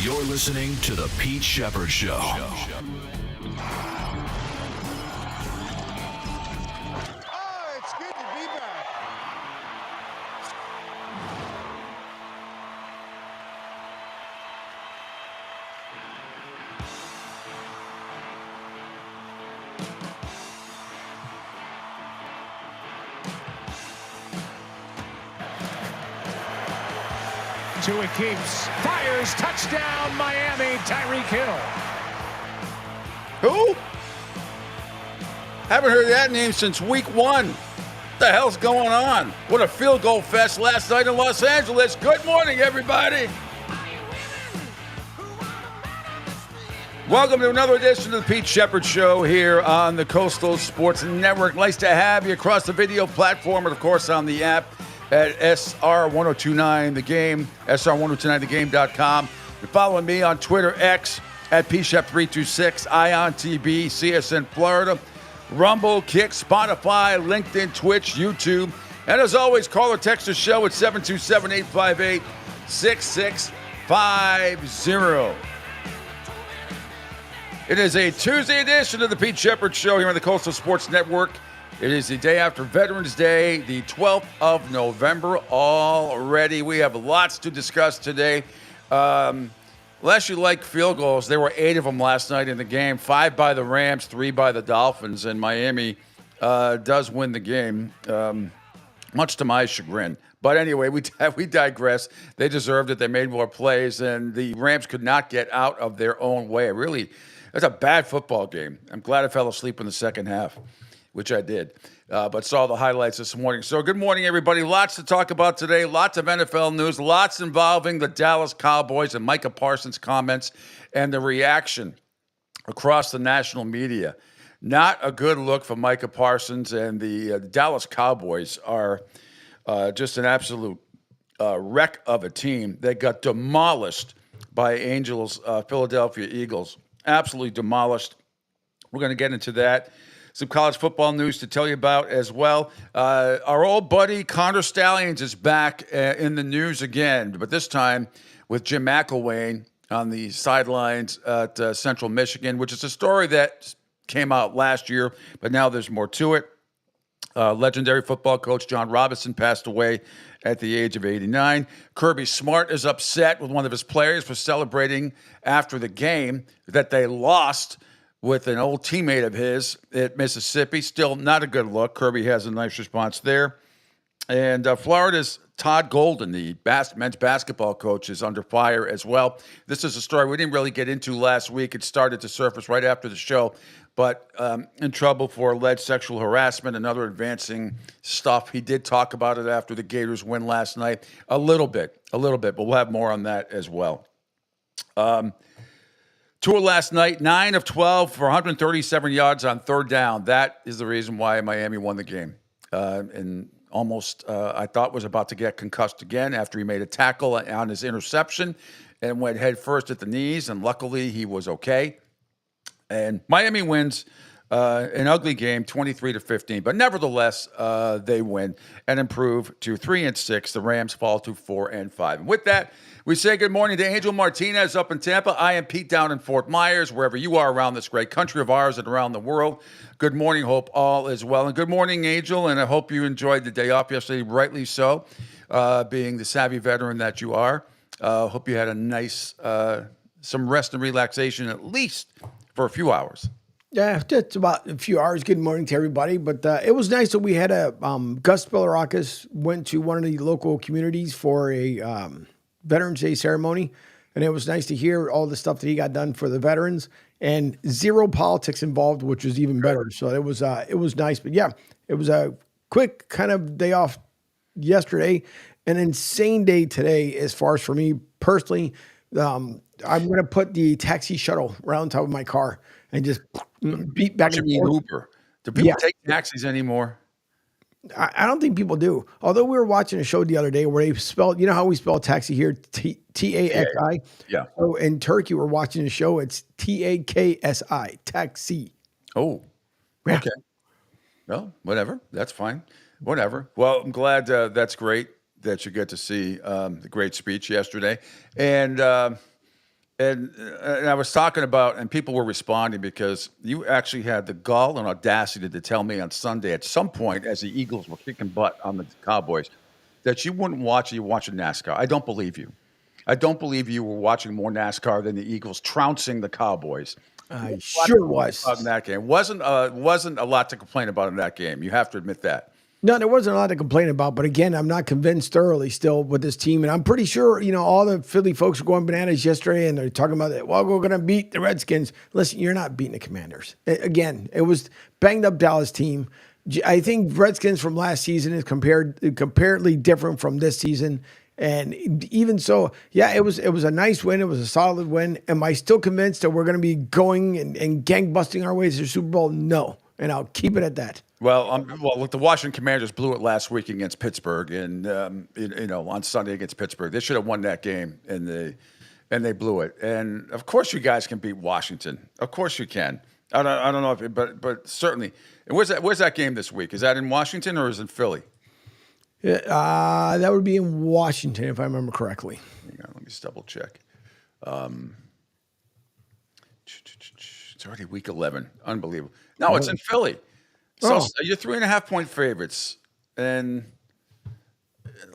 You're listening to The Pete Sheppard Show. It's good to be back. 2 it keeps. Fires. Touchdown, Miami. Tyreek Hill. Who? Haven't heard that name since week 1. What the hell's going on? What a field goal fest last night in Los Angeles. Good morning, everybody. Welcome to another edition of the Pete Sheppard Show here on the Coastal Sports Network. Nice to have you across the video platform and, of course, on the app at SR1029 The Game, SR1029TheGame.com. You're following me on Twitter, X, at PShep326, Ion TV, CSN Florida, Rumble, Kick, Spotify, LinkedIn, Twitch, YouTube. And as always, call or text the show at 727-858-6650. It is a Tuesday edition of the Pete Sheppard Show here on the Coastal Sports Network. It is the day after Veterans Day, the 12th of November already. We have lots to discuss today. Unless you like field goals, there were 8 of them last night in the game. 5 by the Rams, 3 by the Dolphins, and Miami does win the game, much to my chagrin. But anyway, we digress. They deserved it. They made more plays, and the Rams could not get out of their own way. It's a bad football game. I'm glad I fell asleep in the second half, which I did, but saw the highlights this morning. So good morning, everybody. Lots to talk about today. Lots of NFL news. Lots involving the Dallas Cowboys and Micah Parsons' comments and the reaction across the national media. Not a good look for Micah Parsons, and the Dallas Cowboys are just an absolute wreck of a team. They got demolished by Philadelphia Eagles. Absolutely demolished. We're going to get into that. Some college football news to tell you about as well. Our old buddy Connor Stalions is back in the news again, but this time with Jim McElwain on the sidelines at Central Michigan, which is a story that came out last year, but now there's more to it. Legendary football coach John Robinson passed away at the age of 89. Kirby Smart is upset with one of his players for celebrating after the game that they lost with an old teammate of his at Mississippi. Still not a good look. Kirby has a nice response there. And Florida's Todd Golden, the men's basketball coach, is under fire as well. This is a story we didn't really get into last week. It started to surface right after the show, but in trouble for alleged sexual harassment and other advancing stuff. He did talk about it after the Gators win last night. A little bit, but we'll have more on that as well. Tour last night, 9 of 12 for 137 yards on third down. That is the reason why Miami won the game. And almost, I thought, was about to get concussed again after he made a tackle on his interception and went head first at the knees, and luckily he was okay. And Miami wins an ugly game, 23-15. But nevertheless, they win and improve to 3-6. The Rams fall to 4-5. And with that, we say good morning to Angel Martinez up in Tampa. I am Pete down in Fort Myers, wherever you are around this great country of ours and around the world. Good morning. Hope all is well. And good morning, Angel. And I hope you enjoyed the day off yesterday, rightly so, being the savvy veteran that you are. Hope you had a nice, some rest and relaxation, at least for a few hours. Yeah, just about a few hours. Good morning to everybody. But it was nice that we had Gus Bilirakis went to one of the local communities for a Veterans Day ceremony. And it was nice to hear all the stuff that he got done for the veterans and zero politics involved, which was even better. So it was nice. But yeah, it was a quick kind of day off yesterday, an insane day today as far as for me personally. I'm going to put the taxi shuttle around top of my car and just beat back and forth. Uber. Do people take taxis anymore? I don't think people do. Although we were watching a show the other day where they spelled, you know how we spell taxi here, T-A-X-I? Yeah. So in Turkey, we're watching a show, it's T-A-K-S-I, taxi. Oh, Yeah. okay. Well, whatever. That's fine. Whatever. Well, I'm glad that's great that you get to see the great speech yesterday. And And I was talking about, and people were responding because you actually had the gall and audacity to tell me on Sunday at some point, as the Eagles were kicking butt on the Cowboys, that you wouldn't watch. You watching NASCAR. I don't believe you. I don't believe you were watching more NASCAR than the Eagles trouncing the Cowboys. I sure was. In that game wasn't a lot to complain about in that game. You have to admit that. No, there wasn't a lot to complain about, but again, I'm not convinced thoroughly still with this team, and I'm pretty sure all the Philly folks were going bananas yesterday, and they're talking about that. Well, we're going to beat the Redskins. Listen, you're not beating the Commanders. Again, it was banged up Dallas team. I think Redskins from last season is comparatively different from this season, and even so, yeah, it was a nice win. It was a solid win. Am I still convinced that we're going to be going and gang busting our way to the Super Bowl? No, and I'll keep it at that. Well, look, the Washington Commanders blew it last week against Pittsburgh, and on Sunday against Pittsburgh, they should have won that game, and they blew it. And of course, you guys can beat Washington. Of course, you can. I don't know if, but certainly. And where's that game this week? Is that in Washington or is it in Philly? That would be in Washington, if I remember correctly. Hang on, let me just double check. It's already week 11. Unbelievable. No, it's in Philly. So you're 3.5-point favorites, and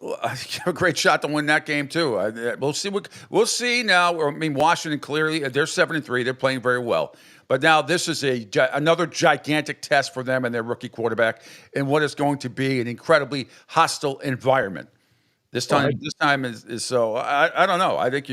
you have a great shot to win that game too. We'll see. We'll see now. I mean, Washington clearly they're 7-3. They're playing very well, but now this is another gigantic test for them and their rookie quarterback in what is going to be an incredibly hostile environment. This time is so. I don't know. I think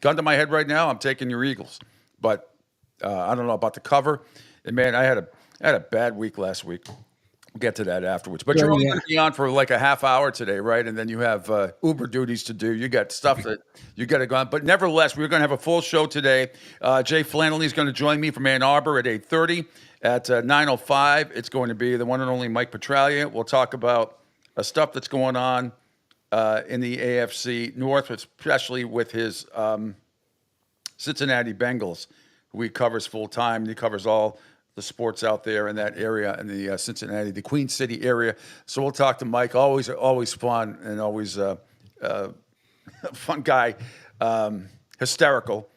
gun to my head right now, I'm taking your Eagles, but I don't know about the cover. And man, I had a bad week last week. We'll get to that afterwards. But you're only going to be on for like a half hour today, right? And then you have Uber duties to do. You got stuff that you got to go on. But nevertheless, we're going to have a full show today. Jay Flannelly is going to join me from Ann Arbor at 8:30. At 9:05, it's going to be the one and only Mike Petralia. We'll talk about stuff that's going on in the AFC North, especially with his Cincinnati Bengals, who he covers full time. He covers all the sports out there in that area, in the Cincinnati, the Queen City area. So we'll talk to Mike. Always fun and always a fun guy, hysterical.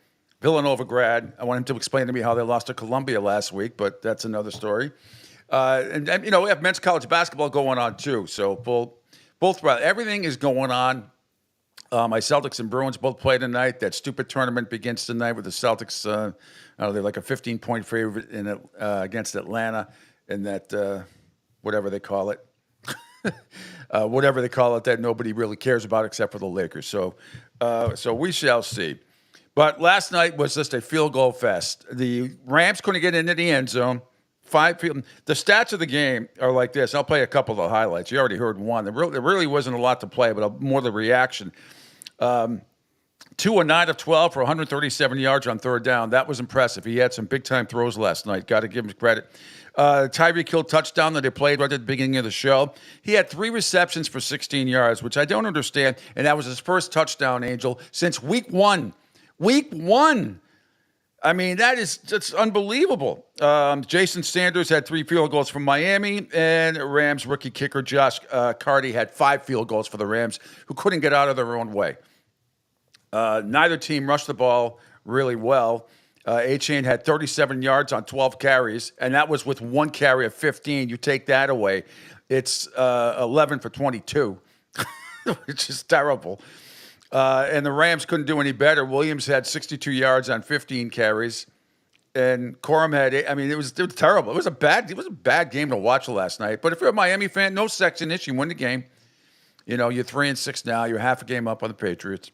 Villanova grad. I want him to explain to me how they lost to Columbia last week, but that's another story. And we have men's college basketball going on too. So both everything is going on. My Celtics and Bruins both play tonight. That stupid tournament begins tonight with the Celtics. They're like a 15-point favorite against Atlanta, and that whatever they call it, that nobody really cares about except for the Lakers. So we shall see. But last night was just a field goal fest. The Rams couldn't get into the end zone. 5 field. The stats of the game are like this. I'll play a couple of the highlights. You already heard one. There really wasn't a lot to play, but more the reaction. 2 of 9 of 12 for 137 yards on third down. That was impressive. He had some big-time throws last night. Got to give him credit. Tyreek Hill touchdown that they played right at the beginning of the show. He had 3 receptions for 16 yards, which I don't understand, and that was his first touchdown, Angel, since week 1. Week 1. I mean, that's unbelievable. Jason Sanders had 3 field goals from Miami, and Rams rookie kicker Josh Carty had 5 field goals for the Rams, who couldn't get out of their own way. Neither team rushed the ball really well. A-Chain had 37 yards on 12 carries, and that was with 1 carry of 15. You take that away, it's 11 for 22, which is terrible. And the Rams couldn't do any better. Williams had 62 yards on 15 carries, and Corum had. It was terrible. It was a bad game to watch last night. But if you're a Miami fan, no section issue. You win the game. You're 3-6 now. You're half a game up on the Patriots.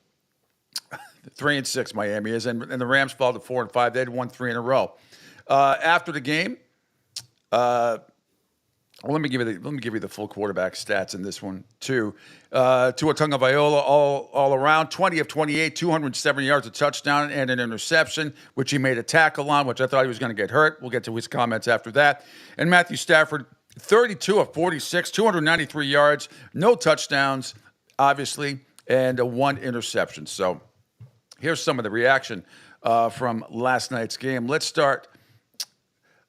3-6 Miami is, and the Rams fall to 4-5. They'd won 3 in a row. After the game, let me give you the full quarterback stats in this one too. Tua Tagovailoa all around 20 of 28, 207 yards, a touchdown and an interception, which he made a tackle on, which I thought he was going to get hurt. We'll get to his comments after that. And Matthew Stafford, 32 of 46, 293 yards, no touchdowns, obviously, and 1 interception. So here's some of the reaction from last night's game. Let's start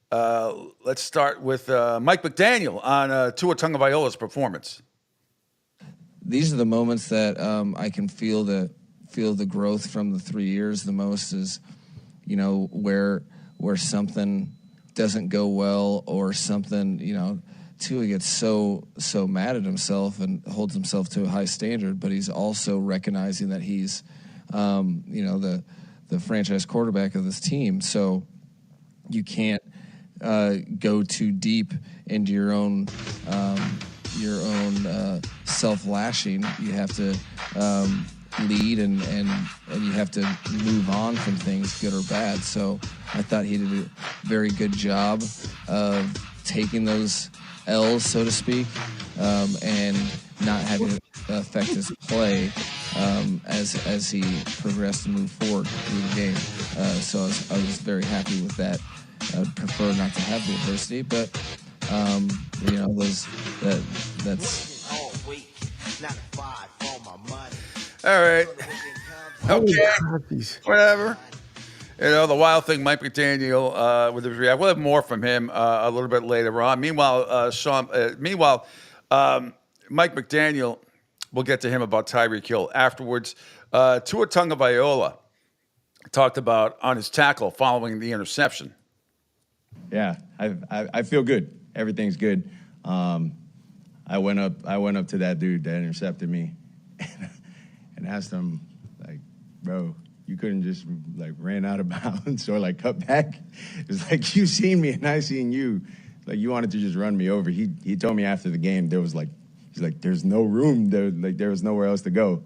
with Mike McDaniel on Tua Tagovailoa's performance. These are the moments that I can feel the feel the growth from the 3 years the most is, where something doesn't go well or something, Tua gets so mad at himself and holds himself to a high standard, but he's also recognizing that he's, the franchise quarterback of this team. So you can't go too deep into your own self-lashing. You have to lead and you have to move on from things, good or bad. So I thought he did a very good job of taking those L's, so to speak, and not having it affect his play as he progressed and moved forward through the game. So I was very happy with that. I'd prefer not to have the adversity, but that's. All right. Okay. Whatever. The wild thing, Mike McDaniel, with his react. We'll have more from him a little bit later on. Meanwhile, Mike McDaniel, we'll get to him about Tyreek Hill afterwards. Tua Tagovailoa talked about on his tackle following the interception. Yeah, I feel good. Everything's good. I went up to that dude that intercepted me and asked him, like, bro, you couldn't just ran out of bounds or cut back. It was like, you seen me and I seen you. Like, you wanted to just run me over. He told me after the game he's like, there's no room there. There was nowhere else to go.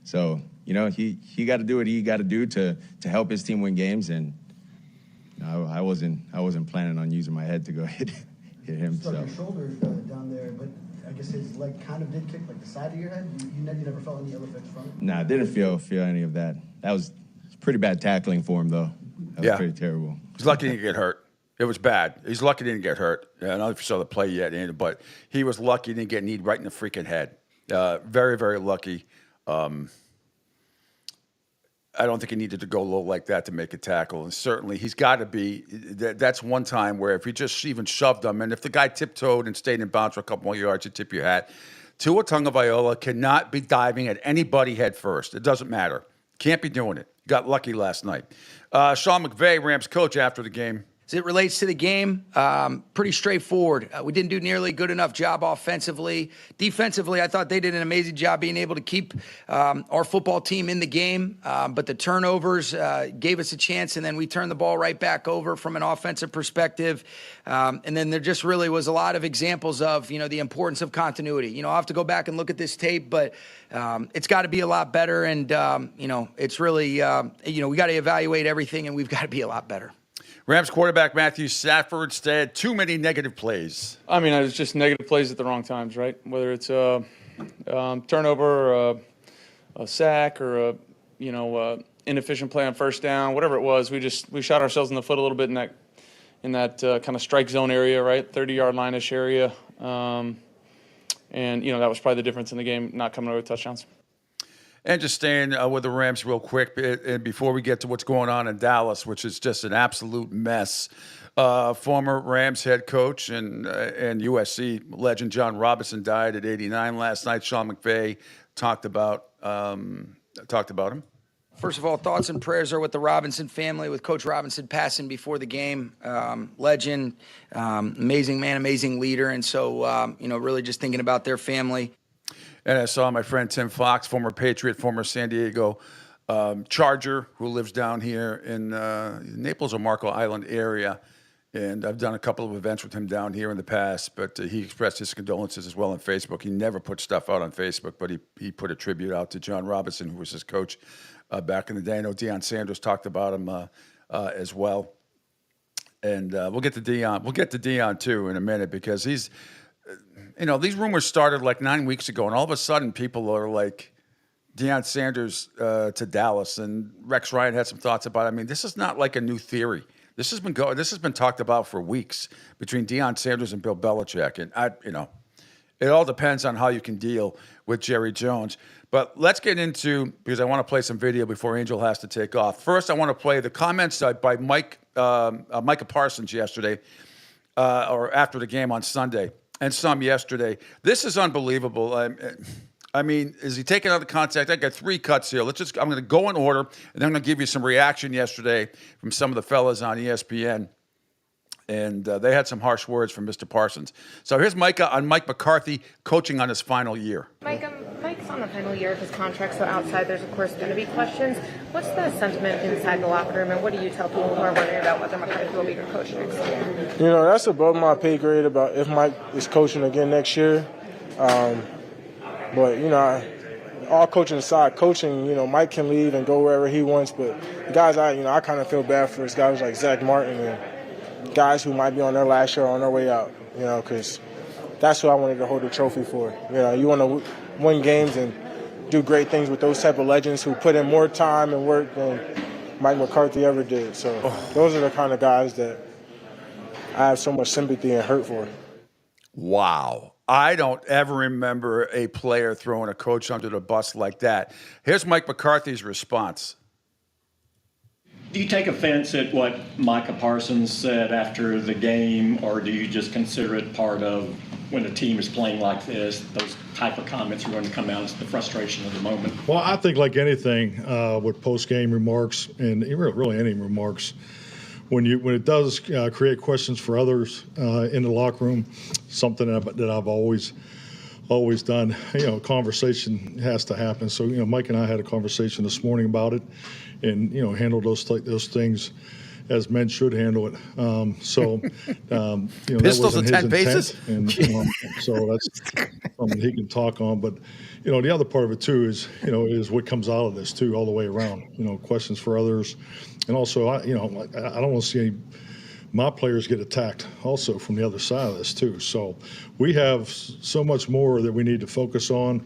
So, he got to do what he got to do to help his team win games. And I wasn't planning on using my head to go hit him. So your shoulder down there, but I guess his leg kind of did kick the side of your head. You never felt any ill effects from it? Nah, I didn't feel any of that. That was pretty bad tackling for him, though. That was pretty terrible. He's lucky he didn't get hurt. It was bad. He's lucky he didn't get hurt. I don't know if you saw the play yet, but he was lucky he didn't get kneed right in the freaking head. Very, very lucky. I don't think he needed to go low like that to make a tackle. And certainly he's got to be. That's one time where if you just even shoved him, and if the guy tiptoed and stayed in bounds for a couple more yards, you tip your hat. Tua Tagovailoa cannot be diving at anybody head first. It doesn't matter. Can't be doing it. Got lucky last night. Sean McVay, Rams coach, after the game. As it relates to the game, pretty straightforward. We didn't do nearly good enough job offensively. Defensively, I thought they did an amazing job being able to keep our football team in the game. But the turnovers gave us a chance, and then we turned the ball right back over from an offensive perspective. And then there just really was a lot of examples of, the importance of continuity. I'll have to go back and look at this tape, but it's got to be a lot better. And, it's really, we got to evaluate everything, and we've got to be a lot better. Rams quarterback Matthew Stafford said too many negative plays. I mean, it's just negative plays at the wrong times, right? Whether it's a turnover or a sack or inefficient play on first down, whatever it was, we shot ourselves in the foot a little bit in that kind of strike zone area, right, 30-yard line-ish area, and that was probably the difference in the game, not coming away with touchdowns. And just staying with the Rams real quick, and before we get to what's going on in Dallas, which is just an absolute mess. Former Rams head coach and USC legend John Robinson died at 89 last night. Sean McVay talked about him. First of all, thoughts and prayers are with the Robinson family, with Coach Robinson passing before the game. Legend, amazing man, amazing leader. And so, really just thinking about their family. And I saw my friend Tim Fox, former Patriot, former San Diego Charger, who lives down here in Naples or Marco Island area. And I've done a couple of events with him down here in the past, but he expressed his condolences as well on Facebook. He never put stuff out on Facebook, but he put a tribute out to John Robinson, who was his coach back in the day. I know Deion Sanders talked about him as well. And we'll get to Deion. We'll get to Deion, too, in a minute, because he's – these rumors started 9 weeks ago, and all of a sudden people are like Deion Sanders to Dallas, and Rex Ryan had some thoughts about it. I mean, this is not a new theory. This has been talked about for weeks between Deion Sanders and Bill Belichick, and it all depends on how you can deal with Jerry Jones. But let's get into, because I want to play some video before Angel has to take off. First, I want to play the comments by Micah Parsons yesterday, or after the game on Sunday. And some yesterday. This is unbelievable. I mean, is he taking out of contact? I got 3 cuts here. I'm going to go in order, and then I'm going to give you some reaction yesterday from some of the fellas on ESPN. And they had some harsh words from Mr. Parsons. So here's Micah on Mike McCarthy coaching on his final year. Mike's on the final year of his contract, so outside there's, of course, going to be questions. What's the sentiment inside the locker room, and what do you tell people who are worried about whether McCarthy will be your coach next year? You know, that's above my pay grade about if Mike is coaching again next year. But, you know, all coaching aside, you know, Mike can leave and go wherever he wants. But the guys, I kind of feel bad for. Guys like Zach Martin and guys who might be on their last year or on their way out, you know, because that's who I wanted to hold the trophy for. You know, you want to win games and do great things with those type of legends who put in more time and work than Mike McCarthy ever did. So those are the kind of guys that I have so much sympathy and hurt for. Wow. I don't ever remember a player throwing a coach under the bus like that. Here's Mike McCarthy's response. Do you take offense at what Micah Parsons said after the game, or do you just consider it part of when a team is playing like this, those type of comments are going to come out as the frustration of the moment? Well, I think like anything with post-game remarks and really any remarks, when it does create questions for others in the locker room, something that I've always done, you know, conversation has to happen. So, you know, Mike and I had a conversation this morning about it, and, you know, handle those things as men should handle it. You know, Pistols that wasn't and 10 his paces? intent, and you know, so that's something he can talk on. But, you know, the other part of it too is, you know, is what comes out of this too, all the way around. You know, questions for others, and also, I don't want to see my players get attacked also from the other side of this too. So we have so much more that we need to focus on,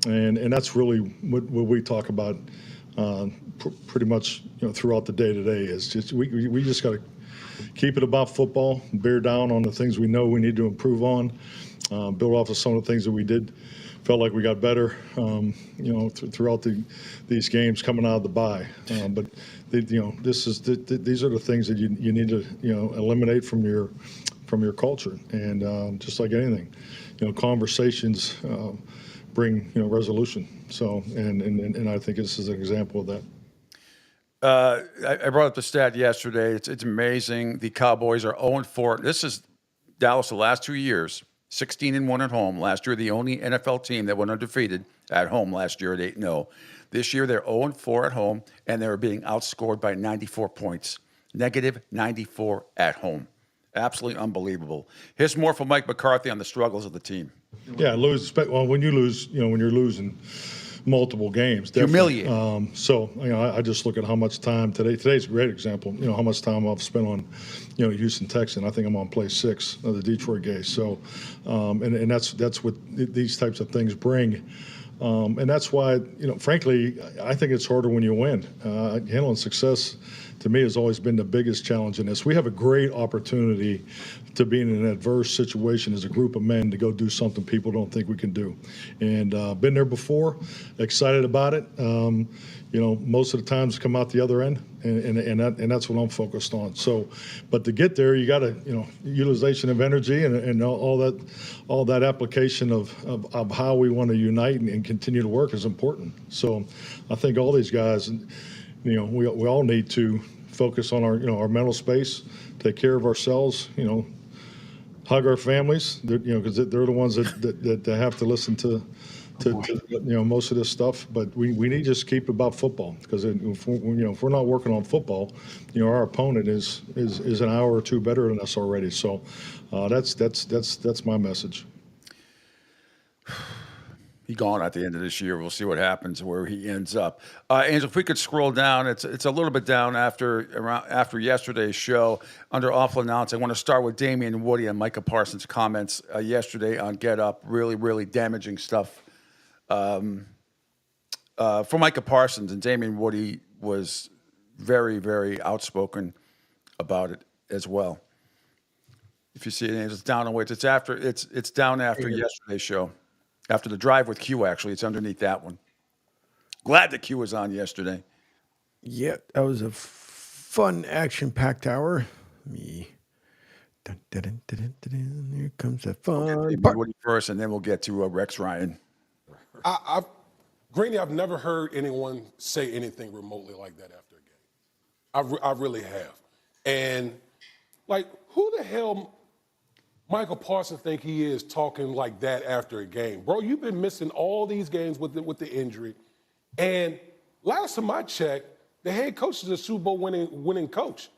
and that's really what we talk about pretty much, you know, throughout the day today. Is just we just got to keep it about football, bear down on the things we know we need to improve on, build off of some of the things that we did. Felt like we got better, you know, throughout these games coming out of the bye. But you know, these are the things that you need to, you know, eliminate from your culture. And just like anything, you know, conversations bring, you know, resolution. So and I think this is an example of that. I brought up the stat yesterday. It's amazing. The Cowboys are 0-4. This is Dallas the last 2 years. 16-1 at home. Last year, the only NFL team that went undefeated at home last year at 8-0. This year, they're 0-4 at home, and they're being outscored by 94 points. Negative 94 at home. Absolutely unbelievable. Here's more from Mike McCarthy on the struggles of the team. Yeah, when you lose, you know, when you're losing multiple games. Humiliating. So, you know, I just look at how much time today's a great example, you know, how much time I've spent on, you know, Houston Texan. I think I'm on play 6 of the Detroit game. So, and that's what these types of things bring. And that's why, you know, frankly, I think it's harder when you win. Handling success, to me, has always been the biggest challenge in this. We have a great opportunity to be in an adverse situation as a group of men to go do something people don't think we can do. And been there before, excited about it. You know, most of the times come out the other end, and that's what I'm focused on. So, but to get there, you got to, you know, utilization of energy and all that application of how we want to unite and continue to work is important. So, I think all these guys, you know, we all need to focus on our, you know, our mental space, take care of ourselves, you know, hug our families, you know, because they're the ones that have to listen to you know, most of this stuff. But we need to just keep about football, because if we're not working on football, you know, our opponent is an hour or two better than us already. So that's my message. He's gone at the end of this year. We'll see what happens, where he ends up. Angel, if we could scroll down, it's a little bit down after yesterday's show under awful announce. I want to start with Damian Woody and Micah Parsons' comments yesterday on Get Up. Really, really damaging stuff for Micah Parsons, and Damian Woody was very, very outspoken about it as well. If you see it, Angel, it's down on which it's down after yesterday's show. After the drive with Q, actually. It's underneath that one. Glad that Q was on yesterday. Yeah, that was a fun, action-packed hour. Here comes the fun part. Woody first, and then we'll get to Rex Ryan. Greeny, I've never heard anyone say anything remotely like that after a game. I really have. And, like, who the hell Michael Parsons think he is talking like that after a game? Bro, you've been missing all these games with the injury. And last time I checked, the head coach is a Super Bowl winning coach.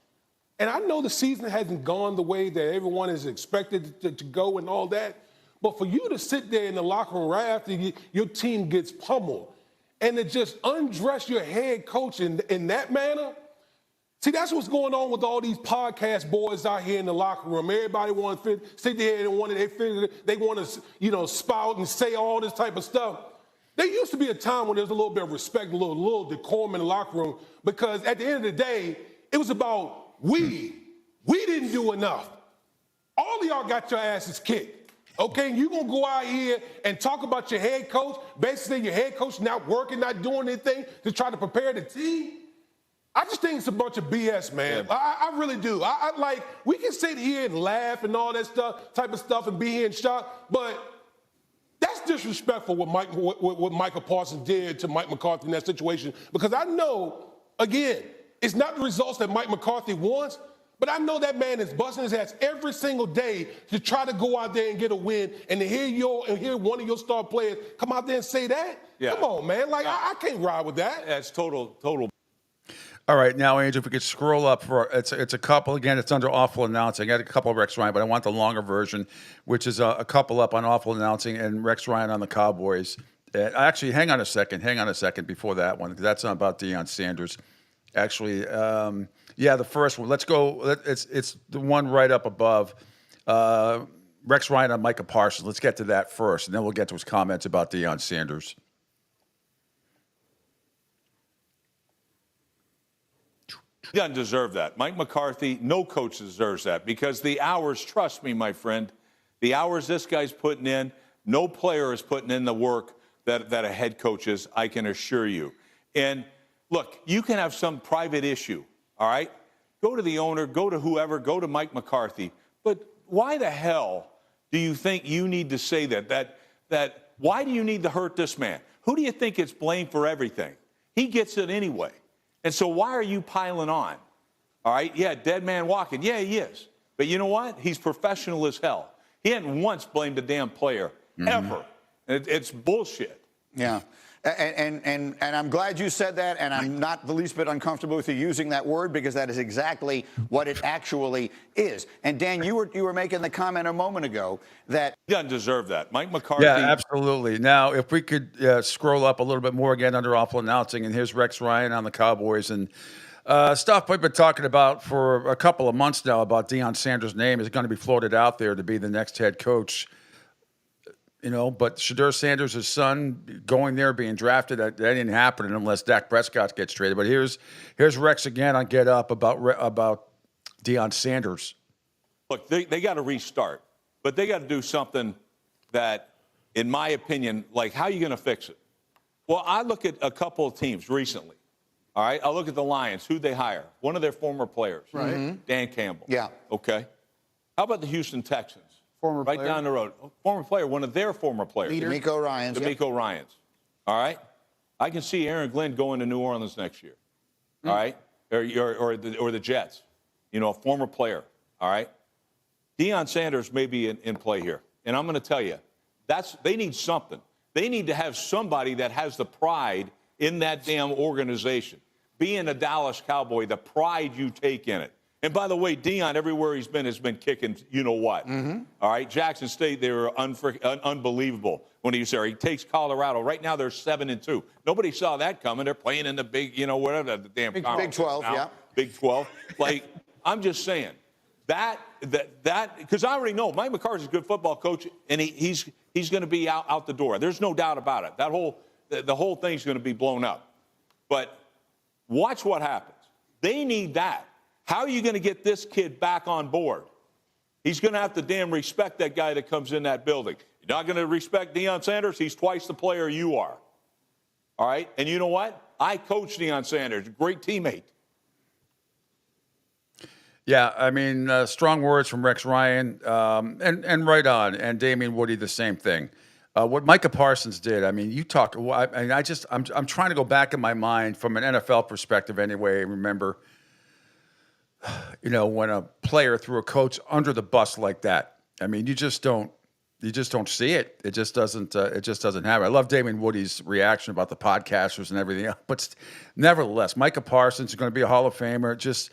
And I know the season hasn't gone the way that everyone is expected to go and all that. But for you to sit there in the locker room right after your team gets pummeled and to just undress your head coach in that manner, see, that's what's going on with all these podcast boys out here in the locker room. Everybody wants to sit there and they want to, spout and say all this type of stuff. There used to be a time when there was a little bit of respect, a little decorum in the locker room, because at the end of the day, it was about we didn't do enough. All of y'all got your asses kicked. Okay, and you're going to go out here and talk about your head coach, basically your head coach not working, not doing anything to try to prepare the team? I just think it's a bunch of BS, man. Yeah. I really do. I like, we can sit here and laugh and all that type of stuff and be here in shock, but that's disrespectful what Michael Parsons did to Mike McCarthy in that situation, because I know, again, it's not the results that Mike McCarthy wants, but I know that man is busting his ass every single day to try to go out there and get a win, and to hear one of your star players come out there and say that? Yeah. Come on, man. Like, I can't ride with that. That's total. All right, now, Angel, if we could scroll up for it's a couple. Again, it's under awful announcing. I got a couple of Rex Ryan, but I want the longer version, which is a couple up on awful announcing and Rex Ryan on the Cowboys. Actually, hang on a second before that one, because that's not about Deion Sanders. Actually, the first one. Let's go. It's the one right up above. Rex Ryan on Micah Parsons. Let's get to that first, and then we'll get to his comments about Deion Sanders. He doesn't deserve that. Mike McCarthy, no coach deserves that, because the hours, trust me, my friend, the hours this guy's putting in, no player is putting in the work that a head coach is, I can assure you. And look, you can have some private issue, all right? Go to the owner, go to whoever, go to Mike McCarthy. But why the hell do you think you need to say that why do you need to hurt this man? Who do you think gets blamed for everything? He gets it anyway. And so why are you piling on? All right, yeah, dead man walking. Yeah, he is. But you know what? He's professional as hell. He hadn't once blamed a damn player, ever. It's bullshit. Yeah. And I'm glad you said that, and I'm not the least bit uncomfortable with you using that word, because that is exactly what it actually is. And Dan, you were making the comment a moment ago that he doesn't deserve that. Mike McCarthy. Yeah, absolutely. Now, if we could scroll up a little bit more again under awful announcing, and here's Rex Ryan on the Cowboys, and stuff we've been talking about for a couple of months now about Deion Sanders' name is going to be floated out there to be the next head coach. But Shadur Sanders' his son going there, being drafted, that didn't happen unless Dak Prescott gets traded. But here's Rex again on Get Up about Deion Sanders. Look, they got to restart, but they got to do something that, in my opinion, like, how are you going to fix it? Well, I look at a couple of teams recently. All right, I look at the Lions, who they hire, one of their former players, right? Dan Campbell. Yeah. Okay. How about the Houston Texans? Former right player. Down the road. Former player, one of their former players. D'Amico Ryans. D'Amico Ryans. All right? I can see Aaron Glenn going to New Orleans next year. All right? Or the Jets. A former player. All right? Deion Sanders may be in play here. And I'm going to tell you, they need something. They need to have somebody that has the pride in that damn organization. Being a Dallas Cowboy, the pride you take in it. And by the way, Deion, everywhere he's been, has been kicking you-know-what. All right, Jackson State, they were unbelievable when he was there. He takes Colorado. Right now, they're 7-2. Nobody saw that coming. They're playing in the big, whatever the damn Big 12, now. yeah. Big 12. Like, I'm just saying, that because I already know Mike McCarthy's a good football coach, and he's going to be out the door. There's no doubt about it. The whole thing's going to be blown up. But watch what happens. They need that. How are you going to get this kid back on board? He's going to have to damn respect that guy that comes in that building. You're not going to respect Deion Sanders? He's twice the player you are. All right? And you know what? I coached Deion Sanders. Great teammate. Yeah, I mean, strong words from Rex Ryan, and right on. And Damian Woody, the same thing. What Micah Parsons did, I mean, you talk. I'm trying to go back in my mind from an NFL perspective, anyway. Remember, when a player threw a coach under the bus like that. I mean, you just don't see it. It just doesn't happen. I love Damien Woody's reaction about the podcasters and everything else, but nevertheless, Micah Parsons is going to be a Hall of Famer.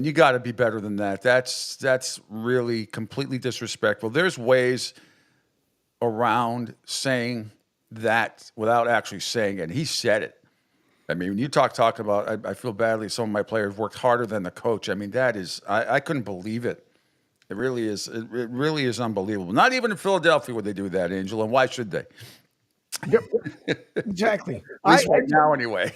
You got to be better than that. That's really completely disrespectful. There's ways around saying that without actually saying it. And he said it. I mean, when you talk about, I feel badly. Some of my players worked harder than the coach. I mean, that is, I couldn't believe it. It really is. It really is unbelievable. Not even in Philadelphia would they do that, Angel. And why should they? Yep. Exactly. At least right now, anyway.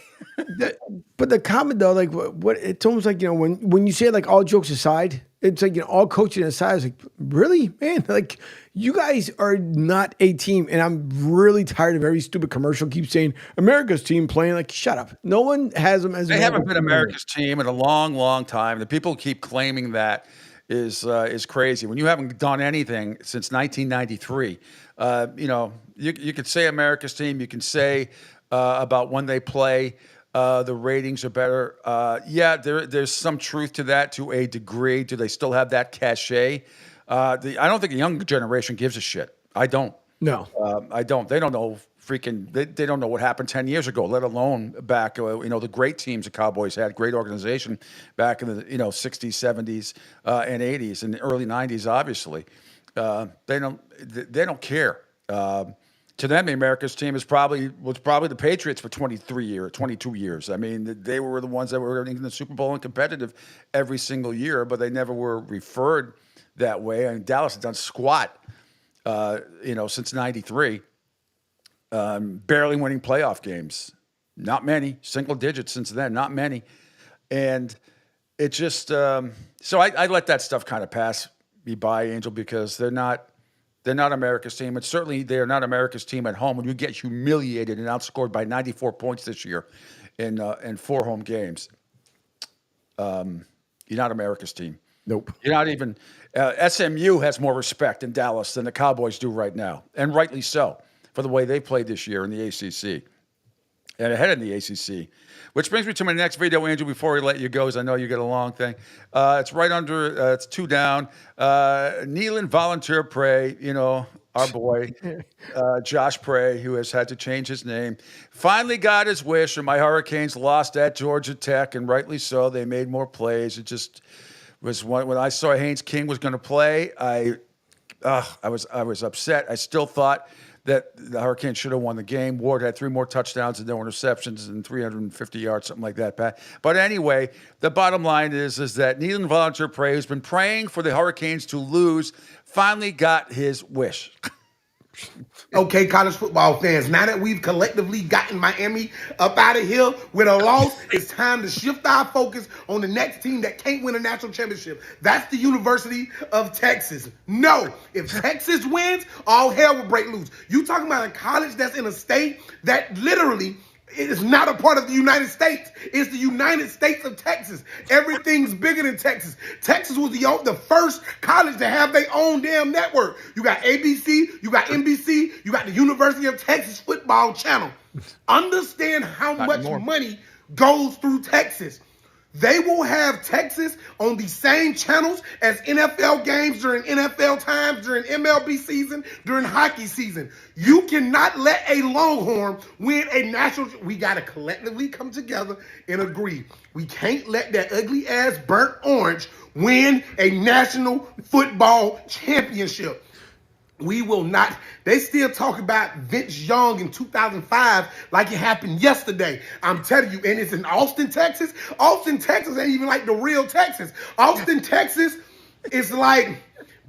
But the comment though, like what it's almost like, when you say like all jokes aside, it's like, all coaching aside, it's like, really, man, like you guys are not a team. And I'm really tired of every stupid commercial keeps saying America's team playing. Like, shut up. No one has them as they haven't been America's team in a long, long time. The people keep claiming that is crazy. When you haven't done anything since 1993, you could say America's team. You can say about when they play, the ratings are better. There's some truth to that to a degree. Do they still have that cachet? I don't think the younger generation gives a shit. I don't. No. I don't. They don't know they don't know what happened 10 years ago, let alone back, the great teams the Cowboys had, great organization back in the, 60s, 70s, and 80s and the early 90s, obviously. They don't care. To them, the America's team was probably the Patriots for 22 years. I mean, they were the ones that were in the Super Bowl and competitive every single year, but they never were referred that way. I mean, Dallas had done squat, since 93. Barely winning playoff games. Not many. Single digits since then. Not many. And it just so I let that stuff kind of pass me by, Angel, because they're not America's team. And certainly they are not America's team at home when you get humiliated and outscored by 94 points this year in 4 home games. You're not America's team. Nope. You're not even SMU has more respect in Dallas than the Cowboys do right now, and rightly so, for the way they played this year in the ACC and ahead in the ACC. Which brings me to my next video, Andrew, before we let you go, because I know you get a long thing. It's right under, it's 2 down. Nealon Volunteer Prey, our boy, Josh Prey, who has had to change his name, finally got his wish, and my Hurricanes lost at Georgia Tech, and rightly so. They made more plays. It just was when I saw Haynes King was going to play, I was upset. I still thought that the Hurricanes should have won the game. Ward had 3 more touchdowns and no interceptions and 350 yards, something like that, Pat. But anyway, the bottom line is that Nealon Volunteer Prey, who's been praying for the Hurricanes to lose, finally got his wish. Okay, college football fans, now that we've collectively gotten Miami up out of here with a loss, it's time to shift our focus on the next team that can't win a national championship. That's the University of Texas. No, if Texas wins, all hell will break loose. You talking about a college that's in a state that literally is not a part of the United States. It's the United States of Texas. Everything's bigger than Texas. Texas was the first college to have their own damn network. You got ABC, you got NBC, you got the University of Texas football channel. Understand how much money goes through Texas. They will have Texas on the same channels as NFL games during NFL times, during MLB season, during hockey season. You cannot let a Longhorn win a national. We got to collectively come together and agree. We can't let that ugly ass burnt orange win a national football championship. We will not. They still talk about Vince Young in 2005 like it happened yesterday. I'm telling you, and it's in Austin, Texas. Austin, Texas ain't even like the real Texas. Austin, Texas is like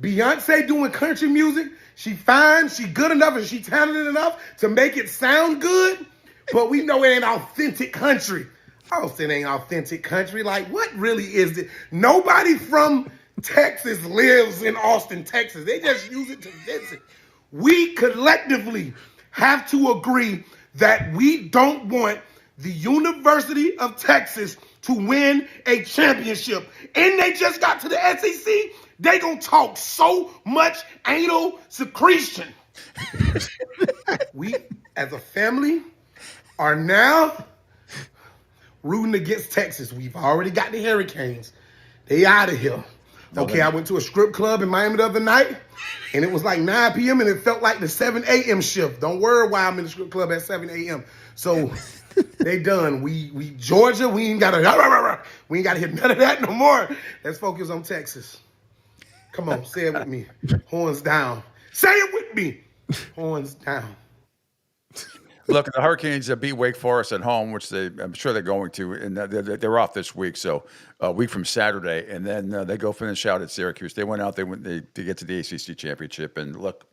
Beyonce doing country music. She fine, she good enough, and she talented enough to make it sound good, but we know it ain't authentic country. Austin ain't authentic country. Like, what really is it? Nobody from Texas lives in Austin, Texas. They just use it to visit. We collectively have to agree that we don't want the University of Texas to win a championship. And they just got to the SEC. They gonna talk so much anal secretion. We, as a family, are now rooting against Texas. We've already got the Hurricanes. They out of here. Okay, I went to a strip club in Miami the other night, and it was like 9 p.m., and it felt like the 7 a.m. shift. Don't worry why I'm in the strip club at 7 a.m. So they done. We Georgia, we ain't got to hit none of that no more. Let's focus on Texas. Come on, say it with me. Horns down. Say it with me. Horns down. Look, the Hurricanes beat Wake Forest at home, which I'm sure they're going to, and they're off this week, so a week from Saturday, and then they go finish out at Syracuse. They went out, they get to the ACC championship, and look,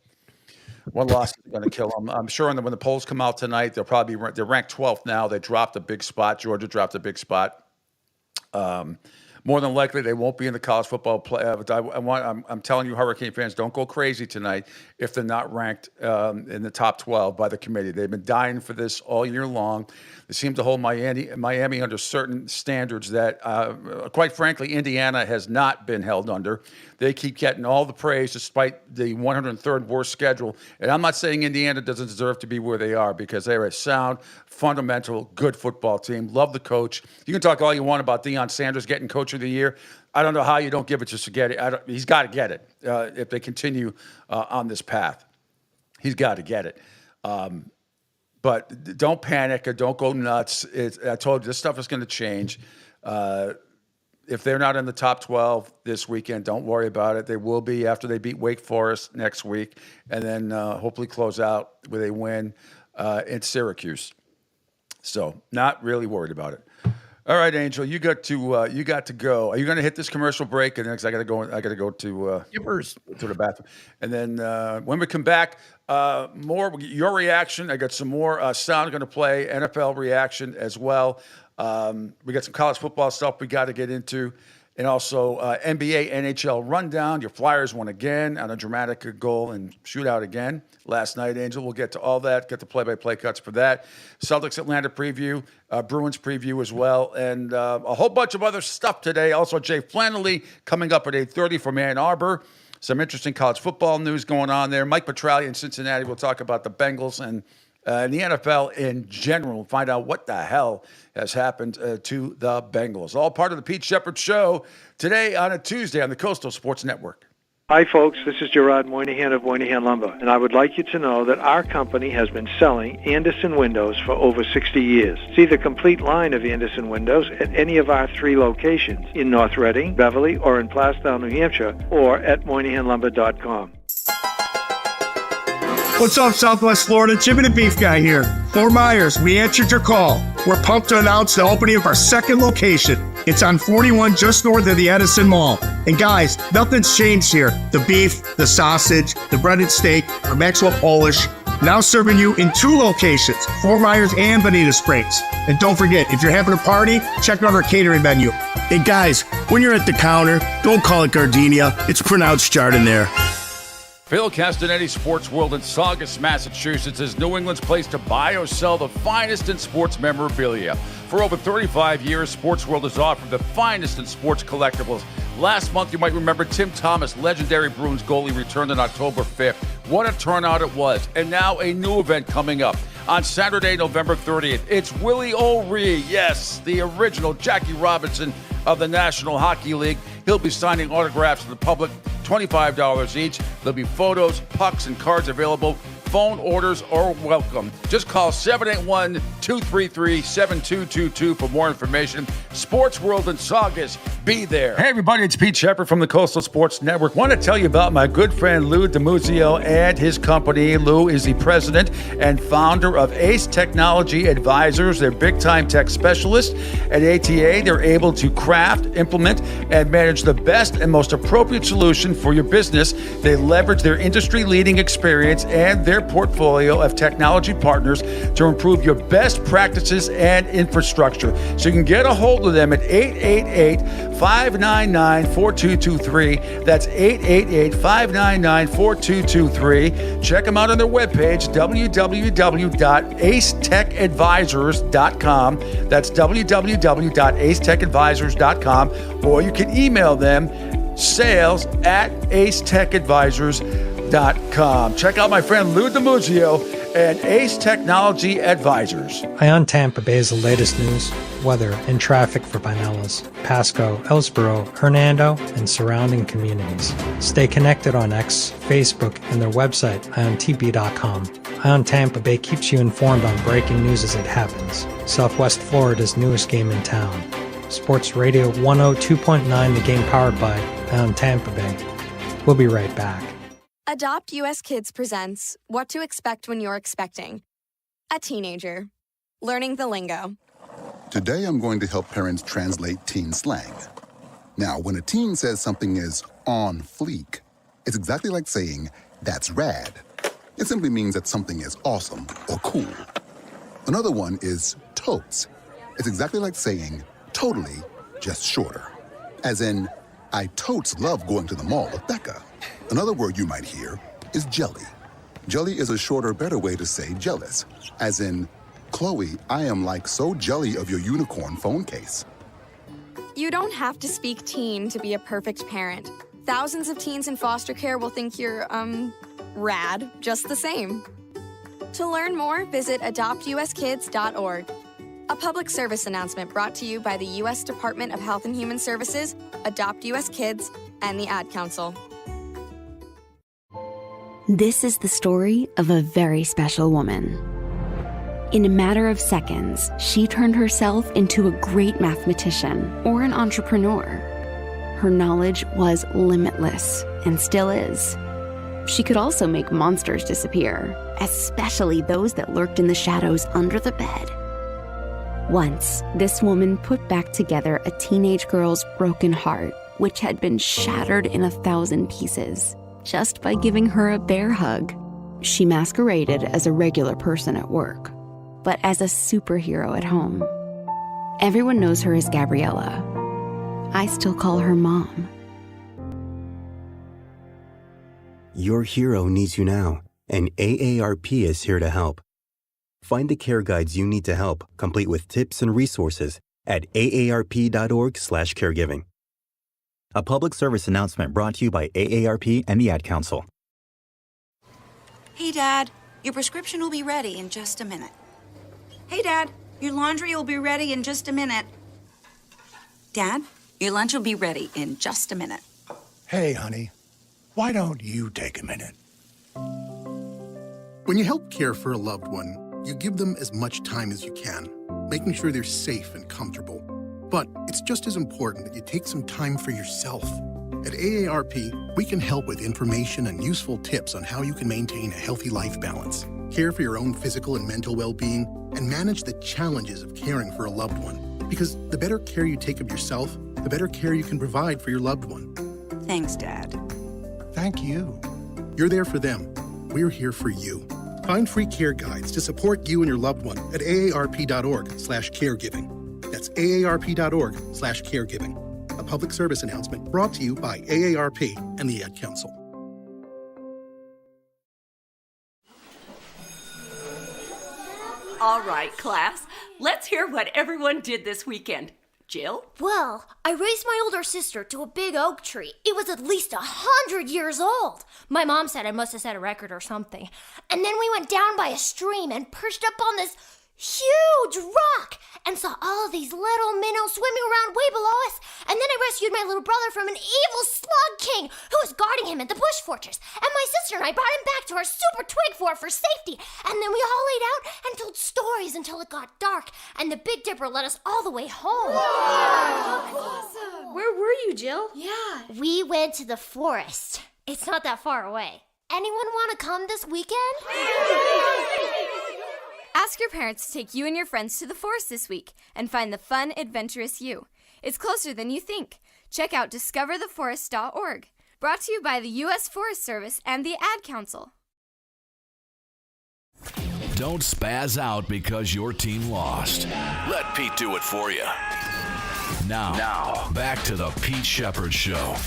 one loss is going to kill them. I'm sure when the polls come out tonight, they're ranked 12th now. They dropped a big spot. Georgia dropped a big spot. More than likely, they won't be in the college football playoff. I'm telling you, Hurricane fans, don't go crazy tonight if they're not ranked in the top 12 by the committee. They've been dying for this all year long. They seem to hold Miami under certain standards that, quite frankly, Indiana has not been held under. They keep getting all the praise despite the 103rd worst schedule. And I'm not saying Indiana doesn't deserve to be where they are, because they're a sound, fundamental, good football team. Love the coach. You can talk all you want about Deion Sanders getting Coach of the Year. I don't know how you don't give it to Spaghetti. He's got to get it if they continue on this path. He's got to get it. But don't panic or don't go nuts. I told you, this stuff is going to change. If they're not in the top 12 this weekend, don't worry about it. They will be after they beat Wake Forest next week, and then hopefully close out with a win in Syracuse. So not really worried about it. All right, Angel, you got to go. Are you going to hit this commercial break? And next, I got to go to the bathroom. And then when we come back, more your reaction. I got some more sound going to play, NFL reaction as well. We got some college football stuff we got to get into, and also NBA, NHL rundown. Your Flyers won again on a dramatic goal and shootout again last night, Angel. We'll get to all that, get the play-by-play cuts for that. Celtics Atlanta preview, Bruins preview as well, and a whole bunch of other stuff today. Also, Jay Flannelly coming up at 8:30 from Ann Arbor. Some interesting college football news going on there. Mike Petraglia in Cincinnati will talk about the Bengals and the NFL in general, find out what the hell has happened to the Bengals. All part of the Pete Sheppard Show today on a Tuesday on the Coastal Sports Network. Hi, folks. This is Gerard Moynihan of Moynihan Lumber, and I would like you to know that our company has been selling Anderson windows for over 60 years. See the complete line of Anderson windows at any of our 3 locations in North Reading, Beverly, or in Plastown, New Hampshire, or at MoynihanLumber.com. What's up, Southwest Florida? Jim and the Beef Guy here. Fort Myers, we answered your call. We're pumped to announce the opening of our 2nd location. It's on 41 just north of the Edison Mall. And guys, nothing's changed here. The beef, the sausage, the breaded steak, our Maxwell Polish. Now serving you in 2 locations, Fort Myers and Bonita Springs. And don't forget, if you're having a party, check out our catering menu. Hey guys, when you're at the counter, don't call it gardenia. It's pronounced Chardonnay. Phil Castanetti, Sports World in Saugus, Massachusetts, is New England's place to buy or sell the finest in sports memorabilia. For over 35 years, Sports World has offered the finest in sports collectibles. Last month, you might remember Tim Thomas, legendary Bruins goalie, returned on October 5th. What a turnout it was. And now a new event coming up. On Saturday, November 30th, it's Willie O'Ree. Yes, the original Jackie Robinson of the National Hockey League. He'll be signing autographs to the public, $25 each. There'll be photos, pucks, and cards available. Phone orders are welcome. Just call 781-233-7222 for more information. Sports World in Saugus. Be there. Hey, everybody. It's Pete Sheppard from the Coastal Sports Network. Want to tell you about my good friend Lou DiMuzio and his company. Lou is the president and founder of Ace Technology Advisors. They're big-time tech specialists. At ATA, they're able to craft, implement, and manage the best and most appropriate solution for your business. They leverage their industry-leading experience and their portfolio of technology partners to improve your best practices and infrastructure. So you can get a hold of them at 888-599-4223. That's 888-599-4223. Check them out on their webpage, www.acetechadvisors.com. That's www.acetechadvisors.com. Or you can email them sales@acetechadvisors.com. AceTech.com. Check out my friend Lou DiMuzio and Ace Technology Advisors. Ion Tampa Bay is the latest news, weather, and traffic for Pinellas, Pasco, Ellsboro, Hernando, and surrounding communities. Stay connected on X, Facebook, and their website, iontp.com. Ion Tampa Bay keeps you informed on breaking news as it happens. Southwest Florida's newest game in town. Sports Radio 102.9, the game powered by Ion Tampa Bay. We'll be right back. Adopt US Kids presents What to Expect When You're Expecting. A teenager. Learning the lingo. Today I'm going to help parents translate teen slang. Now, when a teen says something is on fleek, it's exactly like saying, that's rad. It simply means that something is awesome or cool. Another one is totes. It's exactly like saying, totally, just shorter. As in, I totes love going to the mall with Becca. Another word you might hear is jelly. Jelly is a shorter, better way to say jealous. As in, Chloe, I am like so jelly of your unicorn phone case. You don't have to speak teen to be a perfect parent. Thousands of teens in foster care will think you're, rad, just the same. To learn more, visit adoptuskids.org. A public service announcement brought to you by the U.S. Department of Health and Human Services, Adopt U.S. Kids, and the Ad Council. This is the story of a very special woman. In a matter of seconds, she turned herself into a great mathematician or an entrepreneur. Her knowledge was limitless and still is. She could also make monsters disappear, especially those that lurked in the shadows under the bed. Once, this woman put back together a teenage girl's broken heart, which had been shattered in 1,000 pieces, just by giving her a bear hug. She masqueraded as a regular person at work, but as a superhero at home. Everyone knows her as Gabriella. I still call her Mom. Your hero needs you now, and AARP is here to help. Find the care guides you need to help, complete with tips and resources at aarp.org/caregiving. A public service announcement brought to you by AARP and the Ad Council. Hey, Dad, your prescription will be ready in just a minute. Hey, Dad, your laundry will be ready in just a minute. Dad, your lunch will be ready in just a minute. Hey, honey, why don't you take a minute? When you help care for a loved one, you give them as much time as you can, making sure they're safe and comfortable. But it's just as important that you take some time for yourself. At AARP, we can help with information and useful tips on how you can maintain a healthy life balance, care for your own physical and mental well-being, and manage the challenges of caring for a loved one. Because the better care you take of yourself, the better care you can provide for your loved one. Thanks, Dad. Thank you. You're there for them. We're here for you. Find free care guides to support you and your loved one at aarp.org/caregiving. That's aarp.org/caregiving. A public service announcement brought to you by AARP and the Ad Council. All right, class. Let's hear what everyone did this weekend. Jill? Well, I raised my older sister to a big oak tree. It was at least 100 years old. My mom said I must have set a record or something. And then we went down by a stream and perched up on this huge rock and saw all of these little minnows swimming around way below us. And then I rescued my little brother from an evil slug king who was guarding him at the bush fortress. And my sister and I brought him back to our super twig fort for safety. And then we all laid out and told stories until it got dark. And the Big Dipper led us all the way home. Wow. Awesome. Where were you, Jill? Yeah. We went to the forest. It's not that far away. Anyone want to come this weekend? Ask your parents to take you and your friends to the forest this week and find the fun, adventurous you. It's closer than you think. Check out discovertheforest.org. Brought to you by the U.S. Forest Service and the Ad Council. Don't spaz out because your team lost. Let Pete do it for you. Now, back to the Pete Sheppard Show.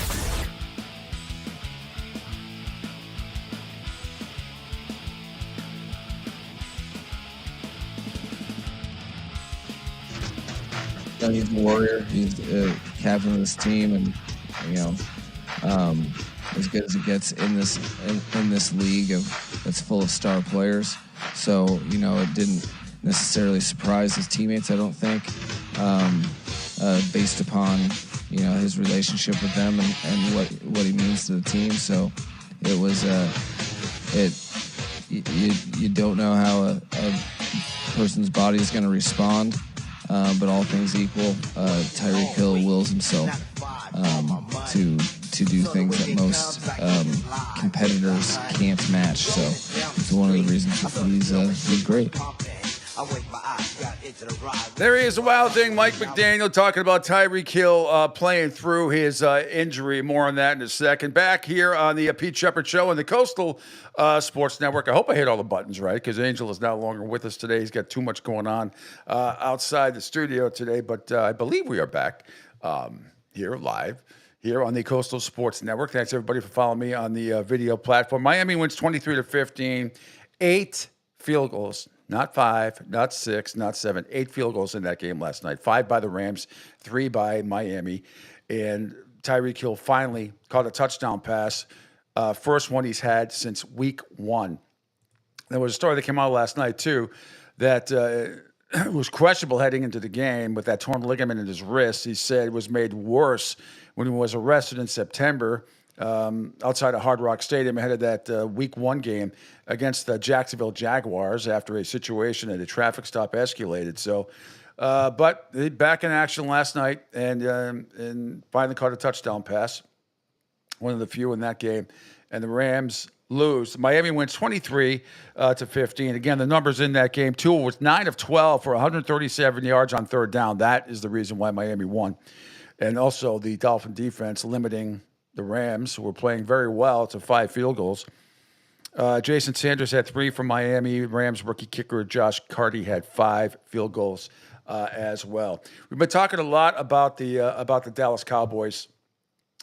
He's a warrior. He's the captain of this team, and as good as it gets in this league that's full of star players. So, it didn't necessarily surprise his teammates, I don't think, based upon, his relationship with them and what he means to the team. So it was, you don't know how a person's body is going to respond, but all things equal, Tyreek Hill wills himself to do things that most competitors can't match. So it's one of the reasons he's great. There he is, the wild thing, Mike McDaniel, talking about Tyreek Hill playing through his injury. More on that in a second. Back here on the Pete Sheppard Show on the Coastal Sports Network. I hope I hit all the buttons right, because Angel is no longer with us today. He's got too much going on outside the studio today, but I believe we are back here live here on the Coastal Sports Network. Thanks, everybody, for following me on the video platform. Miami wins 23-15, 8 field goals. Not 5, not 6, not 7, 8 field goals in that game last night. 5 by the Rams, 3 by Miami. And Tyreek Hill finally caught a touchdown pass. First one he's had since week 1. There was a story that came out last night, too, that was questionable heading into the game with that torn ligament in his wrist. He said it was made worse when he was arrested in September outside of Hard Rock Stadium ahead of that week 1 game against the Jacksonville Jaguars after a situation at a traffic stop escalated. So, but he back in action last night and finally caught a touchdown pass, one of the few in that game. And the Rams lose. Miami wins 23-15. Again, the numbers in that game, Tua was 9 of 12 for 137 yards on third down. That is the reason why Miami won. And also the Dolphin defense limiting the Rams, who were playing very well, to 5 field goals. Jason Sanders had 3 for Miami. Rams rookie kicker Josh Carty had 5 field goals as well. We've been talking a lot about the Dallas Cowboys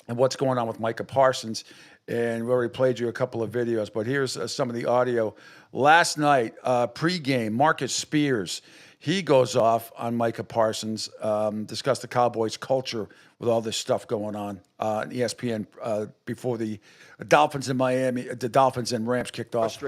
and what's going on with Micah Parsons, and we already played you a couple of videos, but here's some of the audio. Last night, pregame, Marcus Spears, he goes off on Micah Parsons, discussed the Cowboys' culture with all this stuff going on ESPN before the Dolphins in Miami, the Dolphins and Rams kicked off.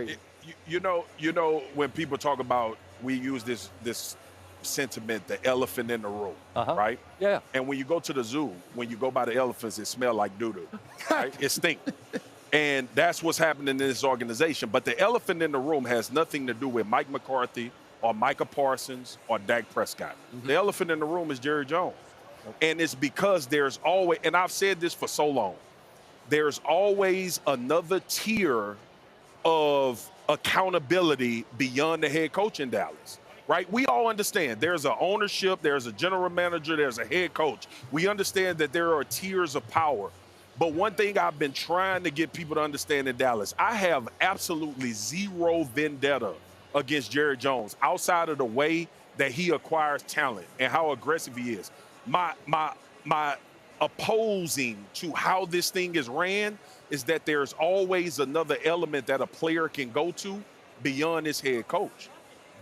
You know, when people talk about, we use this sentiment, the elephant in the room, right? Yeah. And when you go to the zoo, when you go by the elephants, it smells like doo-doo, right? It stinks. And that's what's happening in this organization. But the elephant in the room has nothing to do with Mike McCarthy or Micah Parsons or Dak Prescott. Mm-hmm. The elephant in the room is Jerry Jones. And it's because there's always, and I've said this for so long, there's always another tier of accountability beyond the head coach in Dallas, right? We all understand there's an ownership, there's a general manager, there's a head coach. We understand that there are tiers of power. But one thing I've been trying to get people to understand in Dallas, I have absolutely zero vendetta against Jerry Jones outside of the way that he acquires talent and how aggressive he is. My opposing to how this thing is ran is that there's always another element that a player can go to beyond his head coach.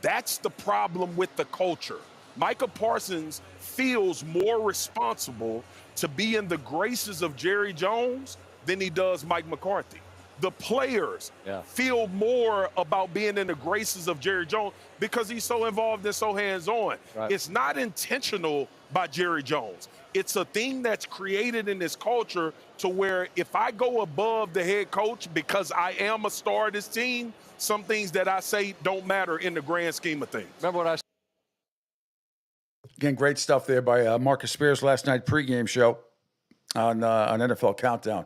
That's the problem with the culture. Micah Parsons feels more responsible to be in the graces of Jerry Jones than he does Mike McCarthy. The players feel more about being in the graces of Jerry Jones because he's so involved and so hands-on. Right. It's not intentional by Jerry Jones. It's a thing that's created in this culture to where if I go above the head coach because I am a star of this team, some things that I say don't matter in the grand scheme of things. Remember what I said? Again, great stuff there by Marcus Spears last night pregame show on NFL Countdown.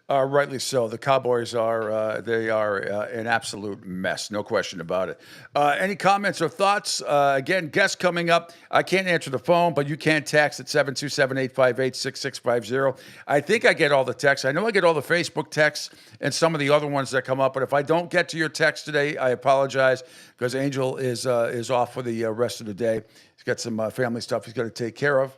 Rightly so. The Cowboys are an absolute mess. No question about it. Any comments or thoughts? Again, guests coming up. I can't answer the phone, but you can text at 727-858-6650. I think I get all the texts. I know I get all the Facebook texts and some of the other ones that come up. But if I don't get to your text today, I apologize because Angel is off for the rest of the day. He's got some family stuff he's got to take care of.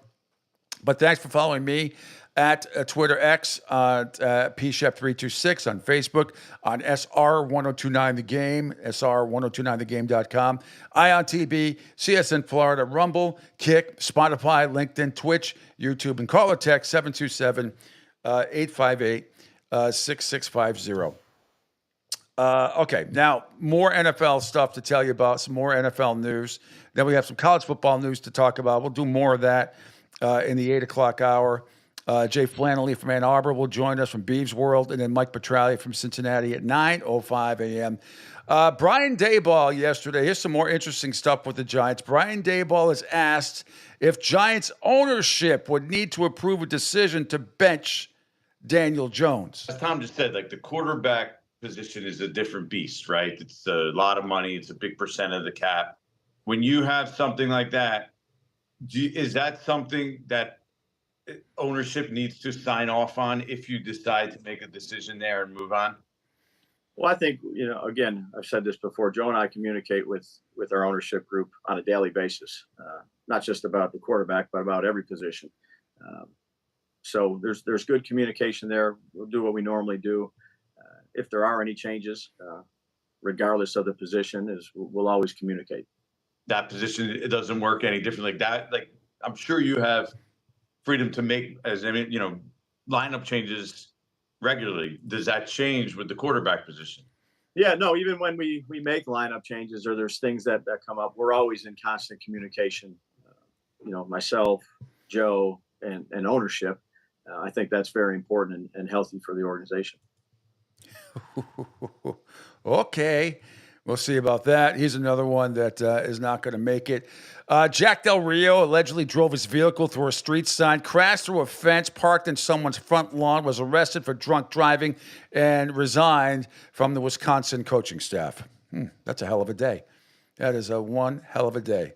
But thanks for following me at Twitter X, PShep326 on Facebook, on SR1029 The Game, SR1029thegame.com, Ion TV, CSN Florida, Rumble, Kick, Spotify, LinkedIn, Twitch, YouTube, and call or text 727-858 6650. Okay, now more NFL stuff to tell you about, some more NFL news. Then we have some college football news to talk about. We'll do more of that in the 8 o'clock hour. Jay Flannelly from Ann Arbor will join us from Beeves World, and then Mike Petralli from Cincinnati at 9:05 a.m. Brian Daboll yesterday. Here's some more interesting stuff with the Giants. Brian Daboll is asked if Giants ownership would need to approve a decision to bench Daniel Jones. As Tom just said, like the quarterback position is a different beast, right? It's a lot of money. It's a big percent of the cap. When you have something like that, is that something that ownership needs to sign off on if you decide to make a decision there and move on? Well, I think, again, I've said this before, Joe and I communicate with our ownership group on a daily basis, not just about the quarterback, but about every position. So there's good communication there. We'll do what we normally do. If there are any changes, regardless of the position, we'll always communicate. That position, it doesn't work any different like that. Like, I'm sure you have freedom to make, lineup changes regularly. Does that change with the quarterback position? Yeah, no, even when we make lineup changes or there's things that come up, we're always in constant communication. Myself, Joe, and ownership. I think that's very important and healthy for the organization. Okay. We'll see about that. He's another one that is not going to make it. Jack Del Rio allegedly drove his vehicle through a street sign, crashed through a fence, parked in someone's front lawn, was arrested for drunk driving, and resigned from the Wisconsin coaching staff. That's a hell of a day. That is one hell of a day.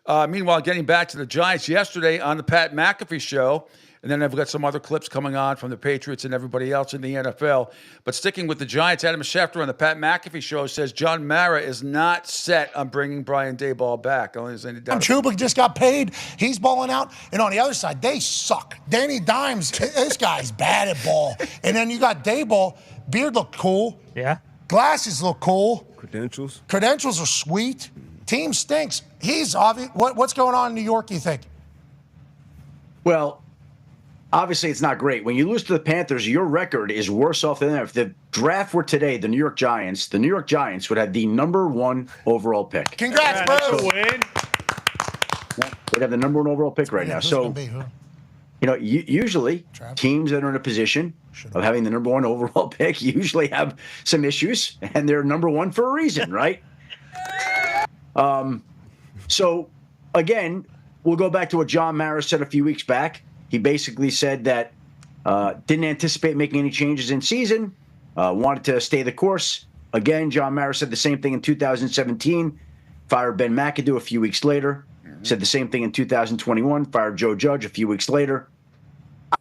Meanwhile, getting back to the Giants yesterday on the Pat McAfee show, and then I've got some other clips coming on from the Patriots and everybody else in the NFL. But sticking with the Giants, Adam Schefter on the Pat McAfee show says John Mara is not set on bringing Brian Daboll back. I don't think there's any doubt. Chuba just got paid. He's balling out. And on the other side, they suck. Danny Dimes, this guy's bad at ball. And then you got Daboll. Beard looked cool. Yeah. Glasses look cool. Credentials are sweet. Team stinks. He's obvious. What's going on in New York, you think? Well, obviously, it's not great. When you lose to the Panthers, your record is worse off than them. If the draft were today, the New York Giants would have the number 1 overall pick. Congrats, bro. They'd have the number 1 overall pick right now. So, usually teams that are in a position of having the number 1 overall pick usually have some issues, and they're number 1 for a reason, right? So, again, we'll go back to what John Mara said a few weeks back. He basically said that didn't anticipate making any changes in season, wanted to stay the course. Again, John Mara said the same thing in 2017, fired Ben McAdoo a few weeks later, said the same thing in 2021, fired Joe Judge a few weeks later.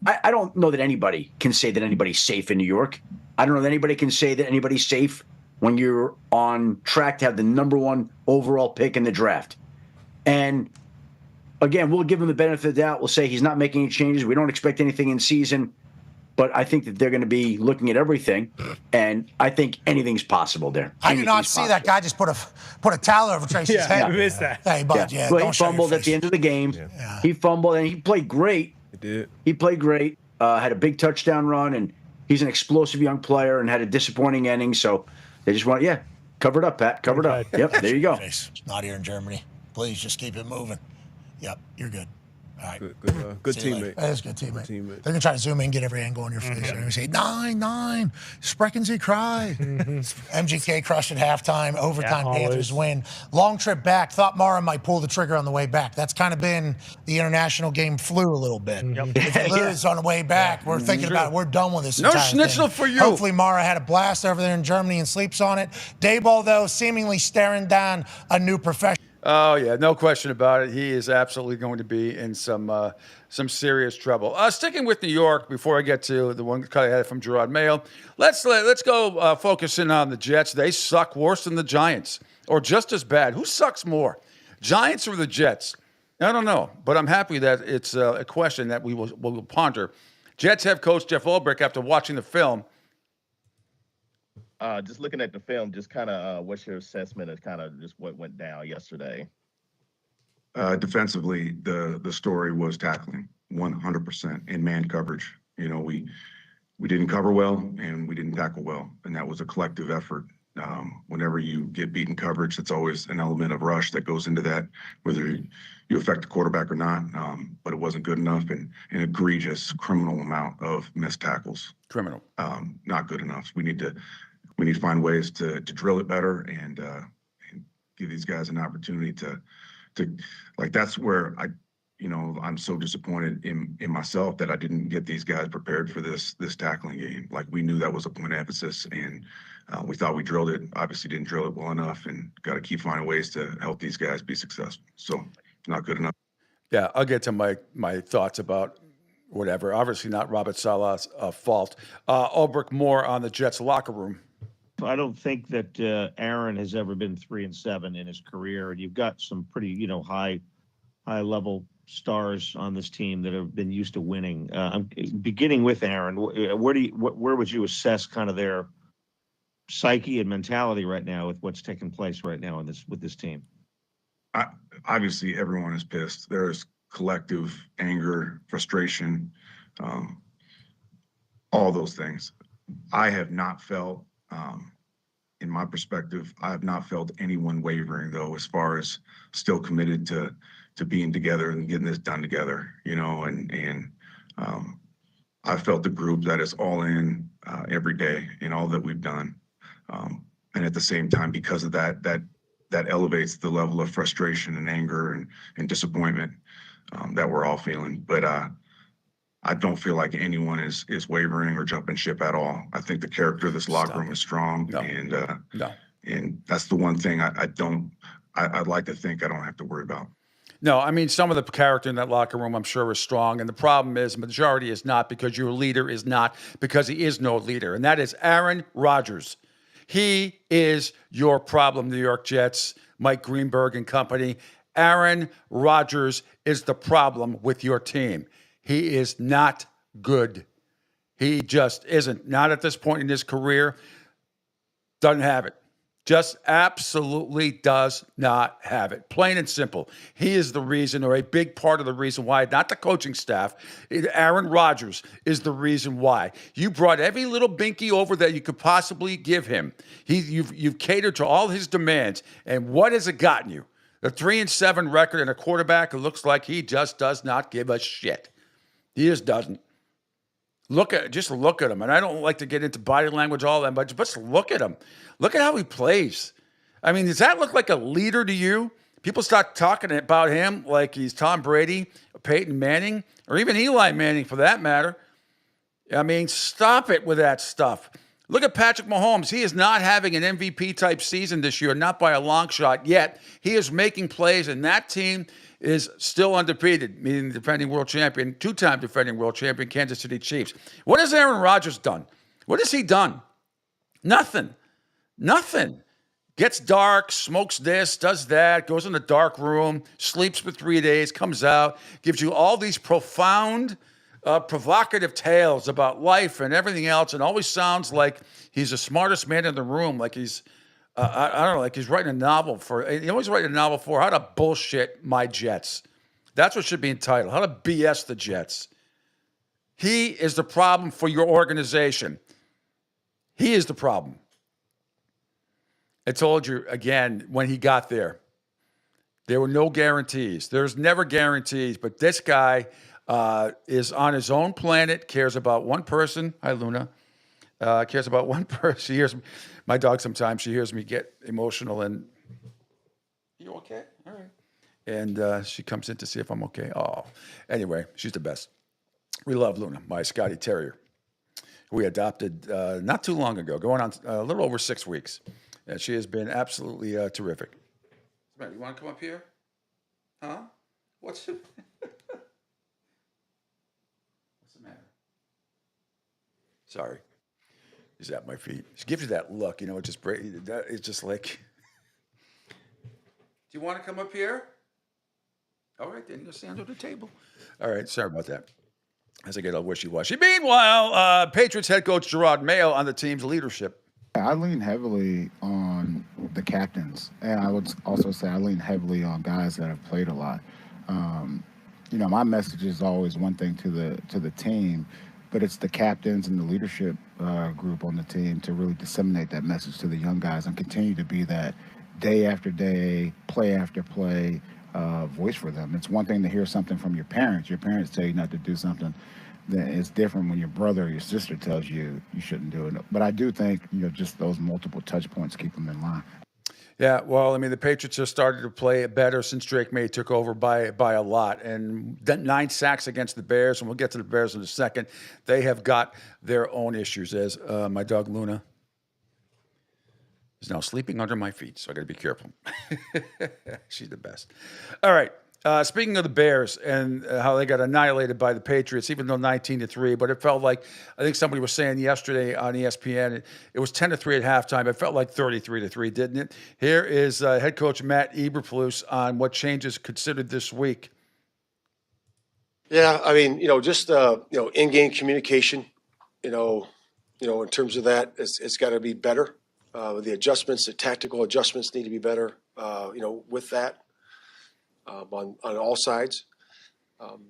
I don't know that anybody can say that anybody's safe in New York. I don't know that anybody can say that anybody's safe when you're on track to have the number 1 overall pick in the draft. And again, we'll give him the benefit of the doubt. We'll say he's not making any changes. We don't expect anything in season. But I think that they're going to be looking at everything, and I think anything's possible there. I did not see that guy just put a towel over Tracy's head. I missed that. Hey, bud, Well, he fumbled at the end of the game. Yeah. He fumbled, and he played great. He did. He played great, had a big touchdown run, and he's an explosive young player and had a disappointing ending. So they just want, cover it up, Pat. Cover it up. Yep, there you go. It's not here in Germany. Please just keep it moving. Yep, you're good. All right. Good teammate. That is a good teammate. They're going to try to zoom in and get every angle on your face. They're going to say, 9-9, sprechen Sie cry. MGK crushed at halftime, overtime Panthers win. Long trip back, thought Mara might pull the trigger on the way back. That's kind of been the international game flu a little bit. If you lose on the way back, we're thinking about it. We're done with this No entire schnitzel thing. for you. Hopefully Mara had a blast over there in Germany and sleeps on it. Daboll, though, seemingly staring down a new professional. Oh, yeah, no question about it. He is absolutely going to be in some serious trouble. Sticking with New York, before I get to the one cut I had from Gerard Mayo, let's go focus in on the Jets. They suck worse than the Giants, or just as bad. Who sucks more, Giants or the Jets? I don't know, but I'm happy that it's a question that we will ponder. Jets head coach Jeff Ulbrich, after watching the film. Just looking at the film, just kind of what's your assessment of kind of just what went down yesterday? Defensively, the story was tackling 100% in man coverage. We we didn't cover well and we didn't tackle well, and that was a collective effort. Whenever you get beaten coverage, it's always an element of rush that goes into that, whether you affect the quarterback or not. But it wasn't good enough, and an egregious criminal amount of missed tackles. Criminal. Not good enough. We need to find ways to drill it better and give these guys an opportunity to like, that's where I'm so disappointed in myself that I didn't get these guys prepared for this tackling game. Like, we knew that was a point of emphasis, and we thought we drilled it. Obviously didn't drill it well enough, and got to keep finding ways to help these guys be successful. So not good enough. Yeah, I'll get to my thoughts about whatever. Obviously not Robert Saleh's fault. Ulbrich, more on the Jets locker room. I don't think that Aaron has ever been 3-7 in his career, and you've got some pretty, high level stars on this team that have been used to winning. I'm beginning with Aaron. Where would you assess kind of their psyche and mentality right now with what's taking place right now with this team? Obviously, everyone is pissed. There is collective anger, frustration, all those things. I have not felt, in my perspective, I have not felt anyone wavering, though, as far as still committed to being together and getting this done together, and I felt the group that is all in every day in all that we've done. And at the same time, because of that elevates the level of frustration and anger and disappointment that we're all feeling. But I don't feel like anyone is wavering or jumping ship at all. I think the character of this locker room is strong, and that's the one thing I'd like to think I don't have to worry about. No, I mean, some of the character in that locker room, I'm sure, is strong. And the problem is, majority is not, because your leader is not, because he is no leader. And that is Aaron Rodgers. He is your problem, New York Jets, Mike Greenberg and company. Aaron Rodgers is the problem with your team. He is not good. He just isn't. Not at this point in his career. Doesn't have it. Just absolutely does not have it. Plain and simple. He is the reason, or a big part of the reason why, not the coaching staff. Aaron Rodgers is the reason why. You brought every little binky over that you could possibly give him. You've catered to all his demands. And what has it gotten you? The 3-7 record and a quarterback who looks like he just does not give a shit. He just doesn't. Just look at him. And I don't like to get into body language all that much, but just look at him. Look at how he plays. I mean, does that look like a leader to you? People start talking about him like he's Tom Brady, Peyton Manning, or even Eli Manning for that matter. I mean, stop it with that stuff. Look at Patrick Mahomes. He is not having an MVP-type season this year, not by a long shot yet. He is making plays, and that team is still undefeated, meaning the defending world champion, two-time defending world champion, Kansas City Chiefs. What has Aaron Rodgers done? What has he done? Nothing. Gets dark, smokes this, does that, goes in the dark room, sleeps for 3 days, comes out, gives you all these profound, provocative tales about life and everything else, and always sounds like he's the smartest man in the room, like he's I don't know, like he's writing a novel he always writing a novel for how to bullshit my Jets. That's what should be entitled, how to BS the Jets. He is the problem for your organization. He is the problem. I told you, again, when he got there were no guarantees. There's never guarantees, but this guy is on his own planet, cares about one person. Hi, Luna. Cares about one person. She hears my dog sometimes. She hears me get emotional and, you okay? All right. And she comes in to see if I'm okay. Oh, anyway, she's the best. We love Luna, my Scotty Terrier. We adopted not too long ago, going on a little over 6 weeks. And she has been absolutely terrific. You want to come up here? Huh? What's the matter? Sorry. She's at my feet. She gives you that look, it's just like, do you want to come up here? All right, then you go stand at the table. All right, sorry about that. As I get all wishy-washy. Meanwhile, Patriots head coach Gerard Mayo on the team's leadership. I lean heavily on the captains, and I would also say I lean heavily on guys that have played a lot. My message is always one thing to the team. but it's the captains and the leadership group on the team to really disseminate that message to the young guys and continue to be that day after day, play after play voice for them. It's one thing to hear something from your parents. Your parents tell you not to do something. Then it's different when your brother or your sister tells you you shouldn't do it. But I do think, just those multiple touch points keep them in line. Yeah, well, I mean, the Patriots have started to play better since Drake May took over by a lot. And 9 sacks against the Bears, and we'll get to the Bears in a second. They have got their own issues, as my dog Luna is now sleeping under my feet, so I got to be careful. She's the best. All right. Speaking of the Bears and how they got annihilated by the Patriots, even though 19-3, but it felt like, I think somebody was saying yesterday on ESPN, it was 10-3 at halftime. It felt like 33-3, didn't it? Here is head coach Matt Eberflus on what changes considered this week. Yeah, I mean, just in-game communication, in terms of that, it's got to be better. The adjustments, the tactical adjustments need to be better. With that. On all sides, and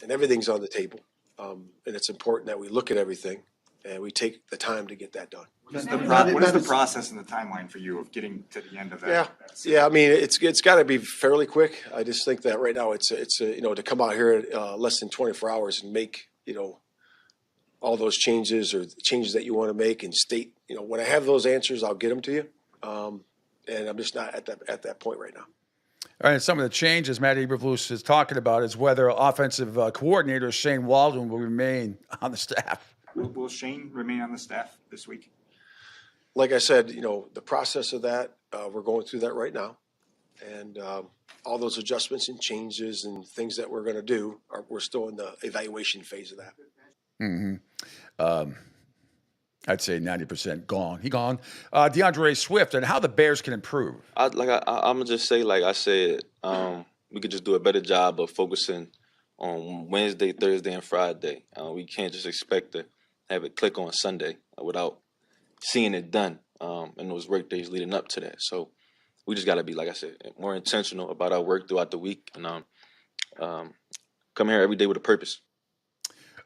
everything's on the table. And it's important that we look at everything and we take the time to get that done. What is the process and the timeline for you of getting to the end of that? Yeah. I mean, it's got to be fairly quick. I just think that right now it's to come out here less than 24 hours and make all those changes or changes that you want to make and state. When I have those answers, I'll get them to you. And I'm just not at that point right now. All right, some of the changes Matt Eberflus is talking about is whether offensive coordinator Shane Waldron will remain on the staff. Will Shane remain on the staff this week? Like I said, the process of that, we're going through that right now. And all those adjustments and changes and things that we're going to do, we're still in the evaluation phase of that. Mm-hmm. I'd say 90% gone. He gone. DeAndre Swift and how the Bears can improve. I'm gonna just say, like I said, we could just do a better job of focusing on Wednesday, Thursday, and Friday. We can't just expect to have it click on Sunday without seeing it done in those work days leading up to that. So we just gotta be, like I said, more intentional about our work throughout the week and come here every day with a purpose.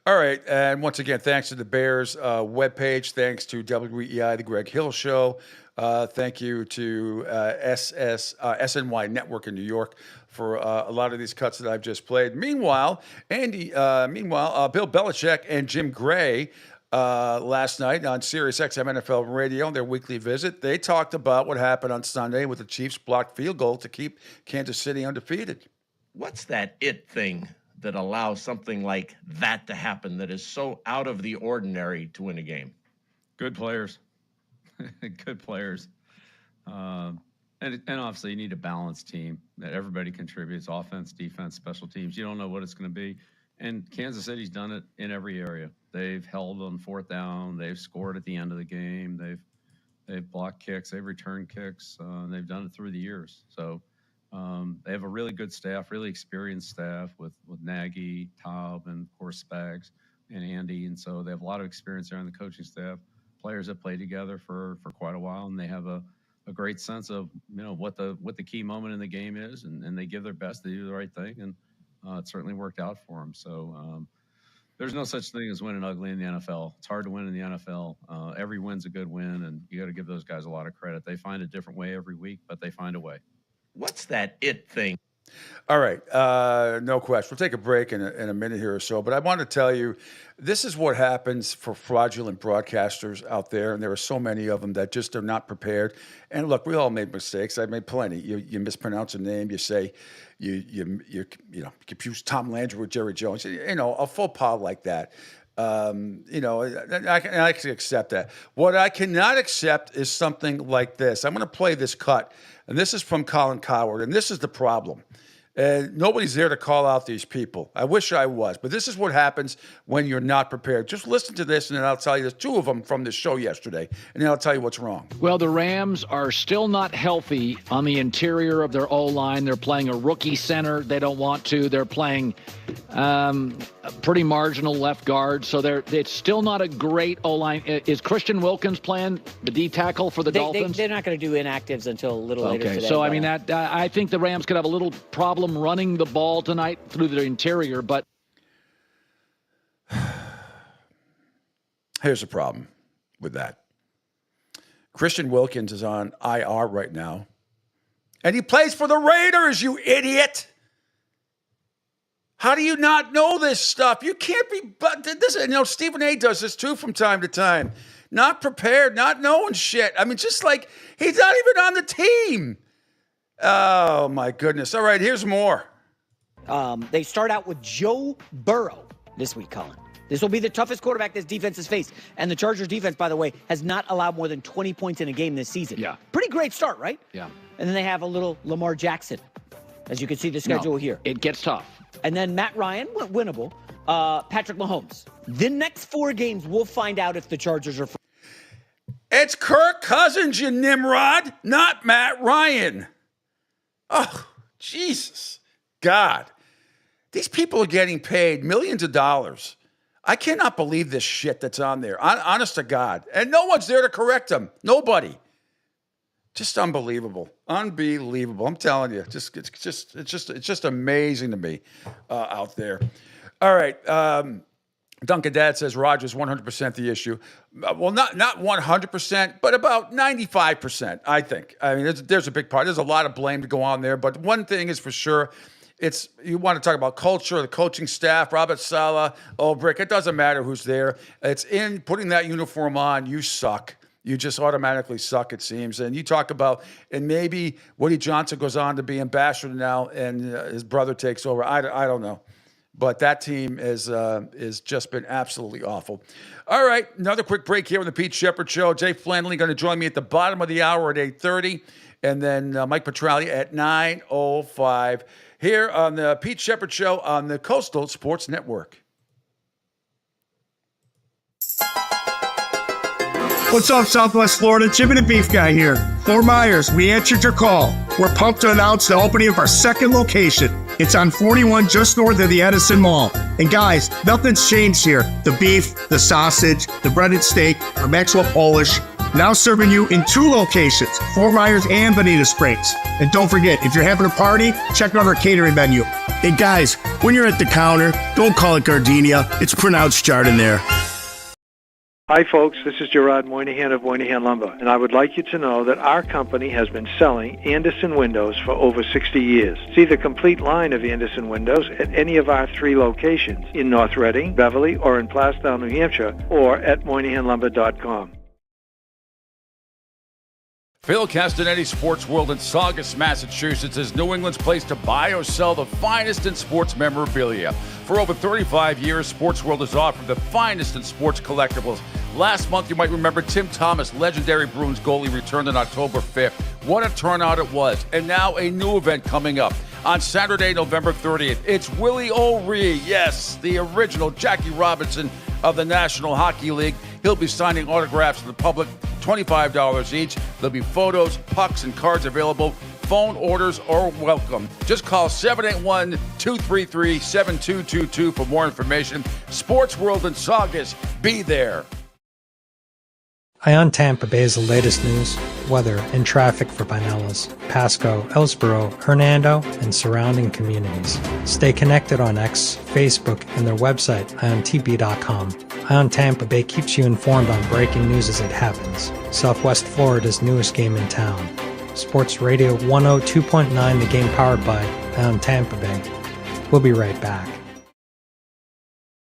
All right, and once again, thanks to the Bears webpage, thanks to WEI, the Greg Hill Show, thank you to SNY Network in New York for a lot of these cuts that I've just played. Meanwhile, Bill Belichick and Jim Gray last night on Sirius XM NFL Radio, their weekly visit, they talked about what happened on Sunday with the Chiefs' blocked field goal to keep Kansas City undefeated. What's that it thing that allows something like that to happen that is so out of the ordinary to win a game? Good players. Good players. And obviously you need a balanced team that everybody contributes, offense, defense, special teams. You don't know what it's going to be. And Kansas City's done it in every area. They've held on fourth down. They've scored at the end of the game. They've blocked kicks. They've returned kicks. And they've done it through the years. So they have a really good staff, really experienced staff with Nagy, Taub, and of course Spags and Andy. And so they have a lot of experience there on the coaching staff, players that play together for quite a while, and they have a great sense of what the key moment in the game is, and they give their best, they do the right thing, and it certainly worked out for them. So there's no such thing as winning ugly in the NFL. It's hard to win in the NFL. Every win's a good win, and you got to give those guys a lot of credit. They find a different way every week, but they find a way. What's that it thing? All right, no question. We'll take a break in a minute here or so, but I want to tell you, this is what happens for fraudulent broadcasters out there, and there are so many of them that just are not prepared. And look, we all made mistakes. I've made plenty. You mispronounce a name. You say you confuse Tom Landry with Jerry Jones. A faux pas like that. I can accept that. What I cannot accept is something like this. I'm going to play this cut, and this is from Colin Cowherd, and this is the problem. Nobody's there to call out these people. I wish I was, but this is what happens when you're not prepared. Just listen to this, and then I'll tell you. There's two of them from the show yesterday, and then I'll tell you what's wrong. Well, the Rams are still not healthy on the interior of their O-line. They're playing a rookie center. They don't want to. They're playing a pretty marginal left guard, so it's still not a great O-line. Is Christian Wilkins playing the D tackle for the Dolphins? They're not going to do inactives until a little later today. Okay, so I mean I think the Rams could have a little problem running the ball tonight through the interior, but Here's the problem with that. Christian Wilkins is on IR right now, and he plays for the Raiders, you idiot. How do you not know this stuff? You can't be, but this, Stephen A does this too from time to time. Not prepared, not knowing shit. I mean, just like he's not even on the team. Oh my goodness. All right, here's more. They start out with Joe Burrow this week, Colin. This will be the toughest quarterback this defense has faced. And the Chargers defense, by the way, has not allowed more than 20 points in a game this season. Yeah. Pretty great start, right? Yeah. And then they have a little Lamar Jackson, as you can see the schedule here. It gets tough. And then Matt Ryan, winnable. Patrick Mahomes. The next 4 games, we'll find out if the Chargers are... It's Kirk Cousins, you Nimrod, not Matt Ryan. Oh, Jesus. God. These people are getting paid millions of dollars. I cannot believe this shit that's on there. Honest to God. And no one's there to correct them. Nobody. Just unbelievable. Unbelievable. I'm telling you. It's just amazing to me out there. All right. Duncan Dad says Rodgers 100% the issue. Well, not 100%, but about 95%, I think. I mean, there's a big part. There's a lot of blame to go on there. But one thing is for sure, you want to talk about culture, the coaching staff, Robert Saleh, Brick. It doesn't matter who's there. It's in putting that uniform on, you suck. You just automatically suck, it seems. And you talk about, and maybe Woody Johnson goes on to be ambassador now, and his brother takes over. I don't know. But that team is just been absolutely awful. All right, another quick break here on the Pete Sheppard Show. Jay Flanagan going to join me at the bottom of the hour at 8:30, and then Mike Petraglia at 9:05 here on the Pete Sheppard Show on the Coastal Sports Network. What's up, Southwest Florida? Jim and the Beef Guy here. Fort Myers, we answered your call. We're pumped to announce the opening of our second location. It's on 41 just north of the Edison Mall. And guys, nothing's changed here. The beef, the sausage, the breaded steak, our Maxwell Polish. Now serving you in 2 locations, Fort Myers and Bonita Springs. And don't forget, if you're having a party, check out our catering menu. Hey guys, when you're at the counter, don't call it gardenia. It's pronounced Jardiniere. Hi folks, this is Gerard Moynihan of Moynihan Lumber, and I would like you to know that our company has been selling Anderson windows for over 60 years. See the complete line of Anderson windows at any of our 3 locations in North Reading, Beverly, or in Plastown, New Hampshire, or at MoynihanLumber.com. Phil Castanetti, Sports World in Saugus, Massachusetts, is New England's place to buy or sell the finest in sports memorabilia. For over 35 years, Sports World has offered the finest in sports collectibles. Last month, you might remember Tim Thomas, legendary Bruins goalie, returned on October 5th. What a turnout it was. And now a new event coming up. On Saturday, November 30th, it's Willie O'Ree, yes, the original Jackie Robinson of the National Hockey League. He'll be signing autographs to the public, $25 each. There'll be photos, pucks, and cards available. Phone orders are welcome. Just call 781-233-7222 for more information. Sports World in Saugus. Be there. Ion Tampa Bay is the latest news, weather, and traffic for Pinellas, Pasco, Ellsboro, Hernando, and surrounding communities. Stay connected on X, Facebook, and their website, iontp.com. Ion Tampa Bay keeps you informed on breaking news as it happens. Southwest Florida's newest game in town. Sports Radio 102.9, the game powered by Ion Tampa Bay. We'll be right back.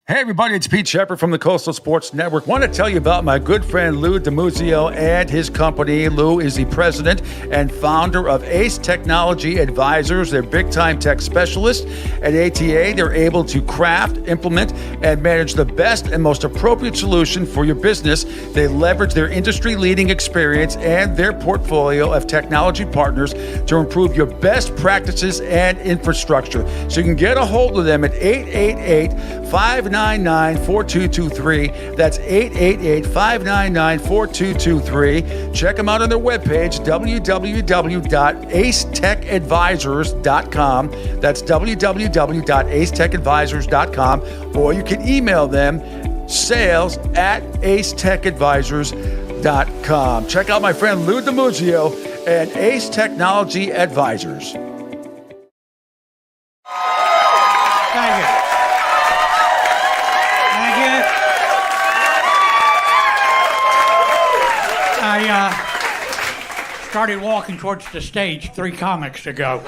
Hey everybody, it's Pete Sheppard from the Coastal Sports Network. Want to tell you about my good friend Lou DiMuzio and his company. Lou is the president and founder of Ace Technology Advisors. They're big-time tech specialists. At ATA, they're able to craft, implement, and manage the best and most appropriate solution for your business. They leverage their industry-leading experience and their portfolio of technology partners to improve your best practices and infrastructure. So you can get a hold of them at 888-599-4223. That's 888-599-4223. Check them out on their webpage, www.acetechadvisors.com. That's www.acetechadvisors.com. Or you can email them, sales@acetechadvisors.com. Check out my friend Lou DiMuzio and Ace Technology Advisors. started walking towards the stage 3 comics ago.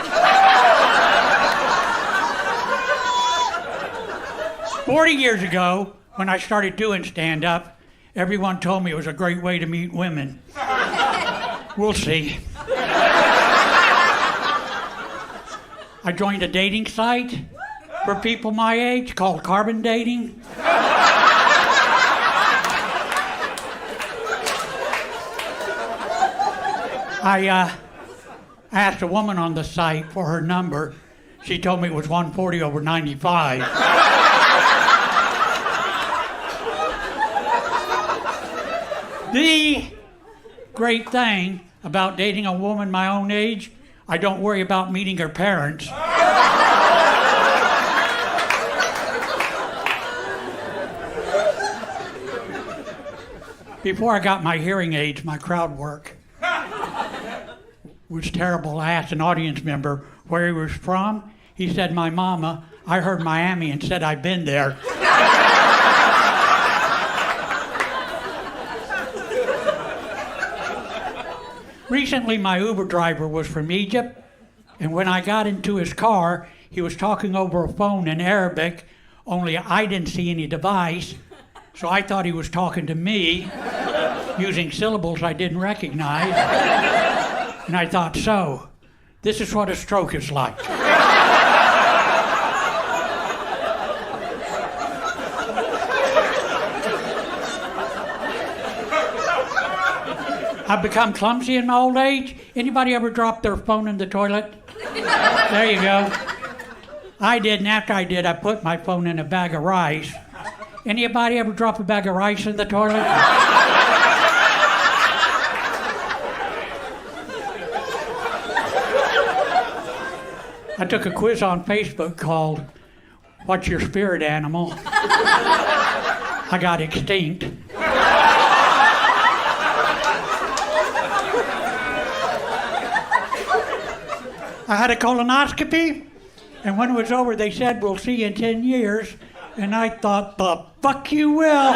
40 years ago, when I started doing stand-up, everyone told me it was a great way to meet women. We'll see. I joined a dating site for people my age called Carbon Dating. I asked a woman on the site for her number. She told me it was 140/95. The great thing about dating a woman my own age, I don't worry about meeting her parents. Before I got my hearing aids, my crowd work was terrible. I asked an audience member where he was from. He said, my mama. I heard Miami and said, I've been there. Recently, my Uber driver was from Egypt, and when I got into his car, he was talking over a phone in Arabic, only I didn't see any device, so I thought he was talking to me, using syllables I didn't recognize. And I thought, so, this is what a stroke is like. I've become clumsy in my old age. Anybody ever drop their phone in the toilet? There you go. I did, and after I did, I put my phone in a bag of rice. Anybody ever drop a bag of rice in the toilet? I took a quiz on Facebook called, What's Your Spirit Animal? I got extinct. I had a colonoscopy, and when it was over, they said, we'll see you in 10 years. And I thought, the fuck you will.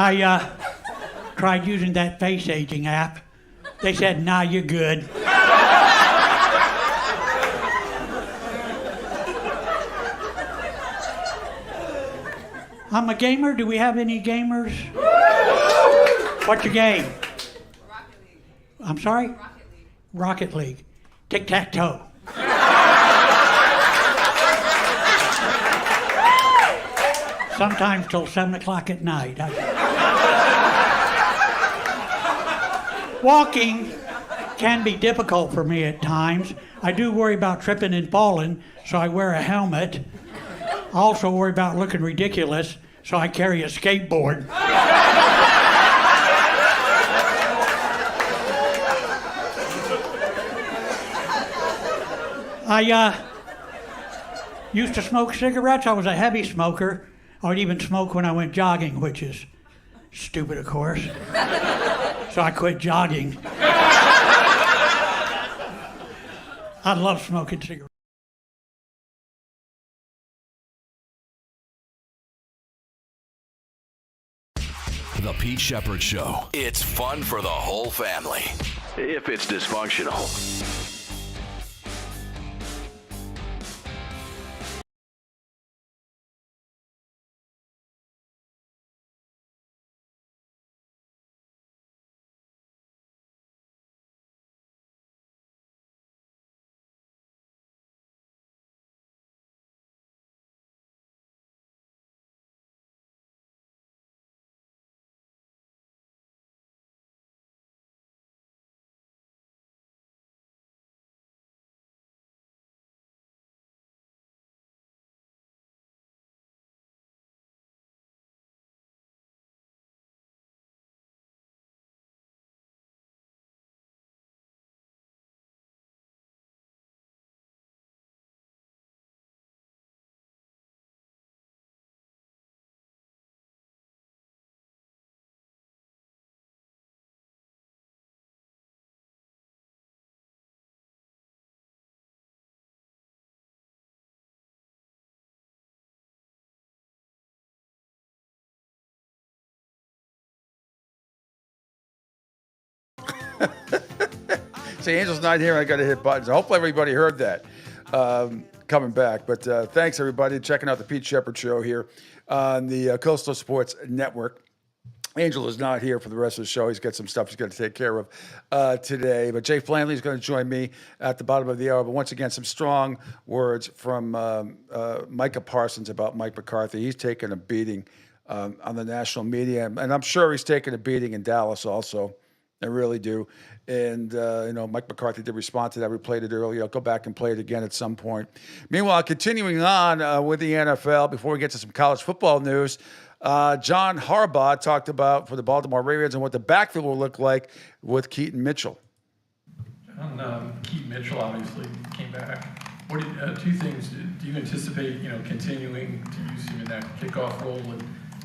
I tried using that face aging app. They said, nah, you're good. I'm a gamer. Do we have any gamers? What's your game? Rocket League. I'm sorry? Rocket League. Tic-tac-toe. Sometimes till 7 o'clock at night. Walking can be difficult for me at times. I do worry about tripping and falling, so I wear a helmet. I also worry about looking ridiculous, so I carry a skateboard. I used to smoke cigarettes. I was a heavy smoker. I would even smoke when I went jogging, which is stupid, of course. So I quit jogging. I love smoking cigarettes. The Pete Sheppard Show. It's fun for the whole family. If it's dysfunctional. See, Angel's not here. I got to hit buttons. Hopefully everybody heard that coming back. But thanks, everybody, checking out the Pete Sheppard Show here on the Coastal Sports Network. Angel is not here for the rest of the show. He's got some stuff he's got to take care of today. But Jay Flanley is going to join me at the bottom of the hour. But once again, some strong words from Micah Parsons about Mike McCarthy. He's taken a beating on the national media. And I'm sure he's taken a beating in Dallas also. I really do. And, Mike McCarthy did respond to that. We played it earlier. I'll go back and play it again at some point. Meanwhile, continuing on with the NFL, before we get to some college football news, John Harbaugh talked about for the Baltimore Ravens and what the backfield will look like with Keaton Mitchell. Keaton Mitchell obviously came back. What two things? Do you anticipate, continuing to use him in that kickoff role,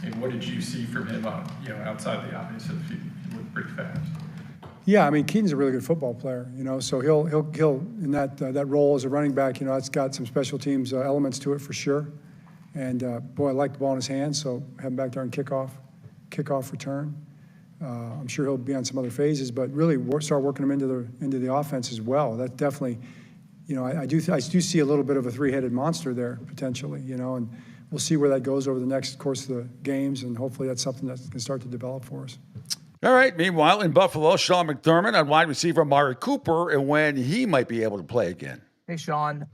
and what did you see from him, outside the obvious? He looked pretty fast. Yeah, I mean, Keaton's a really good football player, so he'll in that role as a running back, it's got some special teams elements to it for sure. And boy, I like the ball in his hands, so have him back there on kickoff return. I'm sure he'll be on some other phases, but really start working him into the offense as well. That definitely, I do see a little bit of a three-headed monster there potentially, and we'll see where that goes over the next course of the games, and hopefully that's something that can start to develop for us. All right. Meanwhile, in Buffalo, Sean McDermott on wide receiver Amari Cooper and when he might be able to play again. Hey, Sean.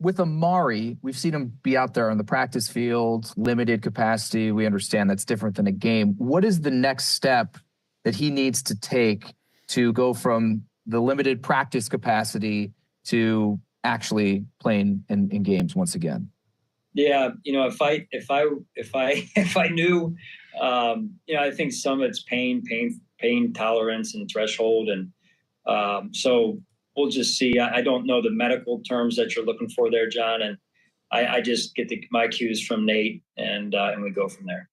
With Amari, we've seen him be out there on the practice field, limited capacity. We understand that's different than a game. What is the next step that he needs to take to go from the limited practice capacity to actually playing in games once again? Yeah, if I knew, I think some of it's pain tolerance and threshold, and so we'll just see. I don't know the medical terms that you're looking for there, John, and I just get my cues from Nate, and we go from there.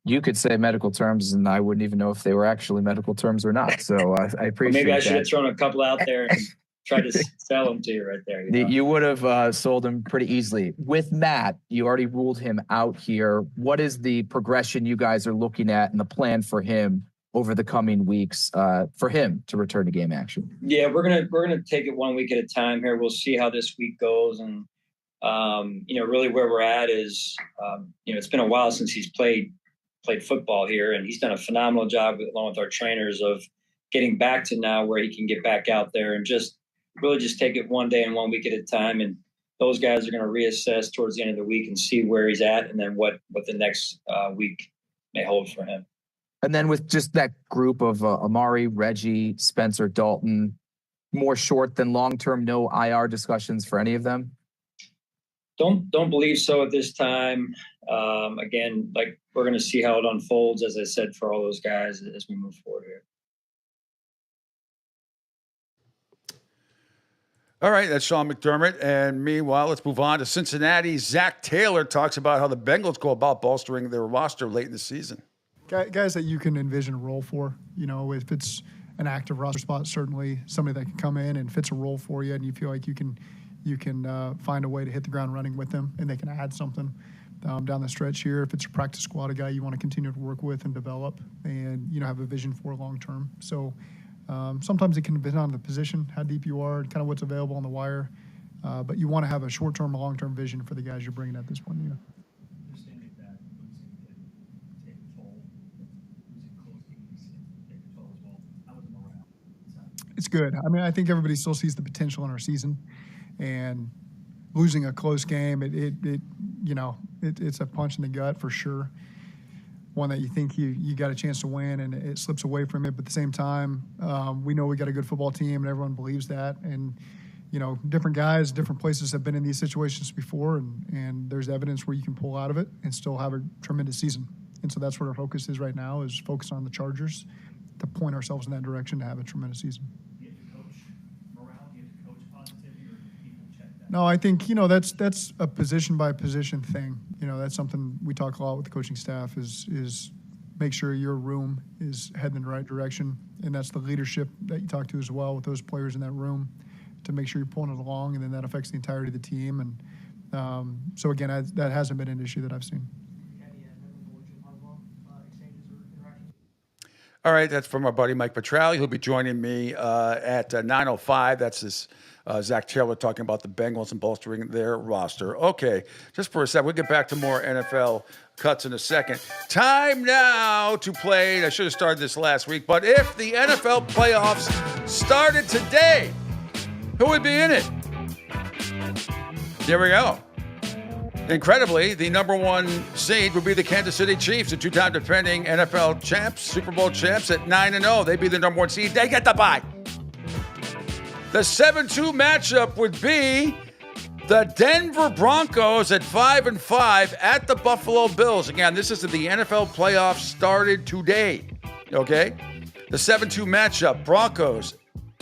You could say medical terms, and I wouldn't even know if they were actually medical terms or not. So I appreciate that. Maybe I should have thrown a couple out there and tried to sell them to you right there. You would have sold him pretty easily. With Matt, you already ruled him out here. What is the progression you guys are looking at and the plan for him over the coming weeks for him to return to game action? Yeah, we're gonna take it 1 week at a time here. We'll see how this week goes, and really where we're at is it's been a while since he's played football here, and he's done a phenomenal job along with our trainers of getting back to now where he can get back out there and just take it 1 day and 1 week at a time. And those guys are going to reassess towards the end of the week and see where he's at, and then what the next week may hold for him. And then with just that group of Amari, Reggie, Spencer, Dalton, more short than long-term, no IR discussions for any of them? Don't believe so at this time. Again, we're going to see how it unfolds, as I said, for all those guys as we move forward here. All right, that's Sean McDermott. And meanwhile, let's move on to Cincinnati. Zach Taylor talks about how the Bengals go about bolstering their roster late in the season. Guys that you can envision a role for, if it's an active roster spot, certainly somebody that can come in and fits a role for you, and you feel like you can find a way to hit the ground running with them, and they can add something down the stretch here. If it's a practice squad, a guy you want to continue to work with and develop, and have a vision for long term. So sometimes it can depend on the position, how deep you are, and kind of what's available on the wire. But you want to have a short term, long term vision for the guys you're bringing at this point. Yeah. It's good. I mean, I think everybody still sees the potential in our season, and losing a close game, it's a punch in the gut for sure. One that you think you got a chance to win, and it slips away from it. But at the same time, we know we got a good football team, and everyone believes that. And different guys, different places have been in these situations before, and there's evidence where you can pull out of it and still have a tremendous season. And so that's what our focus is right now, is focus on the Chargers to point ourselves in that direction to have a tremendous season. No, I think, that's a position by position thing. That's something we talk a lot with the coaching staff is make sure your room is heading in the right direction. And that's the leadership that you talk to as well with those players in that room to make sure you're pulling it along, and then that affects the entirety of the team. And so again, that hasn't been an issue that I've seen. All right, that's from our buddy Mike Petrali. He'll be joining me at 9:05. That's this Zach Taylor talking about the Bengals and bolstering their roster. Okay, just for a second, we'll get back to more NFL cuts in a second. Time now to play. I should have started this last week, but if the NFL playoffs started today, who would be in it? There we go. Incredibly, the number one seed would be the Kansas City Chiefs, the two-time defending NFL champs, Super Bowl champs at 9-0. They'd be the number one seed. They get the bye. The 7-2 matchup would be the Denver Broncos at 5-5 at the Buffalo Bills. Again, this is if the NFL playoffs started today. Okay? The 7-2 matchup, Broncos,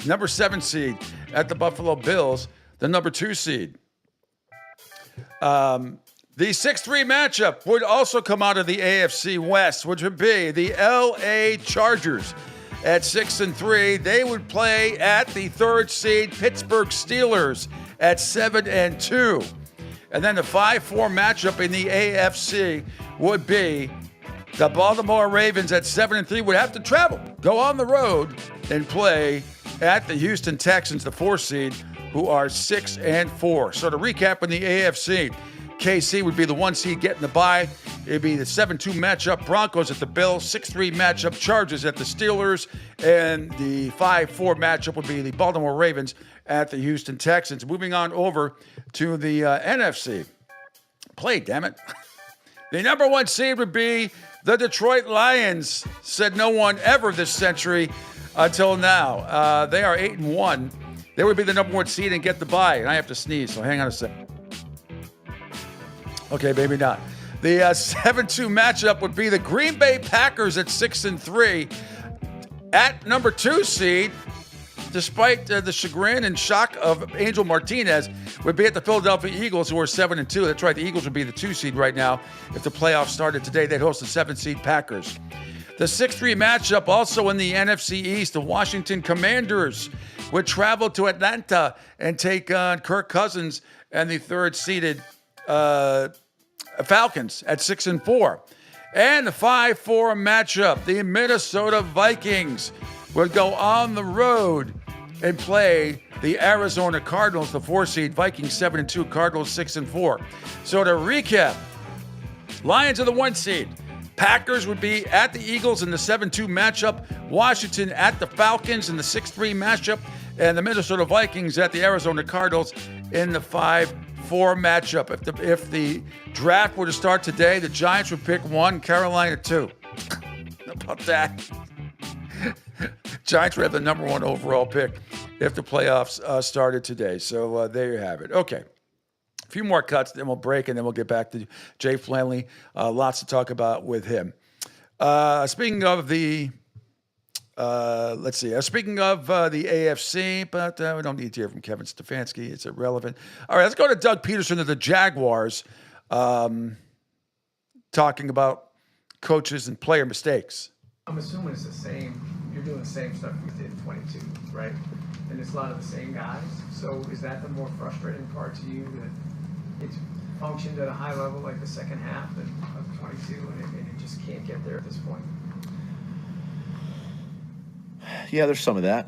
number 7 seed at the Buffalo Bills, the number 2 seed. The 6-3 matchup would also come out of the AFC West, which would be the LA Chargers at 6-3. They would play at the 3rd seed Pittsburgh Steelers at 7-2. And then the 5-4 matchup in the AFC would be the Baltimore Ravens at 7-3 would have to travel, go on the road, and play at the Houston Texans, the 4 seed, who are 6-4. So to recap in the AFC, KC would be the 1 seed getting the bye. It'd be the 7-2 matchup, Broncos at the Bills, 6-3 matchup, Chargers at the Steelers, and the 5-4 matchup would be the Baltimore Ravens at the Houston Texans. Moving on over to the NFC. Play, damn it. The number 1 seed would be the Detroit Lions, said no one ever this century until now. They are 8-1. They would be the number 1 seed and get the bye. And I have to sneeze, so hang on a second. Okay, maybe not. The 7-2 matchup would be the Green Bay Packers at 6-3 at number 2 seed, despite the chagrin and shock of Angel Martinez, would be at the Philadelphia Eagles, who are 7-2. That's right, the Eagles would be the 2 seed right now. If the playoffs started today, they'd host the 7 seed Packers. The 6-3 matchup also in the NFC East, the Washington Commanders would travel to Atlanta and take on Kirk Cousins and the 3rd seeded Falcons at 6-4. And the 5-4 matchup, the Minnesota Vikings would go on the road and play the Arizona Cardinals, the 4 seed, Vikings 7-2, Cardinals 6-4. So to recap, Lions are the 1 seed. Packers would be at the Eagles in the 7-2 matchup, Washington at the Falcons in the 6-3 matchup, and the Minnesota Vikings at the Arizona Cardinals in the 5-4 matchup. If the draft were to start today, the Giants would pick 1, Carolina 2. How about that? Giants would have the number 1 overall pick if the playoffs started today. So there you have it. Okay. A few more cuts, then we'll break, and then we'll get back to Jay Flanley. Lots to talk about with him. Speaking of the AFC, but we don't need to hear from Kevin Stefanski. It's irrelevant. All right, let's go to Doug Peterson of the Jaguars, talking about coaches and player mistakes. I'm assuming it's the same. You're doing the same stuff we did in 22, right? And it's a lot of the same guys. So is that the more frustrating part to you, that it's functioned at a high level like the second half of 22 and it just can't get there at this point? Yeah, there's some of that.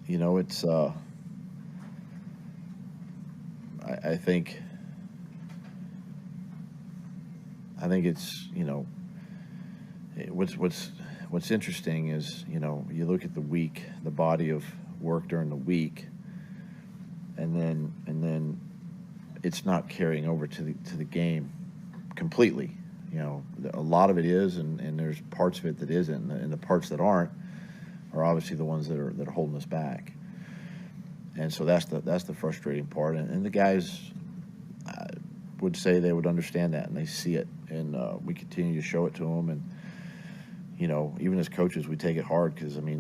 It's I think it's, what's interesting is, you look at the week, the body of work during the week, and then it's not carrying over to the game completely. A lot of it is, and there's parts of it that isn't, and the parts that aren't are obviously the ones that are holding us back. And so that's the frustrating part. And the guys would say they would understand that, and they see it, and we continue to show it to them. And even as coaches, we take it hard because we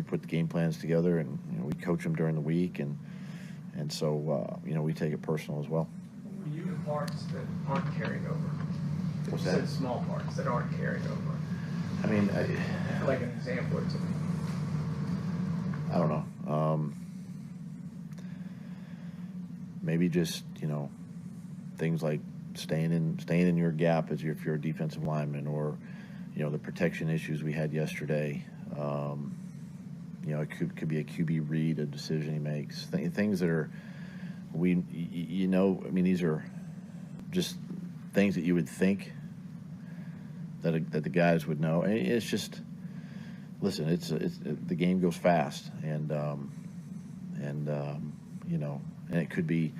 put the game plans together, and we coach them during the week, and so we take it personal as well. When you have parts that aren't carrying over, What's you that? said small parts that aren't carrying over. I mean, like an example or two. I don't know. Maybe just, things like staying in your gap if you're a defensive lineman, or the protection issues we had yesterday. It could be a QB read, a decision he makes, things that are these are just things that you would think that the guys would know. It's just, listen, it's the game goes fast, and it could be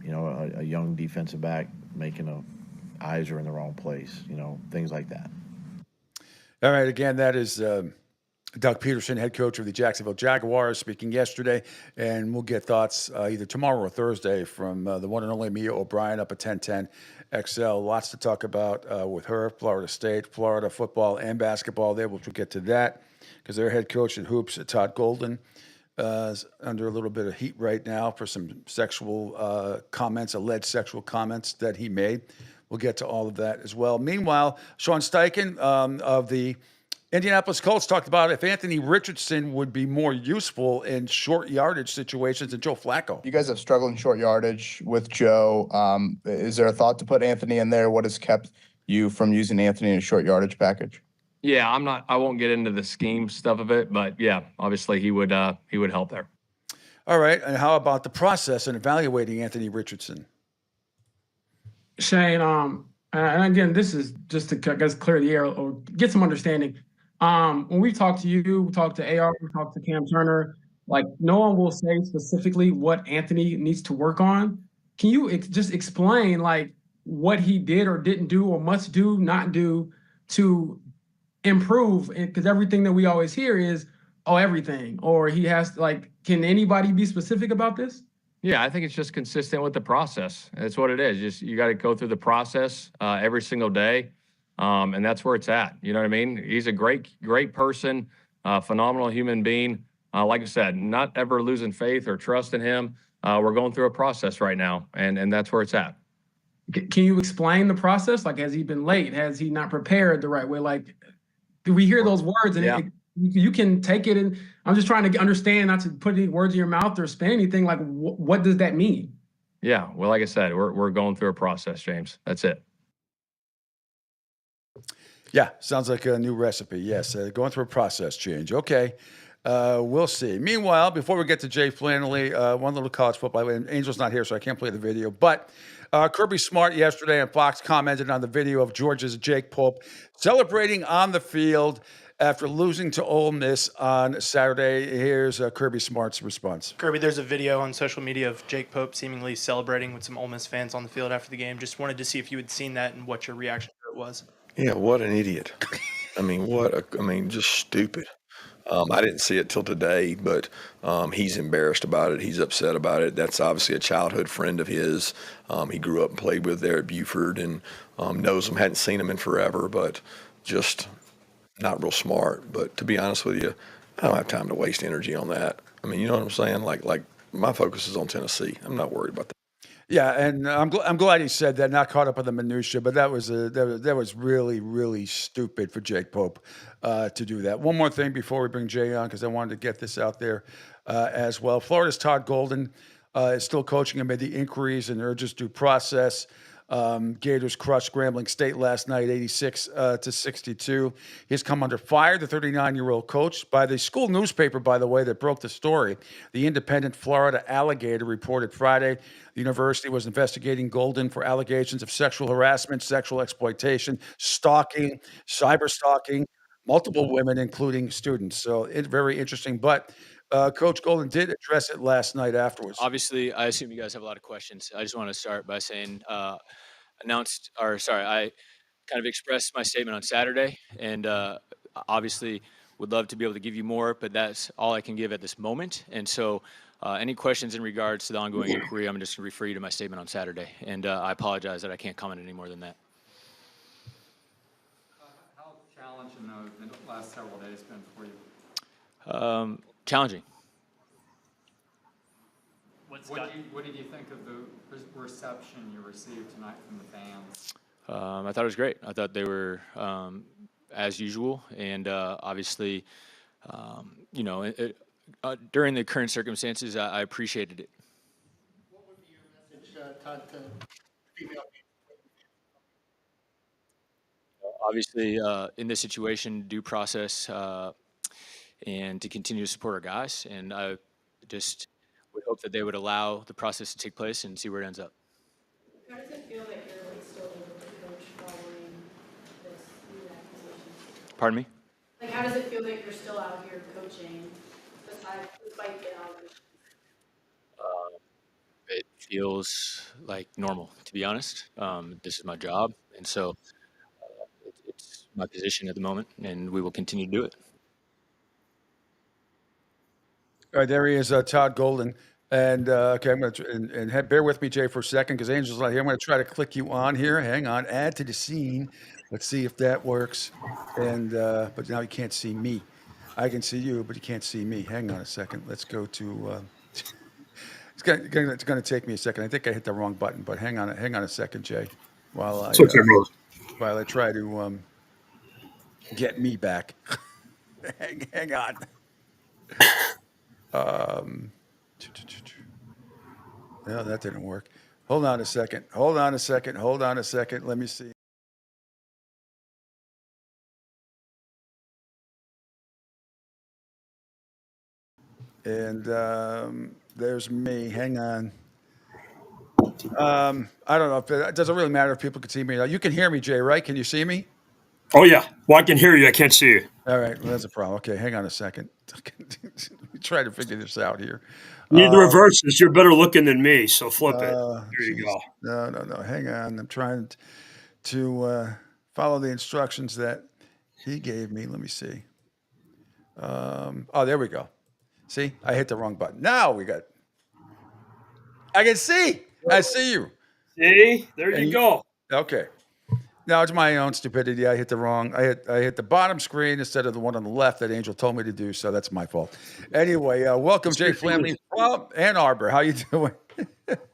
a young defensive back making eyes are in the wrong place, things like that. All right, again, that is Doug Peterson, head coach of the Jacksonville Jaguars, speaking yesterday, and we'll get thoughts either tomorrow or Thursday from the one and only Mia O'Brien up at 1010 XL. Lots to talk about with her, Florida State, Florida football and basketball there, which we'll get to that, because their head coach at Hoops, Todd Golden, is under a little bit of heat right now for some sexual comments, alleged sexual comments that he made. We'll get to all of that as well. Meanwhile, Sean Steichen of the Indianapolis Colts talked about if Anthony Richardson would be more useful in short yardage situations than Joe Flacco. You guys have struggled in short yardage with Joe. Is there a thought to put Anthony in there? What has kept you from using Anthony in a short yardage package? Yeah, I won't get into the scheme stuff of it, but yeah, obviously he would help there. All right. And how about the process in evaluating Anthony Richardson? Shane, and again, this is just to, I guess, clear the air or get some understanding. When we talk to you, we talk to AR, we talk to Cam Turner, like no one will say specifically what Anthony needs to work on. Can you just explain like what he did or didn't do or must do, not do to improve? Because everything that we always hear is, everything, or he has to, like, can anybody be specific about this? Yeah, I think it's just consistent with the process. That's what it is. Just you got to go through the process every single day, and that's where it's at. You know what I mean? He's a great person, phenomenal human being. Like I said, not ever losing faith or trust in him. We're going through a process right now, and that's where it's at. Can you explain the process? Like, has he been late? Has he not prepared the right way? Like, do we hear those words and you can take it, and I'm just trying to understand, not to put any words in your mouth or spin anything. Like, what does that mean? Yeah, well, like I said, we're going through a process, James. That's it. Yeah, sounds like a new recipe. Yes, going through a process change. Okay, we'll see. Meanwhile, before we get to Jay Flannelly, one little college football. And Angel's not here, so I can't play the video. But Kirby Smart yesterday on Fox commented on the video of Georgia's Jake Pope celebrating on the field after losing to Ole Miss on Saturday. Here's Kirby Smart's response. Kirby, there's a video on social media of Jake Pope seemingly celebrating with some Ole Miss fans on the field after the game. Just wanted to see if you had seen that and what your reaction to it was. Yeah, what an idiot. Just stupid. I didn't see it till today, but he's embarrassed about it. He's upset about it. That's obviously a childhood friend of his. He grew up and played with there at Buford and knows him, hadn't seen him in forever, but just not real smart. But to be honest with you, I don't have time to waste energy on that. You know what I'm saying? Like my focus is on Tennessee. I'm not worried about that. Yeah, and I'm glad he said that, not caught up in the minutia, but that was really, really stupid for Jake Pope to do that. One more thing before we bring Jay on, because I wanted to get this out there as well. Florida's Todd Golden is still coaching amid the inquiries and urges due process. Gators crushed Grambling State last night, 86-62. He's come under fire, the 39-year-old coach, by the school newspaper, by the way, that broke the story. The Independent Florida Alligator reported Friday the university was investigating Golden for allegations of sexual harassment, sexual exploitation, stalking, cyber stalking, multiple women, including students. So it's very interesting. But Coach Golden did address it last night afterwards. Obviously, I assume you guys have a lot of questions. I just want to start by saying I kind of expressed my statement on Saturday, and obviously would love to be able to give you more, but that's all I can give at this moment. And so any questions in regards to the ongoing inquiry, I'm just going to refer you to my statement on Saturday. And I apologize that I can't comment any more than that. How challenging the last several days been for you? Challenging. What did you think of the reception you received tonight from the fans? I thought it was great. I thought they were as usual, and obviously, during the current circumstances, I appreciated it. What would be your message, Todd, to female obviously, in this situation, due process and to continue to support our guys. And I just would hope that they would allow the process to take place and see where it ends up. How does it feel that you're like still able to coach following this new acquisition? Pardon me? Like, how does it feel that you're still out here coaching despite the allegations? It feels like normal, to be honest. This is my job, and so it's my position at the moment, and we will continue to do it. All right, there he is, Todd Golden. And okay, I'm going to bear with me, Jay, for a second, because Angel's not here. I'm going to try to click you on here. Hang on, add to the scene. Let's see if that works. And but now you can't see me. I can see you, but you can't see me. Hang on a second. Let's go to. It's going to take me a second. I think I hit the wrong button, but hang on a second, Jay, while I try to get me back. hang on. No, that didn't work. Hold on a second. Let me see. And there's me. Hang on. I don't know if it doesn't really matter if people can see me. You can hear me, Jay, right? Can you see me? Oh, yeah. Well, I can hear you. I can't see you. All right. Well, that's a problem. Okay, hang on a second. Try to figure this out here. You need the reverses. You're better looking than me, so flip it. There you go. No. Hang on. I'm trying to follow the instructions that he gave me. Let me see. Oh, there we go. See, I hit the wrong button. Now I can see. I see you. See, there you go. Okay. Now it's my own stupidity. I hit the bottom screen instead of the one on the left that Angel told me to do. So that's my fault. Anyway, welcome, Jay Flamley from Ann Arbor. How you doing?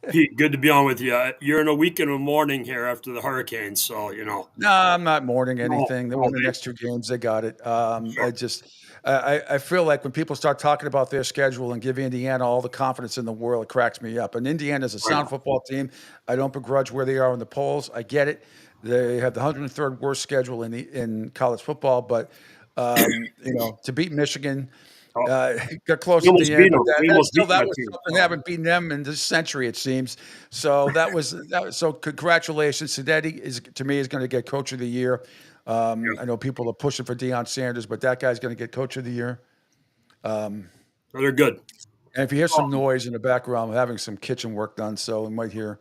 Pete, good to be on with you. You're in a weekend of mourning here after the hurricane, so No, I'm not mourning anything. They won the next 2 games. They got it. I feel like when people start talking about their schedule and give Indiana all the confidence in the world, it cracks me up. And Indiana is a sound football team. I don't begrudge where they are in the polls. I get it. They have the 103rd worst schedule in college football, but to beat Michigan. Got close at the end. That was something. They haven't beaten them in this century, it seems. So that was. So congratulations. Cincinnati to me is going to get Coach of the Year. I know people are pushing for Deion Sanders, but that guy's going to get Coach of the Year. They're good. And if you hear some noise in the background, I'm having some kitchen work done, so we might hear.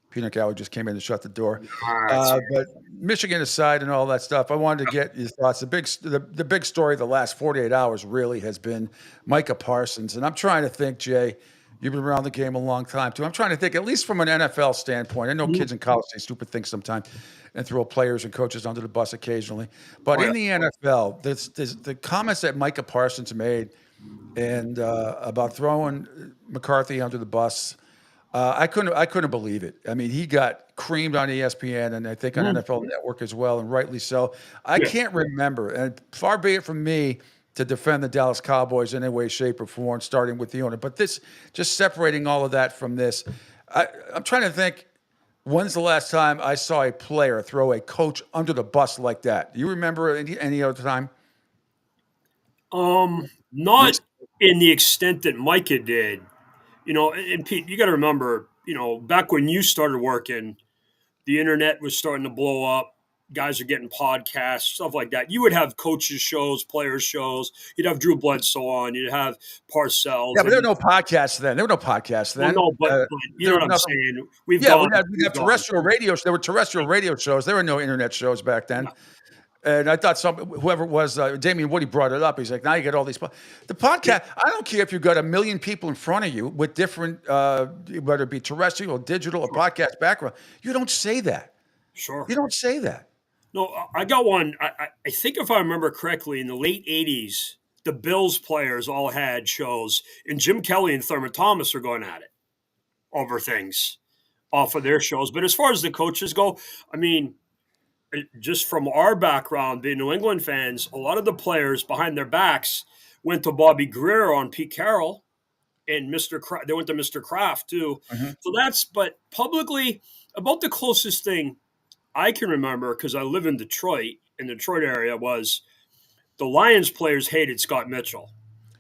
Peanut Gallery just came in and shut the door. But Michigan aside and all that stuff, I wanted to get your thoughts. The big story of the last 48 hours really has been Micah Parsons. And I'm trying to think, Jay, you've been around the game a long time too. I'm trying to think, at least from an NFL standpoint. I know kids in college say stupid things sometimes and throw players and coaches under the bus occasionally. But in the NFL, the comments that Micah Parsons made and about throwing McCarthy under the bus, I couldn't believe it. I mean, he got creamed on ESPN and I think on NFL Network as well, and rightly so. I can't remember, and far be it from me to defend the Dallas Cowboys in any way, shape, or form, starting with the owner. But this, just separating all of that from this, I'm trying to think, when's the last time I saw a player throw a coach under the bus like that? Do you remember any other time? Not in the extent that Micah did. And Pete, you got to remember, back when you started working, the internet was starting to blow up. Guys are getting podcasts, stuff like that. You would have coaches shows, players shows. You'd have Drew Bledsoe on. You'd have Parcells. Yeah, but there were no podcasts then. Well, no, but you know what I'm saying. We'd have terrestrial radio. There were terrestrial radio shows. There were no internet shows back then. And I thought whoever it was, Damian Woody brought it up. He's like, now you get all these. The podcast, I don't care if you've got 1 million people in front of you with different, whether it be terrestrial, or digital, or podcast background. You don't say that. Sure. You don't say that. No, I got one. I think if I remember correctly, in the late 80s, the Bills players all had shows, and Jim Kelly and Thurman Thomas are going at it over things off of their shows. But as far as the coaches go, I mean, just from our background, being New England fans, a lot of the players behind their backs went to Bobby Greer on Pete Carroll and they went to Mr. Kraft too. So but publicly, about the closest thing I can remember, because I live in Detroit, in the Detroit area, was the Lions players hated Scott Mitchell.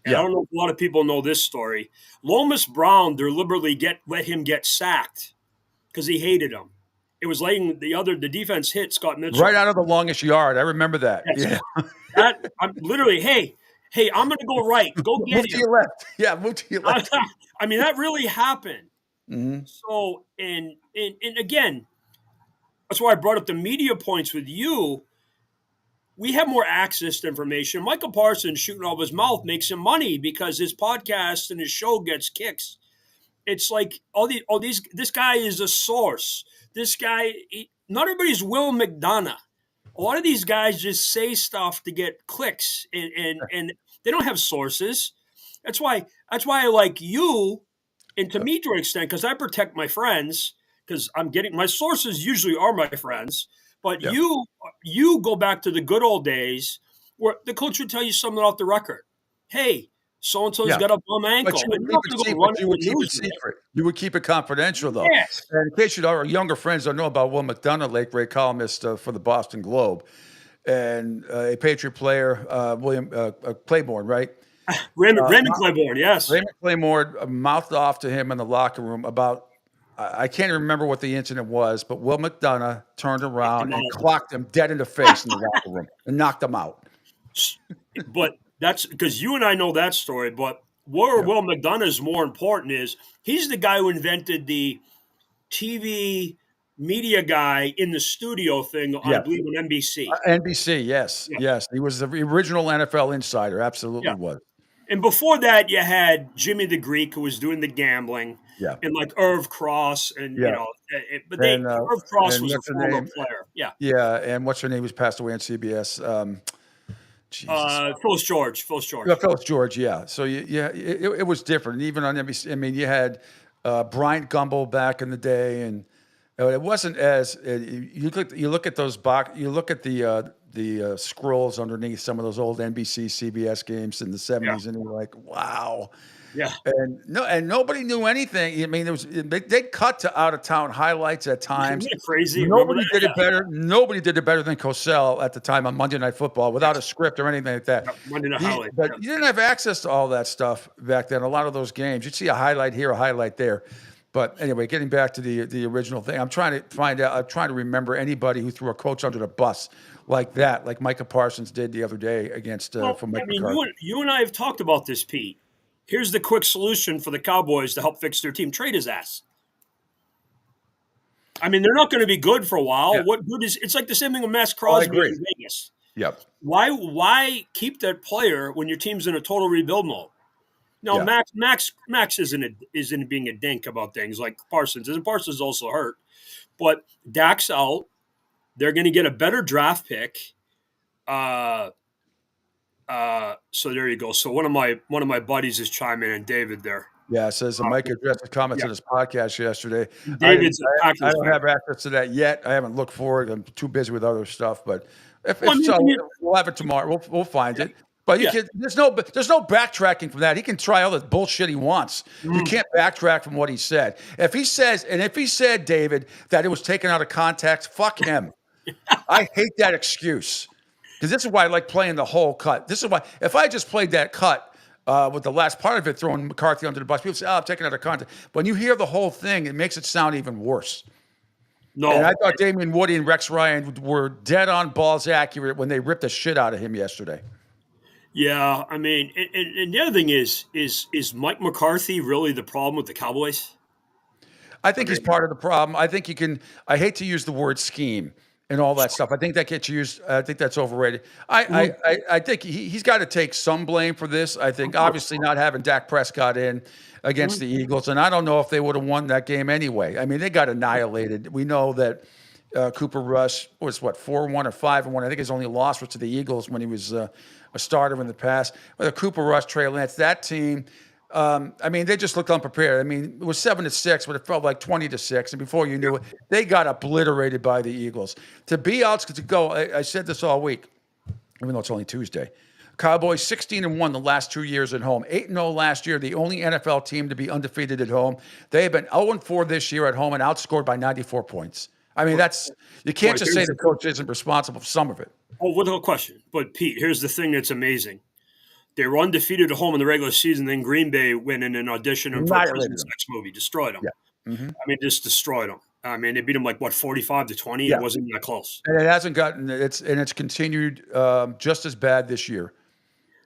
And I Yeah. don't know if a lot of people know this story. Lomas Brown deliberately let him get sacked because he hated him. It was letting the defense hit Scott Mitchell. Right out of the longest yard. I remember that. Yes. Yeah. I'm literally, hey, I'm going to go right. Go get Move him. to your left. Yeah, move to your left. I mean, that really happened. Mm-hmm. So, and again, that's why I brought up the media points with you. We have more access to information. Michael Parsons shooting out of his mouth makes him money because his podcast and his show gets kicks. It's like this guy is a source. This guy, not everybody's Will McDonough. A lot of these guys just say stuff to get clicks, and they don't have sources. That's why I like you, and to me to an extent, because I protect my friends, because my sources usually are my friends. But Yeah. you go back to the good old days where the coach would tell you something off the record. Hey, so-and-so's got a bum ankle. But you And would you're keep not it gonna go run secret. You would to the keep it news with secret. You would keep it confidential, though. Yes. And in case our younger friends don't know about Will McDonough, late great columnist for the Boston Globe, and a Patriot player, William Claiborne, right? Raymond Claiborne, yes. Raymond Claiborne mouthed off to him in the locker room about, I can't remember what the incident was, but Will McDonough turned around and clocked him dead in the face in the locker room and knocked him out. But that's because you and I know that story. But where Will McDonough is more important is he's the guy who invented the TV media guy in the studio thing, I believe, on NBC. NBC, yes. Yes. He was the original NFL insider. Absolutely was. And before that, you had Jimmy the Greek, who was doing the gambling. Yeah. And like Irv Cross, and Yeah. but Irv Cross was a what's her former name? player. Yeah. Yeah. And what's her name? Was passed away on CBS. Phyllis George. Yeah, Phyllis George, yeah. So it was different. Even on NBC, I mean, you had Bryant Gumbel back in the day, and it wasn't as you look at those the scrolls underneath some of those old NBC, CBS games in the 70s, and you're like, wow. Yeah. And nobody knew anything. I mean, they'd cut to out of town highlights at times. Isn't that crazy? Nobody did it better. Nobody did it better than Cosell at the time on Monday Night Football without a script or anything like that. Monday Night Highlight. But you didn't have access to all that stuff back then. A lot of those games, you'd see a highlight here, a highlight there. But anyway, getting back to the original thing, I'm trying to remember anybody who threw a coach under the bus like that, like Micah Parsons did the other day against from Mike McCarthy. You and I have talked about this, Pete. Here's the quick solution for the Cowboys to help fix their team: trade his ass. I mean, they're not going to be good for a while. Yeah. What good is? It's like the same thing with Max Crosby in Vegas. Yep. Why keep that player when your team's in a total rebuild mode? No, Max isn't being a dink about things like Parsons. And Parsons is also hurt, but Dak's out. They're going to get a better draft pick. So there you go. So one of my buddies is chiming in, David there. Yeah, it says Mike addressed the comments on his podcast yesterday. David's I don't have access to that yet. I haven't looked for it. I'm too busy with other stuff. But we'll have it tomorrow. We'll find it. But there's no backtracking from that. He can try all the bullshit he wants. You can't backtrack from what he said. If he said, David, that it was taken out of context, fuck him. I hate that excuse. Because this is why I like playing the whole cut. This is why, if I just played that cut with the last part of it, throwing McCarthy under the bus, people say, I'm taking it out of context. When you hear the whole thing, it makes it sound even worse. No. And I thought Damian Woody and Rex Ryan were dead on balls accurate when they ripped the shit out of him yesterday. Yeah, I mean, and the other thing is Mike McCarthy really the problem with the Cowboys? I think he's part of the problem. I think I hate to use the word scheme and all that stuff. I think that gets used. I think that's overrated. I think he's got to take some blame for this. I think obviously not having Dak Prescott in against the Eagles, and I don't know if they would have won that game anyway. I mean, they got annihilated. We know that Cooper Rush was 4-1 or 5-1. I think his only loss was to the Eagles when he was a starter in the past. With Cooper Rush, Trey Lance, that team. I mean, they just looked unprepared. I mean, it was 7-6, but it felt like 20-6. And before you knew it, they got obliterated by the Eagles. To be out to go, I said this all week, even though it's only Tuesday. Cowboys 16-1 the last 2 years at home. 8-0 last year, the only NFL team to be undefeated at home. They have been 0-4 this year at home and outscored by 94 points. I mean, you can't Right, just say the coach isn't responsible for some of it. Oh, without question. But Pete, here's the thing that's amazing. They were undefeated at home in the regular season. Then Green Bay went in and auditioned them for a Annihilated prison them. sex movie, destroyed them. Yeah. Mm-hmm. I mean, just destroyed them. I mean, they beat them like what, 45-20. Yeah. It wasn't even that close. And it hasn't gotten it's continued just as bad this year.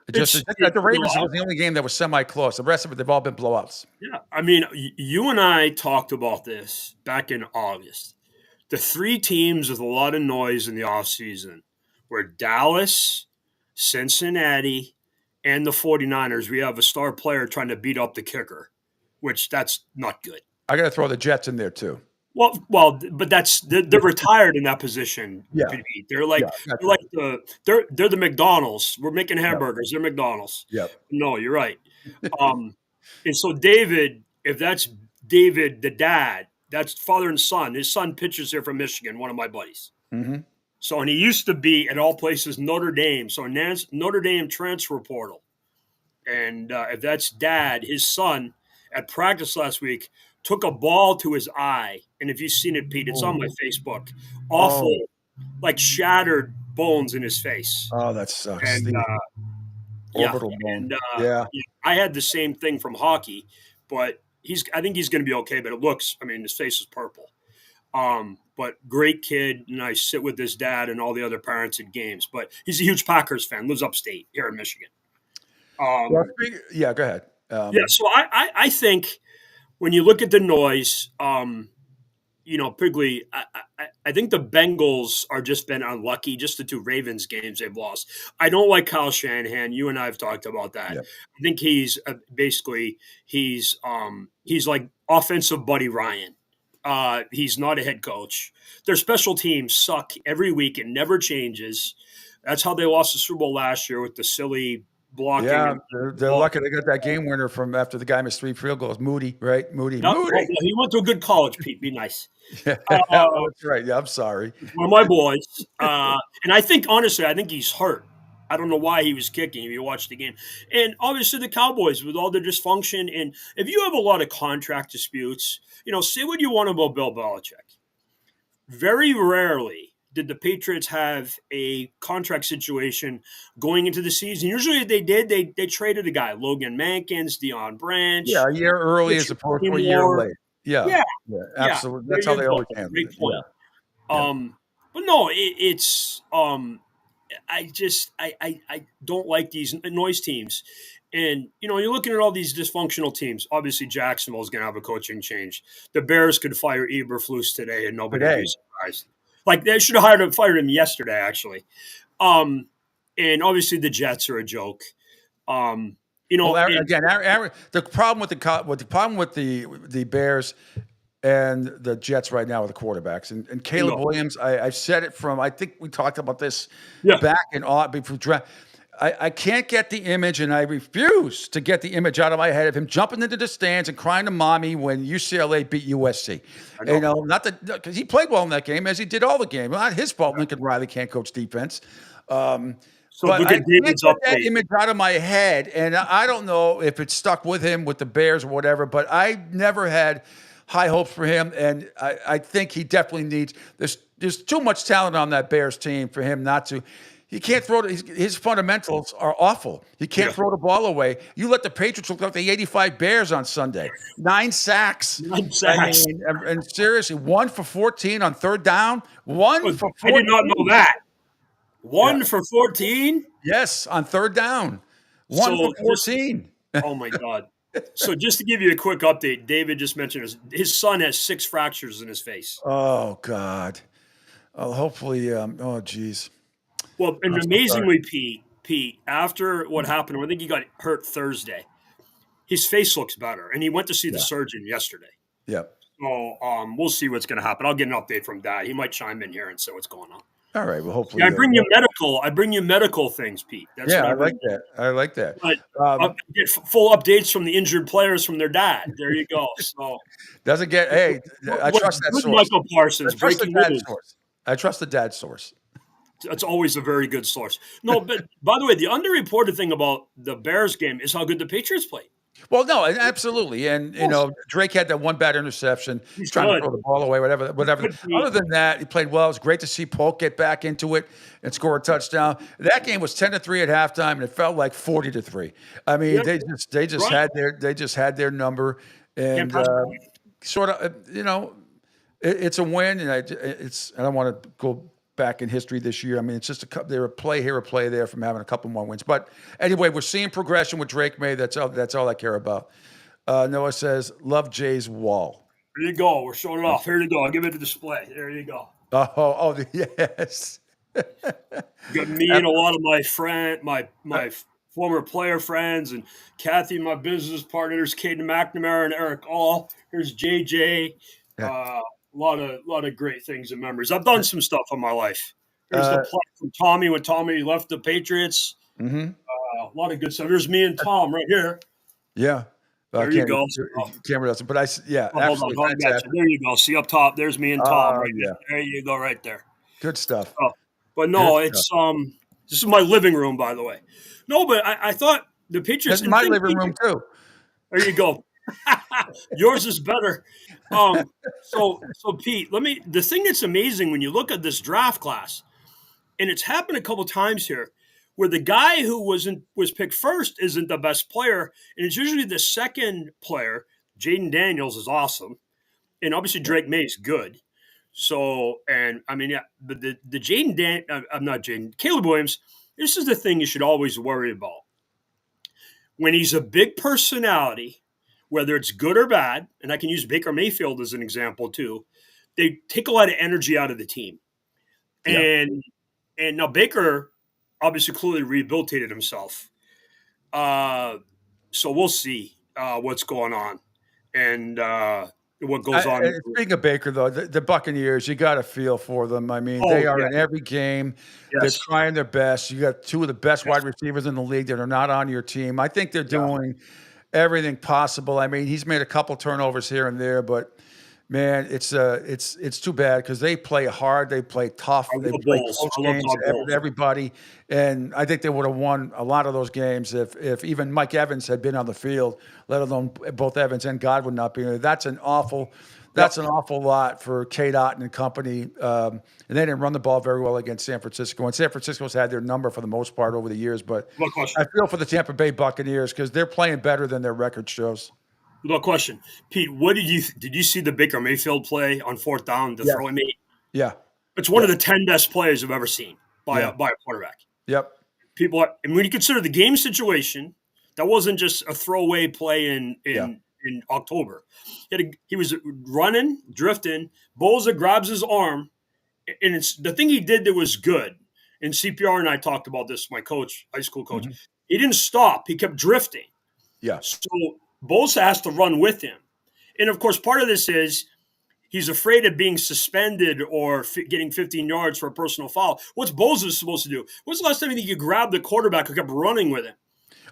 The Ravens was the only game that was semi-close. The rest of it, they've all been blowouts. Yeah, I mean, you and I talked about this back in August. The three teams with a lot of noise in the offseason were Dallas, Cincinnati, and the 49ers. We have a star player trying to beat up the kicker, which that's not good. I got to throw the Jets in there too. Well, but they're retired in that position. Yeah. They're like they're the McDonald's. We're making hamburgers. They're McDonald's. Yep. No, you're right. And so David, if that's David, the dad, that's father and son. His son pitches here from Michigan, one of my buddies. Mm-hmm. So, and he used to be at all places Notre Dame. So Notre Dame transfer portal. And if that's dad, his son at practice last week took a ball to his eye. And if you've seen it, Pete, it's on my Facebook. Awful, like shattered bones in his face. Oh, that sucks. And, orbital bone. And, I had the same thing from hockey, but I think he's going to be okay. But it looks, I mean, his face is purple. But great kid, and I sit with his dad and all the other parents at games. But he's a huge Packers fan, lives upstate here in Michigan. Go ahead. So I think when you look at the noise, Pigley, I think the Bengals are just been unlucky. Just the two Ravens games they've lost. I don't like Kyle Shanahan. You and I have talked about that. Yep. I think he's he's like offensive Buddy Ryan. He's not a head coach. Their special teams suck every week. It never changes. That's how they lost the Super Bowl last year with the silly blocking. Yeah, they're lucky they got that game winner from after the guy missed 3 field goals. Moody, right? Moody. He went to a good college, Pete. Be nice. That's right. Yeah, I'm sorry. One of my boys. And I think, honestly, he's hurt. I don't know why he was kicking if you watch the game. And obviously the Cowboys with all their dysfunction. And if you have a lot of contract disputes, say what you want about Bill Belichick. Very rarely did the Patriots have a contract situation going into the season. Usually if they did, they traded a guy, Logan Mankins, Deion Branch. Yeah, a year early as opposed to a year late. Yeah, absolutely. That's how they always handle it. Great point. But no, it's I don't like these noise teams. And, you're looking at all these dysfunctional teams. Obviously, Jacksonville is going to have a coaching change. The Bears could fire Eberflus today and nobody would be surprised. Like, they should have fired him yesterday, actually. And obviously, the Jets are a joke. The problem with the Bears and the Jets right now with the quarterbacks and Caleb Williams. I've said it I think we talked about this back in before draft. I can't get the image, and I refuse to get the image out of my head of him jumping into the stands and crying to mommy when UCLA beat USC. Not because he played well in that game, as he did all the game. Well, not his fault. Lincoln Riley can't coach defense. But I can't get that image out of my head, and I don't know if it's stuck with him with the Bears or whatever. But I never had high hopes for him, and I think he definitely needs. There's too much talent on that Bears team for him not to. He can't throw. His fundamentals are awful. He can't throw the ball away. You let the Patriots look like the 85 Bears on Sunday. 9 sacks. I mean, and seriously, 1 for 14 on third down. 1 for 14. I did not know that. 1 for 14? Yes, on third down. 1 for 14. Oh, my God. So just to give you a quick update, David just mentioned his son has 6 fractures in his face. Oh, God. Oh, hopefully, geez. Well, and amazingly, Pete, after what happened, I think he got hurt Thursday, his face looks better, and he went to see the surgeon yesterday. Yep. So we'll see what's going to happen. I'll get an update from Dad. He might chime in here and say what's going on. All right. Well, hopefully. I bring you medical things, Pete. That's I like that. I like that. But I'll get full updates from the injured players from their dad. There you go. So doesn't get. Hey, I trust that source. Michael Parsons. Breaking news. I trust the dad source. That's always a very good source. No, but by the way, the underreported thing about the Bears game is how good the Patriots played. Well, no, absolutely, and Drake had that one bad interception. He's trying to throw the ball away, whatever. Other than that, he played well. It was great to see Polk get back into it and score a touchdown. That game was 10-3 at halftime, and it felt like 40-3. I mean, they just had their number, and sort of it's a win, and I don't want to go back in history this year. I mean, it's just they're a play here, a play there from having a couple more wins. But anyway, we're seeing progression with Drake May. That's all I care about. Noah says, love Jay's wall. There you go. We're showing it off. Here you go. I'll give it a display. There you go. Oh, yes. Got me and a lot of my former player friends, and Kathy, my business partners, Caden McNamara and Eric All. Here's JJ. A lot of great things and memories. I've done some stuff in my life. There's the play from Tommy when Tommy left the Patriots. Mm-hmm. A lot of good stuff. There's me and Tom right here. Yeah. There you go. Camera doesn't, but absolutely fantastic. There you go. See up top, there's me and Tom right there. There you go, right there. Good stuff. But no, it's this is my living room, by the way. No, but I thought the Patriots. That's my living room too. There you go. Yours is better. So Pete, the thing that's amazing when you look at this draft class, and it's happened a couple times here, where the guy who was picked first isn't the best player, and it's usually the second player. Jaden Daniels is awesome, and obviously Drake May is good. So, and I mean, yeah, but the I'm not Jaden, Caleb Williams. This is the thing you should always worry about. When he's a big personality, whether it's good or bad, and I can use Baker Mayfield as an example too, they take a lot of energy out of the team. Yeah. And now Baker obviously clearly rehabilitated himself. So we'll see what's going on and what goes on. Speaking of Baker, though, the Buccaneers, you got to feel for them. I mean, they are in every game. Yes. They're trying their best. You got two of the best wide receivers in the league that are not on your team. I think they're doing everything possible. I mean, he's made a couple turnovers here and there, but man, it's too bad because they play hard, they play tough, they play close games with everybody, and I think they would have won a lot of those games if even Mike Evans had been on the field, let alone both Evans and Godwin not being there. That's an awful lot for Kate Otten and company. And they didn't run the ball very well against San Francisco. And San Francisco's had their number for the most part over the years. But I feel for the Tampa Bay Buccaneers because they're playing better than their record shows. No question. Pete, what did you see the Baker Mayfield play on fourth down to throw him? Yeah. It's one of the 10 best plays I've ever seen by a quarterback. Yep. And when you consider the game situation, that wasn't just a throwaway play in October. He was running, drifting. Boza grabs his arm, and it's the thing he did that was good. And CPR and I talked about this. My coach, high school coach, he didn't stop. He kept drifting. Yeah. So Bosa has to run with him, and of course, part of this is he's afraid of being suspended or getting 15 yards for a personal foul. What's Bosa supposed to do? When's the last time you grabbed the quarterback who kept running with him?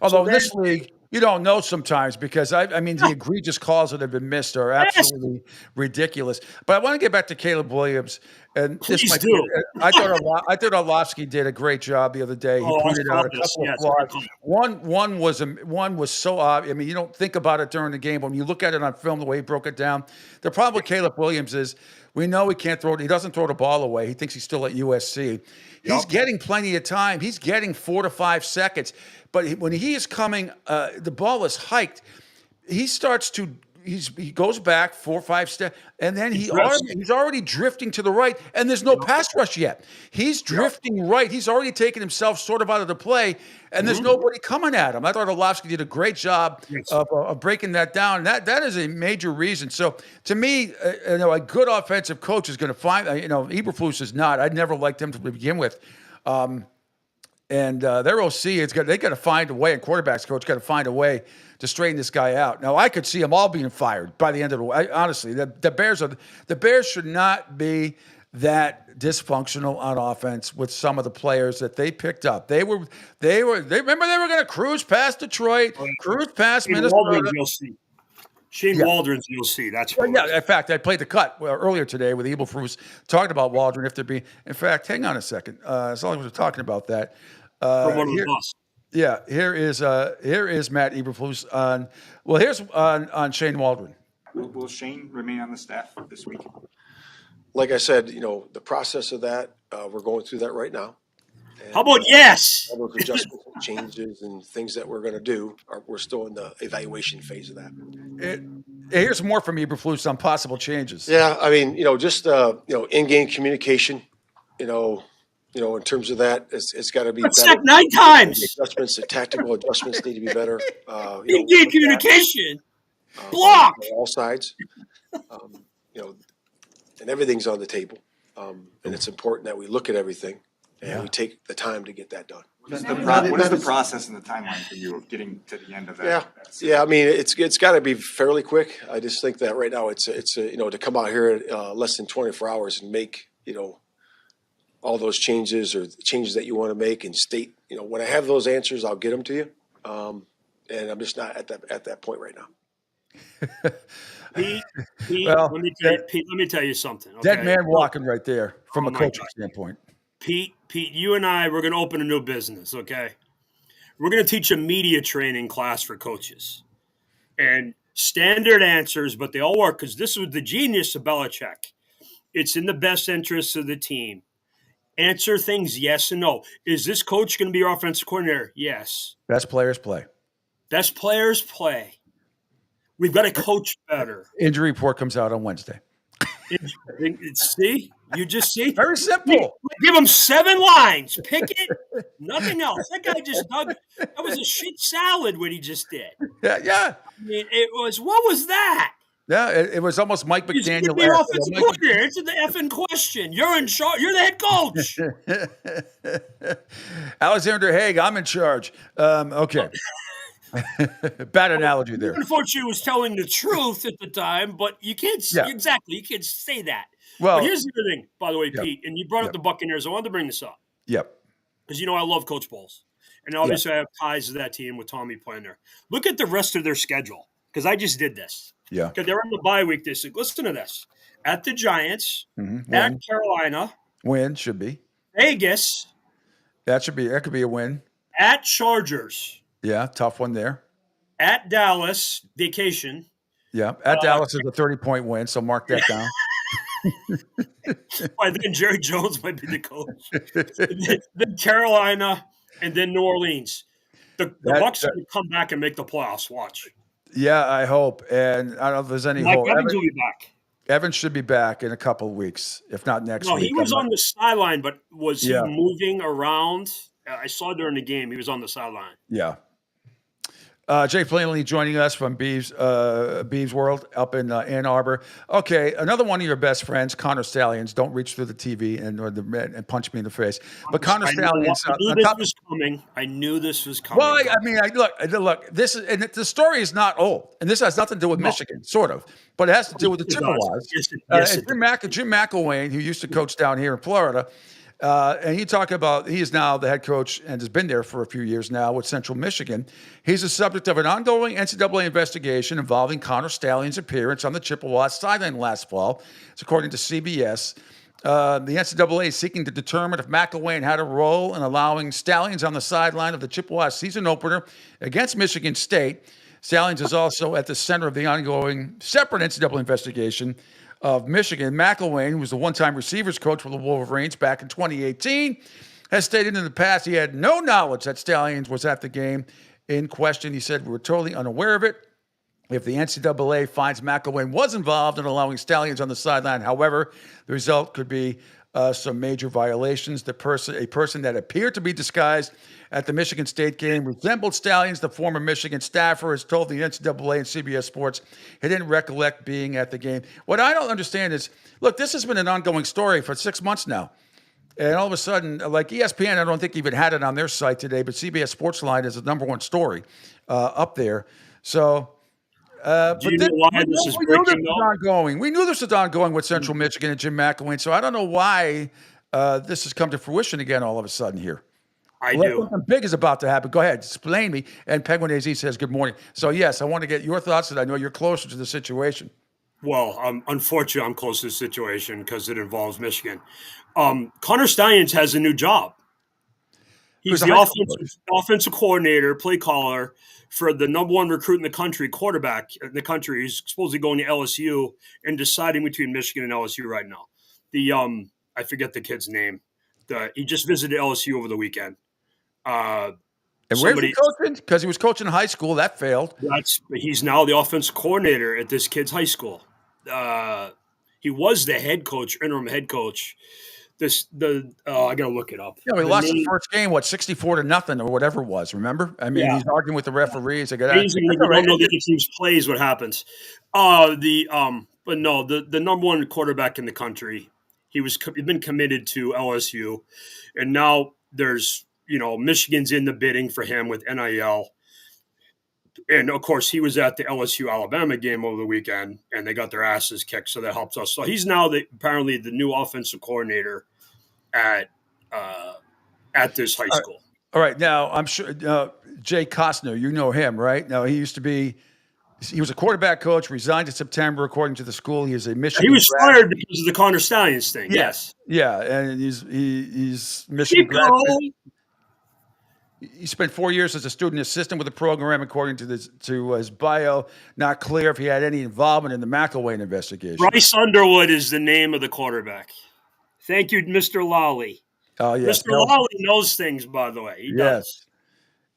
Although this league, you don't know sometimes because, I mean, the egregious calls that have been missed are absolutely ridiculous. But I want to get back to Caleb Williams. And Please do. I thought Orlovsky did a great job the other day. He pointed out a couple of flaws. One was so obvious. I mean, you don't think about it during the game, but when you look at it on film, the way he broke it down, the problem with Caleb Williams is we know he can't throw it. He doesn't throw the ball away. He thinks he's still at USC. He's getting plenty of time. He's getting 4 to 5 seconds. But when he is coming, the ball is hiked. He starts to he goes back 4 or 5 steps, and then he's already drifting to the right, and there's no pass rush yet. He's drifting right. He's already taken himself sort of out of the play, and there's nobody coming at him. I thought Orlovsky did a great job of breaking that down. And that is a major reason. So to me, a good offensive coach is going to find. Eberflus is not. I never liked him to begin with. And their OC they got to find a way, and quarterbacks coach got to find a way to straighten this guy out. Now I could see them all being fired by the end of the way. Honestly, the Bears should not be that dysfunctional on offense with some of the players that they picked up. They remember they were going to cruise past Detroit, cruise past Minnesota. Shane Waldron's, you'll see. That's in fact, I played the cut earlier today with Eberflus talking about Waldron. In fact, hang on a second. As long as we're talking about that, from one of the bus. Yeah, here is Matt Eberflus on. Well, here's on Shane Waldron. Will Shane remain on the staff this week? Like I said, the process of that, we're going through that right now. And, How about yes? all those adjustments and changes and things that we're going to do, we're still in the evaluation phase of that. Here's more from Eberflus on possible changes. Yeah, I mean, just in-game communication, in terms of that, it's got to be Let's better. check 9 times. The adjustments, the tactical adjustments need to be better. In-game communication. Block. On all sides. And everything's on the table. And it's important that we look at everything and we take the time to get that done. What is the process and the timeline for you of getting to the end of that? Yeah. I mean, it's got to be fairly quick. I just think that right now it's to come out here in less than 24 hours and make, all those changes or the changes that you want to make and state, when I have those answers, I'll get them to you. And I'm just not at that point right now. Pete, Well, let me tell you something. Okay? Dead man walking right there from a coaching standpoint. Pete, you and I, we're going to open a new business, okay? We're going to teach a media training class for coaches. And standard answers, but they all work because this was the genius of Belichick. It's in the best interest of the team. Answer things yes and no. Is this coach going to be your offensive coordinator? Yes. Best players play. Best players play. We've got to coach better. Injury report comes out on Wednesday. See? You just see? Very simple. Give him 7 lines. Pick it. Nothing else. That guy just dug. That was a shit salad what he just did. Yeah. I mean, what was that? Yeah, it was almost Mike McDaniel. Give me your offensive coordinator. Answer the effing question. You're in charge. You're the head coach. Alexander Haig, I'm in charge. Okay. Bad analogy there. Unfortunately, was telling the truth at the time, but you can't exactly. You can't say that. Well, but here's the other thing, by the way, Pete, and you brought up the Buccaneers. I wanted to bring this up. Yep. Because I love Coach Bowles, and obviously I have ties to that team with Tommy playing there. Look at the rest of their schedule, because I just did this. Yeah. Because they're on the bye week this week. Listen to this: at the Giants, at Carolina, win should be Vegas. That could be a win. At Chargers. Yeah, tough one there. At Dallas, vacation. Yeah, at Dallas is a 30-point win, so mark that down. By then, Jerry Jones might be the coach. then Carolina, and then New Orleans. The Bucs will come back and make the playoffs. Watch. Yeah, I hope. And I don't know if there's any hope. Evans will be back. Evans should be back in a couple of weeks, if not next week. No, he was on the sideline, but was he moving around? I saw during the game he was on the sideline. Yeah. Jay Flanley joining us from Beeves World up in Ann Arbor. Okay, another one of your best friends, Connor Stallions. Don't reach through the TV and punch me in the face. But Connor Stallions. I knew this was coming. I knew this was coming. Well, I mean, look. This is, and the story is not old, and this has nothing to do with Michigan, sort of, but it has to do with the Chippewas. Jim McElwain, who used to coach down here in Florida. And he talked about he is now the head coach and has been there for a few years now with Central Michigan. He's the subject of an ongoing NCAA investigation involving Connor Stallion's appearance on the Chippewas sideline last fall. It's according to CBS. The NCAA is seeking to determine if McElwain had a role in allowing Stallions on the sideline of the Chippewas season opener against Michigan State. Stallions is also at the center of the ongoing separate NCAA investigation of Michigan. McElwain, who was the one-time receivers coach for the Wolverines back in 2018, has stated in the past he had no knowledge that Stallions was at the game in question. He said, "We were totally unaware of it. If the NCAA finds McElwain was involved in allowing Stallions on the sideline, however, the result could be some major violations. A person that appeared to be disguised at the Michigan State game resembled Stallions. The former Michigan staffer has told the NCAA and CBS Sports he didn't recollect being at the game." What I don't understand is, look, this has been an ongoing story for 6 months now. And all of a sudden, like ESPN, I don't think even had it on their site today, but CBS Sports Line is the number one story up there. So, Do you know why this is breaking ongoing? We knew this was ongoing with Central Michigan and Jim McElwain. So I don't know why this has come to fruition again all of a sudden here. I do. Something big is about to happen. Go ahead, explain me. And Penguin AZ says good morning. So yes, I want to get your thoughts, and I know you're closer to the situation. Well, unfortunately, I'm close to the situation because it involves Michigan. Connor Stallions has a new job. He's a the high school offensive coordinator, play caller for the number one recruit in the country, quarterback in the country. He's supposedly going to LSU and deciding between Michigan and LSU right now. I forget the kid's name. He just visited LSU over the weekend. And where's he coaching? Because he was coaching high school. That failed. He's now the offensive coordinator at this kid's high school. He was the head coach, interim head coach. I gotta look it up. Yeah, he lost the first game, 64-0 or whatever it was. Remember? I mean, he's arguing with the referees. Amazing. You don't know the other team's plays. What happens? But no, the number one quarterback in the country. He'd been committed to LSU, and now there's Michigan's in the bidding for him with NIL. And of course, he was at the LSU Alabama game over the weekend, and they got their asses kicked. So that helps us. So he's now apparently the new offensive coordinator at this high school. All right. Now I'm sure Jay Costner, you know him, right? Now he was a quarterback coach. Resigned in September, according to the school. He is a Michigan. He was fired because of the Connor Stallions thing. Yes. Yeah, and he's Michigan grad. He spent 4 years as a student assistant with the program, according to his bio. Not clear if he had any involvement in the McElwain investigation. Bryce Underwood is the name of the quarterback. Thank you, Mr. Lawley. Oh, yes. Mr. Lawley knows things, by the way. He does.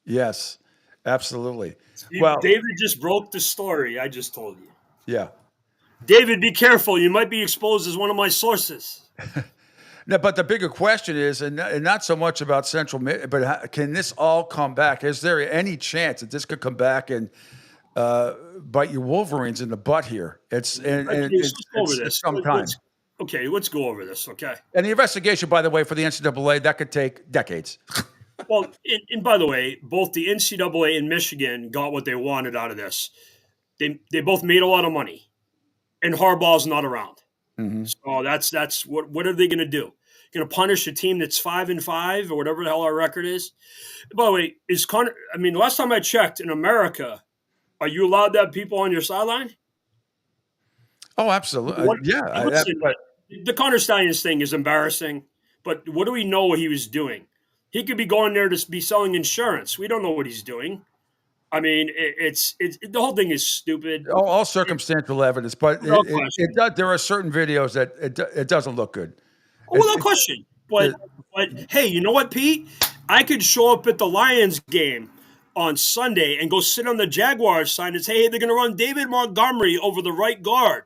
Yes, absolutely. David just broke the story I just told you. Yeah. David, be careful. You might be exposed as one of my sources. No, but the bigger question is, and not so much about Central, but can this all come back? Is there any chance that this could come back and bite you Wolverines in the butt here? It's sometimes. Okay, let's go over this, okay? And the investigation, by the way, for the NCAA, that could take decades. Well, and by the way, both the NCAA and Michigan got what they wanted out of this. They both made a lot of money, and Harbaugh's not around. Mm-hmm. So that's what are they going to do? Going to punish a team that's 5-5 or whatever the hell our record is? By the way, the last time I checked in America, are you allowed to have people on your sideline? Oh, absolutely. The Connor Stallions thing is embarrassing, but what do we know what he was doing? He could be going there to be selling insurance. We don't know what he's doing. I mean, it's the whole thing is stupid. All circumstantial evidence, but there are certain videos that it doesn't look good. Without question. But hey, you know what, Pete? I could show up at the Lions game on Sunday and go sit on the Jaguars sign and say, hey, they're going to run David Montgomery over the right guard.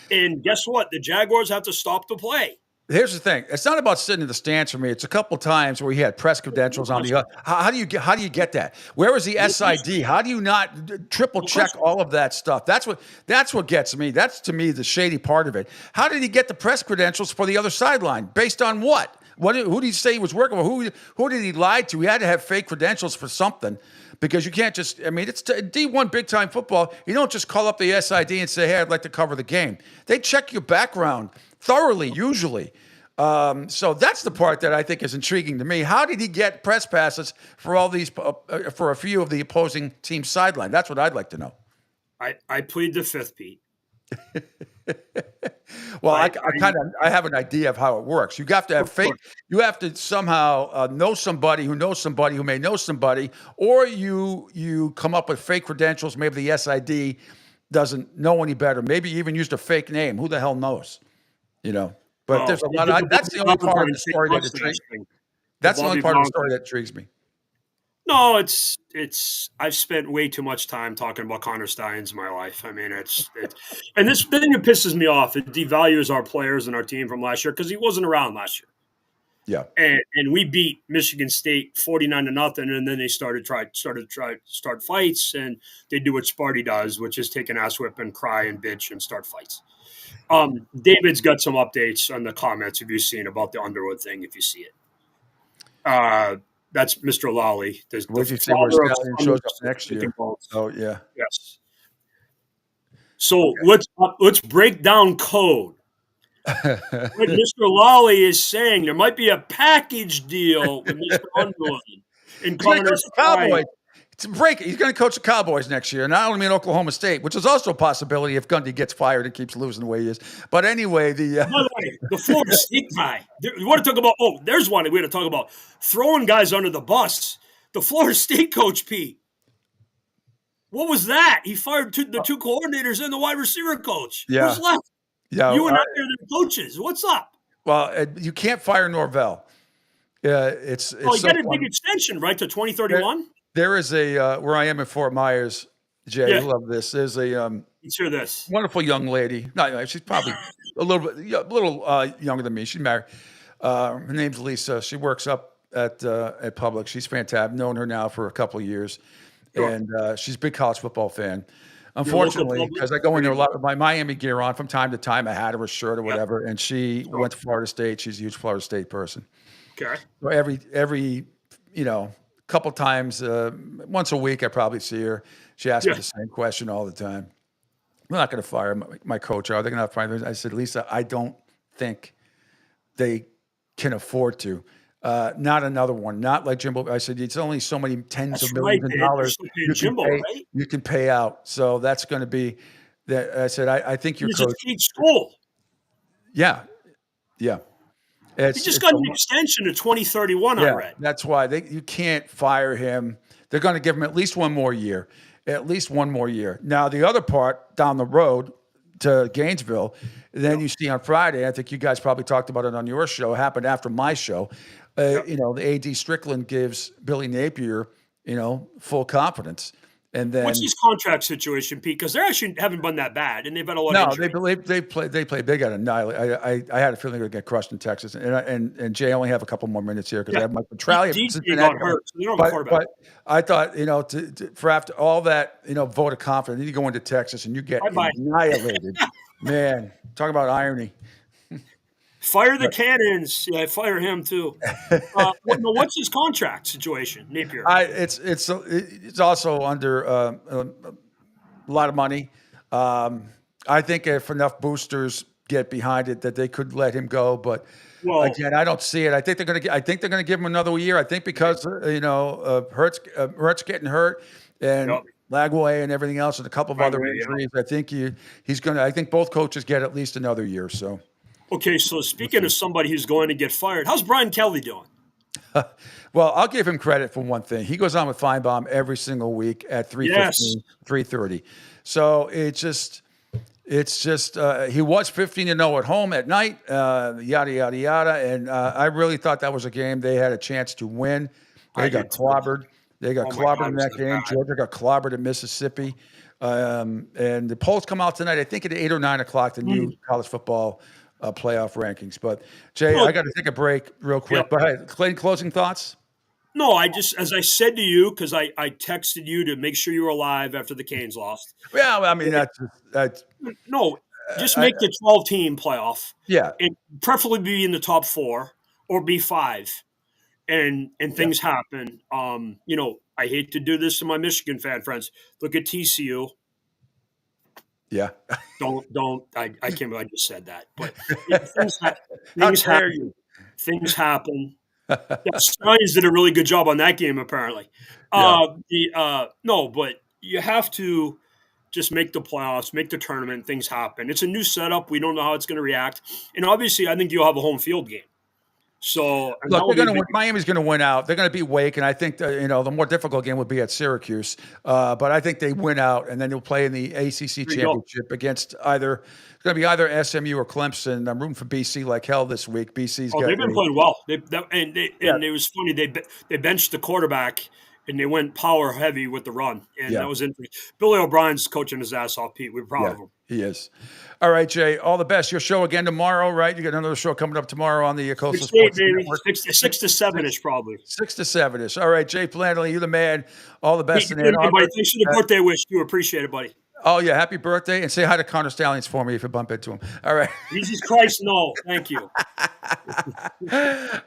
And guess what? The Jaguars have to stop the play. Here's the thing. It's not about sitting in the stands for me. It's a couple times where he had press credentials on the. How do you get that? Where is the SID? How do you not triple check all of that stuff? That's what gets me. That's to me the shady part of it. How did he get the press credentials for the other sideline? Based on what? Who did he say he was working with? Who did he lie to? He had to have fake credentials for something. Because you can't just, it's D1 big-time football. You don't just call up the SID and say, hey, I'd like to cover the game. They check your background thoroughly, usually. So that's the part that I think is intriguing to me. How did he get press passes for all these, for a few of the opposing team's sideline? That's what I'd like to know. I plead the fifth, Pete. Well, I have an idea of how it works. You have to have fake. You have to somehow know somebody who knows somebody who may know somebody, or you come up with fake credentials. Maybe the SID doesn't know any better. Maybe even used a fake name. Who the hell knows? But there's a lot. That's the only part of the story that intrigues me. That's the only part of the story that intrigues me. No, it's. I've spent way too much time talking about Connor Stallions in my life. I mean, and this thing that pisses me off. It devalues our players and our team from last year because he wasn't around last year. Yeah, and we beat Michigan State 49-0, and then they started start fights, and they do what Sparty does, which is take an ass whip and cry and bitch and start fights. David's got some updates on the comments. Have you seen about the Underwood thing? If you see it. That's Mr. Lawley. What did you say? Where Stallion shows up next year? Oh yeah. Yes. So let's break down code. What Mr. Lawley is saying, there might be a package deal with Mr. Underwood. And Cowboys. He's going to coach the Cowboys next year, not only in Oklahoma State, which is also a possibility if Gundy gets fired and keeps losing the way he is. But anyway, By the way, the Florida State guy. You want to talk about? Oh, there's one we had to talk about throwing guys under the bus. The Florida State coach, Pete. What was that? He fired the two coordinators and the wide receiver coach. Yeah. Who's left? Yeah, You and I are the coaches. What's up? Well, you can't fire Norvell. It's Well, you so got a funny. big extension, right, to 2031? There is a where I am in Fort Myers, Jay. Yeah. I love this. There's a Let's hear this. wonderful young lady. No, she's probably a little younger than me. She's married. Her name's Lisa. She works up at Publix. She's fantastic. I've known her now for a couple of years, and she's a big college football fan. Unfortunately, Publix? because I go in there a lot with my Miami gear on from time to time, a hat or a shirt or whatever, and she went to Florida State. She's a huge Florida State person. Okay. So every couple times, once a week, I probably see her. She asks me the same question all the time. We're not going to fire my coach. Are they going to fire me? I said, Lisa, I don't think they can afford to. Not another one. Not like Jimbo. I said, it's only so many tens of millions of dollars you can pay out. So that's going to be that. I said, I think your coach. Each school. Yeah. Yeah. He just got an extension to 2031, I read. That's why you can't fire him. They're going to give him at least one more year. At least one more year. Now, the other part down the road to Gainesville, then you see on Friday, I think you guys probably talked about it on your show, happened after my show. The AD Strickland gives Billy Napier, full confidence. And then what's his contract situation, Pete? Because they actually haven't been that bad, and they've had a lot of injury. they play big at annihilate. I had a feeling they would get crushed in Texas. And Jay, I only have a couple more minutes here because I have Mike Petralli. DJ got hurt, so they don't have a quarterback. But I thought, for after all that, vote of confidence, you go into Texas and you get annihilated. Man, talk about irony. Fire the cannons. Yeah, fire him too. What's his contract situation, Napier? It's also under a lot of money. I think if enough boosters get behind it, that they could let him go. But again, I don't see it. I think they're going to give him another year. I think because Hurts getting hurt and Lagway and everything else, and a couple of other injuries. I think he's going to. I think both coaches get at least another year. So. Okay, so speaking of somebody who's going to get fired, how's Brian Kelly doing? Well, I'll give him credit for one thing. He goes on with Feinbaum every single week at 3:15, 3:30. So it's just he was 15-0 at home at night, yada, yada, yada. And I really thought that was a game they had a chance to win. They got clobbered. They got clobbered in that game. Georgia got clobbered at Mississippi. And the polls come out tonight, I think at 8 or 9 o'clock, the new college football playoff rankings. But Jay, I got to take a break real quick. But hey, Clayton, closing thoughts? No, as I said to you, because I texted you to make sure you were alive after the Canes lost. Yeah, I mean that's no, just make the 12-team playoff. Yeah, and preferably be in the top 4 or be 5, and things happen. I hate to do this to my Michigan fan friends. Look at TCU. Yeah. I can't believe I just said that. But things happen. Things happen. Steins did a really good job on that game, apparently. But you have to just make the playoffs, make the tournament. Things happen. It's a new setup. We don't know how it's going to react. And obviously, I think you'll have a home field game. So look, Miami's going to win out. They're going to beat Wake, and I think the more difficult game would be at Syracuse. But I think they win out, and then they'll play in the ACC championship against either SMU or Clemson. I'm rooting for BC like hell this week. BC's they've been playing well. It was funny. They benched the quarterback and they went power heavy with the run, and that was interesting. Billy O'Brien's coaching his ass off, Pete. We're proud of him. He is. All right, Jay. All the best. Your show again tomorrow, right? You got another show coming up tomorrow on the Coastal Sports Network. 6 to 7-ish, probably. 6 to 7-ish. All right, Jay Flannery, you're the man. All the best. Pete, buddy. Thanks for the birthday wish. You appreciate it, buddy. Oh yeah, happy birthday, and say hi to Connor Stallions for me if you bump into him. All right. Jesus Christ, no. Thank you.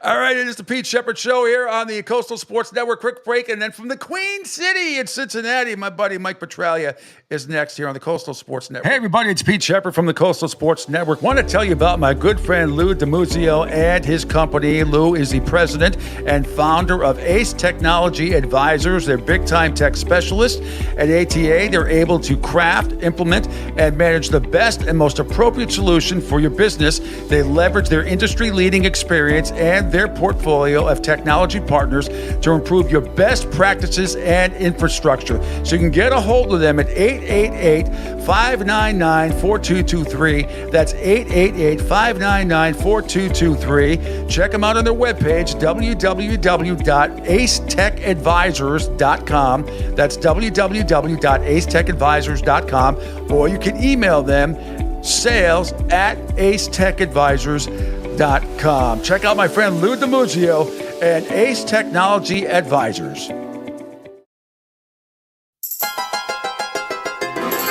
All right, it is the Pete Sheppard Show here on the Coastal Sports Network. Quick break, and then from the Queen City in Cincinnati, my buddy Mike Petraglia is next here on the Coastal Sports Network. Hey, everybody, it's Pete Sheppard from the Coastal Sports Network. Want to tell you about my good friend Lou DiMuzio and his company. Lou is the president and founder of Ace Technology Advisors. They're big-time tech specialists. At ATA, they're able to craft, implement, and manage the best and most appropriate solution for your business. They leverage their industry-leading experience and their portfolio of technology partners to improve your best practices and infrastructure. So you can get a hold of them at 888-599-4223. That's 888-599-4223. Check them out on their webpage, www.acetechadvisors.com. That's www.acetechadvisors.com. Or you can email them sales@acetechadvisors.com. Check out my friend Lou DiMuzio and Ace Technology Advisors.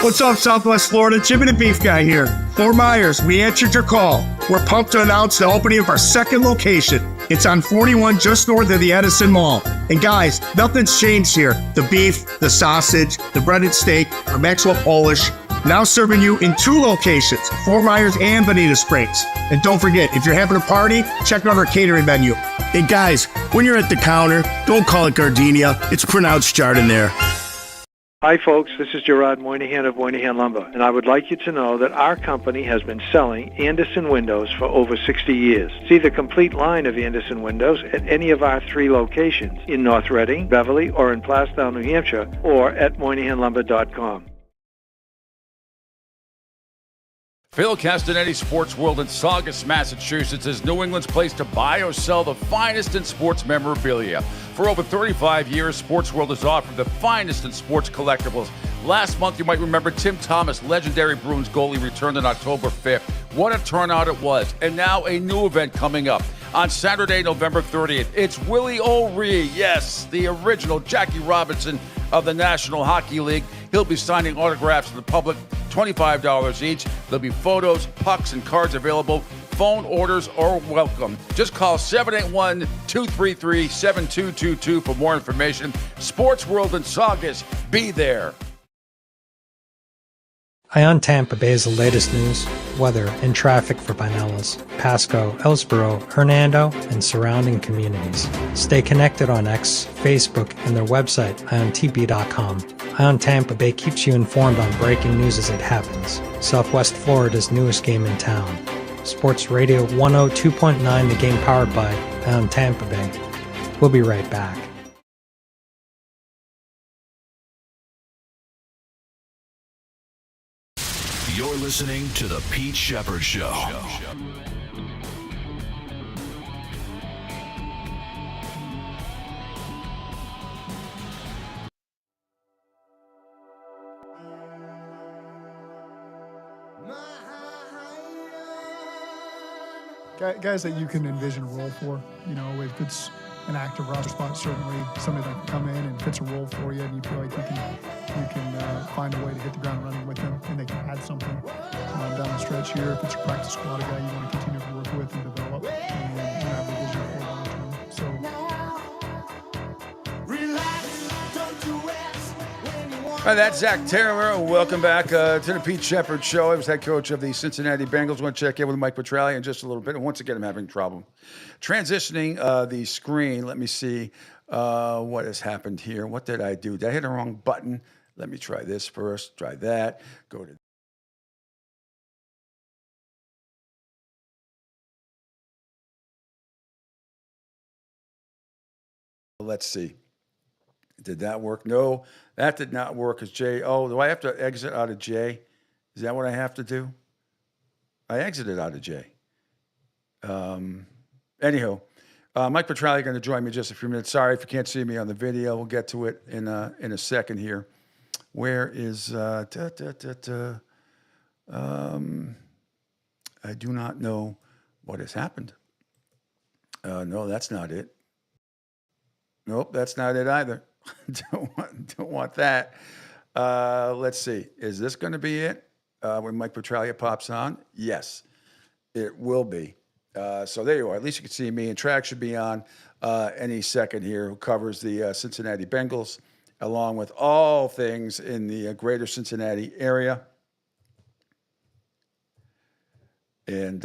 What's up, Southwest Florida? Jim and the Beef Guy here. Fort Myers, we answered your call. We're pumped to announce the opening of our second location. It's on 41 just north of the Edison Mall. And guys, nothing's changed here. The beef, the sausage, the breaded steak, our Maxwell Polish. Now serving you in 2 locations, Fort Myers and Bonita Springs. And don't forget, if you're having a party, check out our catering menu. And guys, when you're at the counter, don't call it gardenia. It's pronounced Jardiniere. Hi folks, this is Gerard Moynihan of Moynihan Lumber, and I would like you to know that our company has been selling Anderson windows for over 60 years. See the complete line of Anderson windows at any of our 3 locations in North Reading, Beverly, or in Plastown, New Hampshire, or at MoynihanLumber.com. Phil Castanetti, Sports World in Saugus, Massachusetts, is New England's place to buy or sell the finest in sports memorabilia. For over 35 years, Sports World has offered the finest in sports collectibles. Last month, you might remember Tim Thomas, legendary Bruins goalie, returned on October 5th. What a turnout it was. And now a new event coming up. On Saturday, November 30th, it's Willie O'Ree, yes, the original Jackie Robinson of the National Hockey League. He'll be signing autographs to the public, $25 each. There'll be photos, pucks, and cards available. Phone orders are welcome. Just call 781-233-7222 for more information. Sports World in Saugus, be there. Ion Tampa Bay is the latest news, weather, and traffic for Pinellas, Pasco, Ellsboro, Hernando, and surrounding communities. Stay connected on X, Facebook, and their website, iontp.com. Ion Tampa Bay keeps you informed on breaking news as it happens. Southwest Florida's newest game in town. Sports Radio 102.9, the game powered by Ion Tampa Bay. We'll be right back. You're listening to The Pete Sheppard Show. Guys that you can envision a role for, you know, if it's an active roster spot, certainly somebody that can come in and fits a role for you, and you feel like you can find a way to hit the ground running with them, and they can add something down the stretch here. If it's a practice squad, a guy you want to continue to work with and develop, and you have a vision for long term. So. Hi, that's Zach Taylor. Welcome back to the Pete Sheppard Show. I was head coach of the Cincinnati Bengals. Want to check in with Mike Petraglia in just a little bit. And once again, I'm having trouble transitioning the screen. Let me see what has happened here. What did I do? Did I hit the wrong button? Let me try this first. Try that. Go to. Let's see. Did that work? No, that did not work. As J. Oh, do I have to exit out of J? Is that what I have to do? I exited out of J. Anyhow, Mike Petraglia going to join me in just a few minutes. Sorry if you can't see me on the video. We'll get to it in a second here. Where is I do not know what has happened. No, that's not it. Nope, that's not it either. don't want that. Let's see. Is this going to be it? When Mike Petraglia pops on? Yes, it will be. So there you are. At least you can see me. And Track should be on any second here, who covers the Cincinnati Bengals, along with all things in the greater Cincinnati area. And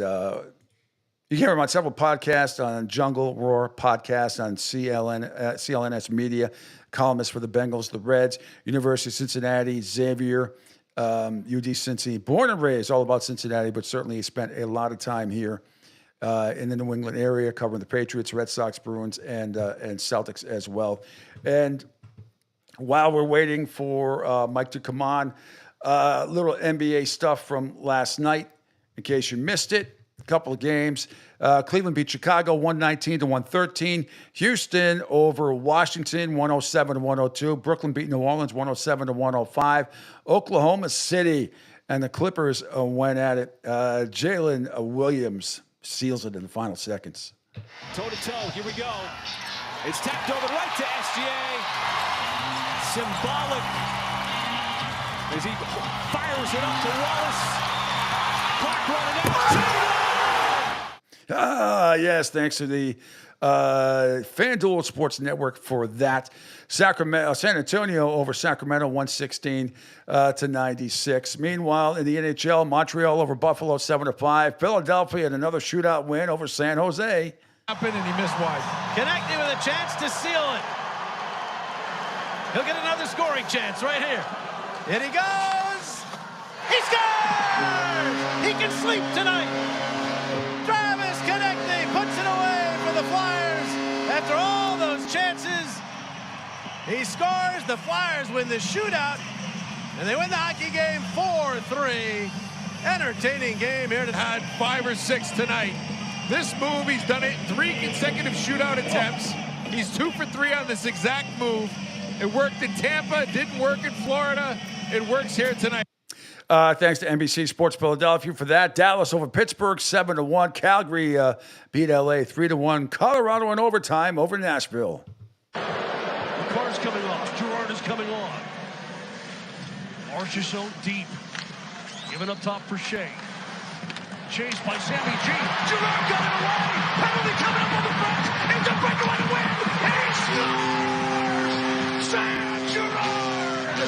you can hear him on several podcasts, on Jungle Roar podcast, on CLNS Media, columnist for the Bengals, the Reds, University of Cincinnati, Xavier, UD Cincy, born and raised all about Cincinnati, but certainly he spent a lot of time here in the New England area, covering the Patriots, Red Sox, Bruins, and Celtics as well. And while we're waiting for Mike to come on, little NBA stuff from last night, in case you missed it. A couple of games. Cleveland beat Chicago 119-113. Houston over Washington 107-102. Brooklyn beat New Orleans 107-105. Oklahoma City and the Clippers went at it. Jalen Williams seals it in the final seconds. Toe-to-toe, here we go. It's tapped over right to SGA. Symbolic as he fires it up to Wallace. Clock running out. Yes, thanks to the FanDuel Sports Network for that. San Antonio over Sacramento 116-96. Meanwhile, in the NHL, Montreal over Buffalo 7-5. Philadelphia and another shootout win over San Jose. And he missed wide. Connecting with a chance to seal it. He'll get another scoring chance right here. In he goes. He scores! He can sleep tonight. Travis Konechny puts it away for the Flyers. After all those chances, he scores. The Flyers win the shootout, and they win the hockey game 4-3. Entertaining game here tonight. Had 5 or 6 tonight. This move, he's done it 3 consecutive shootout attempts. He's 2 for 3 on this exact move. It worked in Tampa, didn't work in Florida. It works here tonight. Thanks to NBC Sports Philadelphia for that. Dallas over Pittsburgh 7-1. Calgary beat LA 3-1. Colorado in overtime over Nashville. McCarr's coming off. Girard is coming on. Marchessault deep. Giving up top for Shea. Chased by Sammy G. Girard got it away. Penalty coming up on the front. It's a breakaway to win. And he scores! Sam Girard!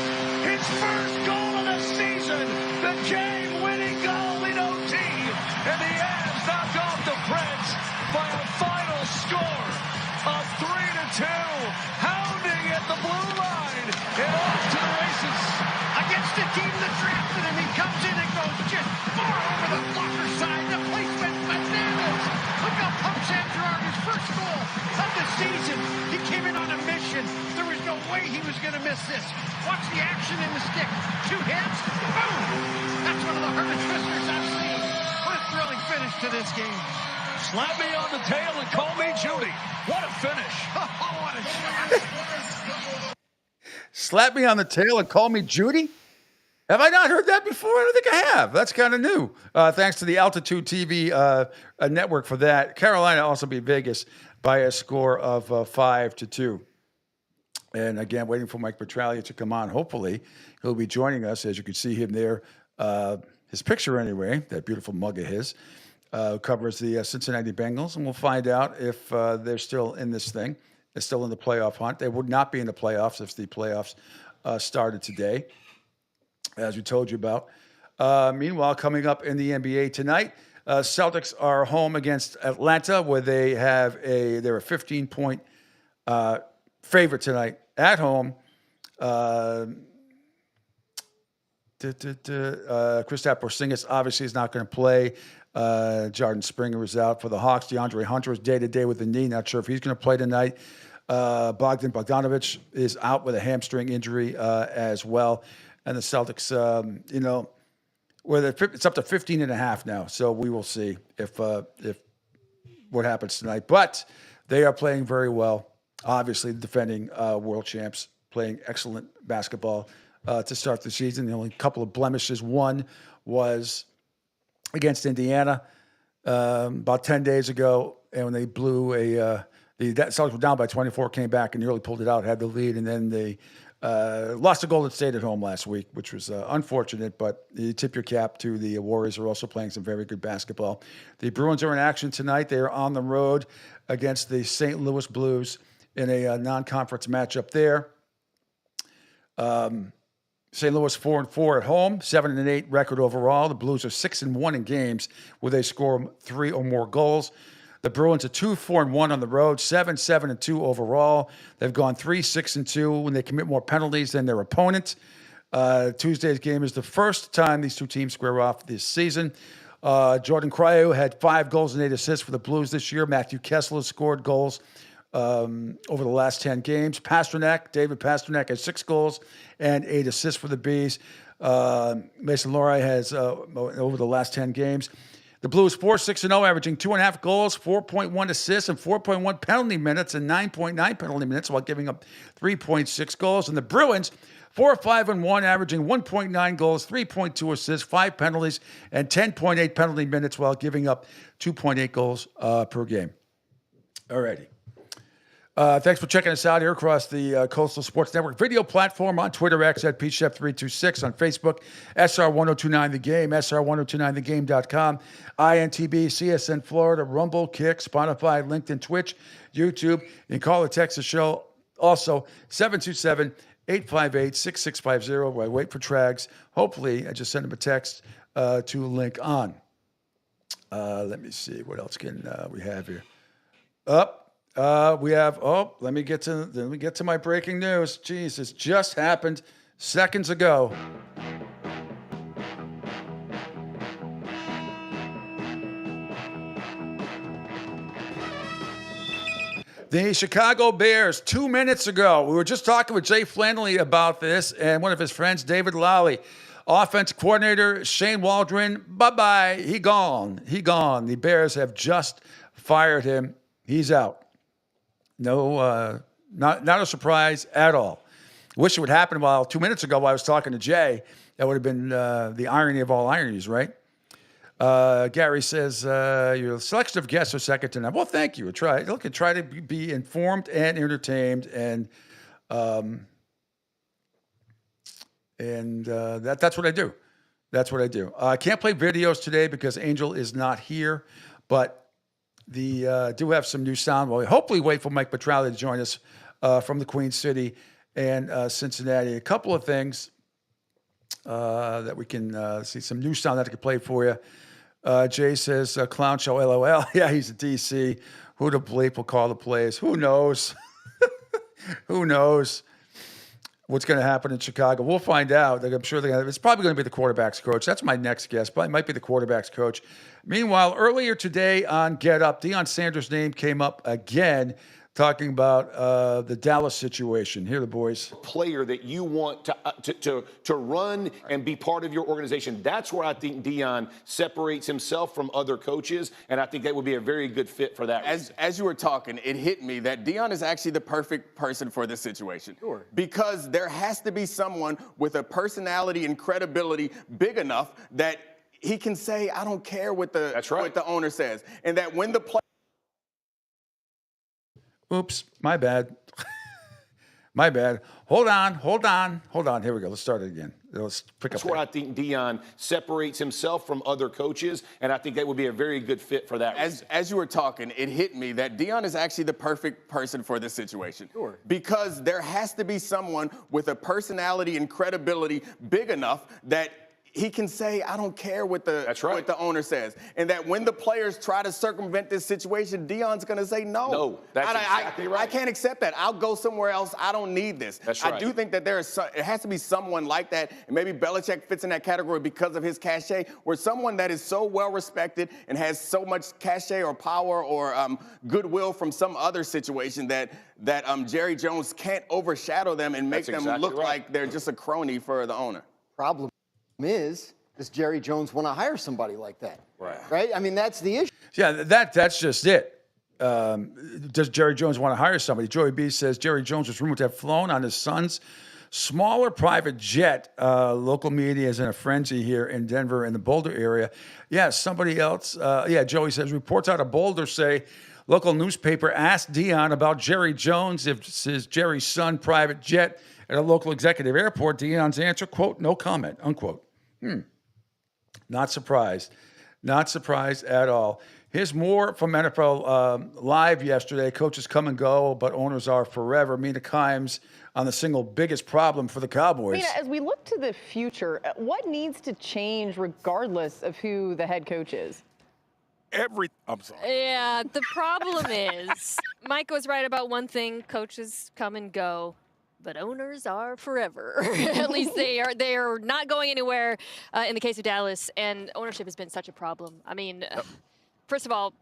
His first goal of the season. The game-winning goal in OT. And the Avs knocked off the Preds by a final score of 3-2. Hounding at the blue line. And off to the races. Against a team that drafted him. He comes in and goes just far over the blocker side. The placement bananas. Look how pump Sam Girard, his first goal of the season. He came in on a mission. There was no way he was going to miss this. Watch the action in the stick. 2 hits. Boom! That's one of the hardest twisters I've seen. What a thrilling finish to this game. Slap me on the tail and call me Judy. What a finish. Oh, what a shot. Slap me on the tail and call me Judy? Have I not heard that before? I don't think I have. That's kind of new. Thanks to the Altitude TV network for that. Carolina also beat Vegas by a score of 5-2. And again, waiting for Mike Petraglia to come on. Hopefully, he'll be joining us. As you can see him there, his picture anyway, that beautiful mug of his, covers the Cincinnati Bengals. And we'll find out if they're still in this thing. They're still in the playoff hunt. They would not be in the playoffs if the playoffs started today, as we told you about. Meanwhile, coming up in the NBA tonight, Celtics are home against Atlanta, where they're a 15-point favorite tonight at home. Kristaps Porzingis obviously is not going to play. Jordan Springer is out for the Hawks. DeAndre Hunter is day-to-day with the knee. Not sure if he's going to play tonight. Bogdan Bogdanović is out with a hamstring injury as well. And the Celtics, it's up to 15.5 now. So we will see if what happens tonight. But they are playing very well. Obviously, the defending world champs playing excellent basketball to start the season. The only couple of blemishes. One was against Indiana about 10 days ago, and when they blew the Celtics were down by 24, came back and nearly pulled it out, had the lead, and then they Lost to Golden State at home last week, which was unfortunate, but you tip your cap to the Warriors, are also playing some very good basketball. The Bruins are in action tonight. They are on the road against the St. Louis Blues in a non-conference matchup there. St. Louis 4-4 at home, 7-8 record overall. The Blues are 6-1 in games where they score 3 or more goals. The Bruins are 2-4-1 on the road, 7-2 overall. They've gone 3-6-2 when they commit more penalties than their opponent. Tuesday's game is the first time these two teams square off this season. Jordan Cryo had 5 goals and 8 assists for the Blues this year. Matthew Kessler scored goals over the last 10 games. David Pasternak has 6 goals and 8 assists for the Bees. Mason Lohrei has over the last 10 games. The Blues 4-6-0, averaging 2.5 goals, 4.1 assists, and 4.1 penalty minutes, and 9.9 penalty minutes, while giving up 3.6 goals. And the Bruins 4-5-1, averaging 1.9 goals, 3.2 assists, 5 penalties, and 10.8 penalty minutes, while giving up 2.8 goals per game. All righty. Thanks for checking us out here across the Coastal Sports Network video platform, on Twitter, X at PShep326, on Facebook, SR1029 The Game, SR1029thegame.com, INTB, CSN Florida, Rumble, Kick, Spotify, LinkedIn, Twitch, YouTube. You can call or text the show. Also, 727-858-6650. While I wait for Trags. Hopefully, I just sent him a text to link on. Let me see. What else can we have here? Let me get to my breaking news. Jeez, this just happened seconds ago. The Chicago Bears, 2 minutes ago. We were just talking with Jay Flannery about this, and one of his friends, David Lally. Offense coordinator Shane Waldron, bye-bye. He gone. The Bears have just fired him. He's out. No, not a surprise at all. Wish it would happen 2 minutes ago while I was talking to Jay. That would have been the irony of all ironies, right? Gary says, your selection of guests are second to none. Well, thank you. Try to be informed and entertained, and that's what I do. That's what I do. I can't play videos today because Angel is not here, but do have some new sound. We'll hopefully wait for Mike Petrali to join us from the Queen City and Cincinnati. A couple of things that we can see, some new sound that I can play for you. Jay says, clown show, LOL. Yeah, he's a DC. Who the bleep will call the plays? Who knows? Who knows what's going to happen in Chicago? We'll find out. I'm sure it's probably going to be the quarterback's coach. That's my next guess. Probably might be the quarterback's coach. Meanwhile, earlier today on Get Up, Deion Sanders' name came up again, talking about the Dallas situation. Here are the boys. Player that you want to run and be part of your organization. That's where I think Deion separates himself from other coaches, and I think that would be a very good fit for that. As you were talking, it hit me that Deion is actually the perfect person for this situation. Sure. Because there has to be someone with a personality and credibility big enough that he can say, I don't care what the owner says. And that when the play. Oops, my bad. My bad. Hold on. Here we go. Let's start it again. Let's pick up. That's where I think Deion separates himself from other coaches, and I think that would be a very good fit for that. As you were talking, it hit me that Deion is actually the perfect person for this situation. Sure. Because there has to be someone with a personality and credibility big enough that he can say, I don't care what the owner says. And that when the players try to circumvent this situation, Deion's going to say no. No, that's exactly right. I can't accept that. I'll go somewhere else. I don't need this. That's right. I do think that it has to be someone like that, and maybe Belichick fits in that category because of his cachet, where someone that is so well respected and has so much cachet or power or goodwill from some other situation that Jerry Jones can't overshadow them and make them look like they're just a crony for the owner. Problem is, does Jerry Jones want to hire somebody like that? Right. I mean, that's the issue. Yeah, that's just it. Does Jerry Jones want to hire somebody? Joey B says Jerry Jones was rumored to have flown on his son's smaller private jet. Local media is in a frenzy here in Denver in the Boulder area. Yeah, somebody else. Joey says reports out of Boulder say Local newspaper asked Deion about Jerry Jones, if it's his Jerry's son private jet at a local executive airport. Deion's answer, quote, no comment, unquote. Not surprised. Not surprised at all. Here's more from NFL Live yesterday. Coaches come and go, but owners are forever. Mina Kimes on the single biggest problem for the Cowboys. Mina, as we look to the future, what needs to change regardless of who the head coach is? I'm sorry. Yeah, the problem is, Mike was right about one thing: coaches come and go, but owners are forever. At least they are not going anywhere in the case of Dallas, and ownership has been such a problem. I mean, first of all,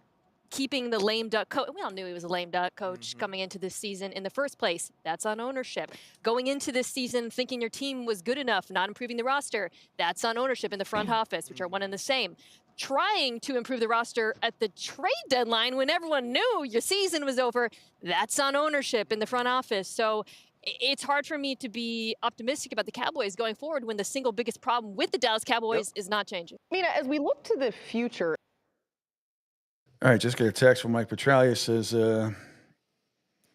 keeping the lame duck coach. We all knew he was a lame duck coach coming into this season in the first place. That's on ownership. Going into this season thinking your team was good enough, not improving the roster. That's on ownership in the front office, which are one and the same. Trying to improve the roster at the trade deadline when everyone knew your season was over. That's on ownership in the front office. So it's hard for me to be optimistic about the Cowboys going forward when the single biggest problem with the Dallas Cowboys is not changing. Mina, as we look to the future. All right, just got a text from Mike Petralia. Says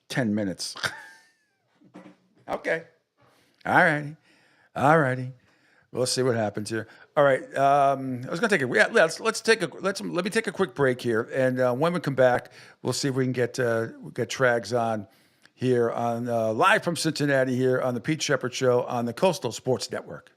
10 minutes. Okay. All righty. We'll see what happens here. All right. I was going to take a let me take a quick break here, and when we come back, we'll see if we can get Trags on here on live from Cincinnati here on the Pete Sheppard Show on the Coastal Sports Network.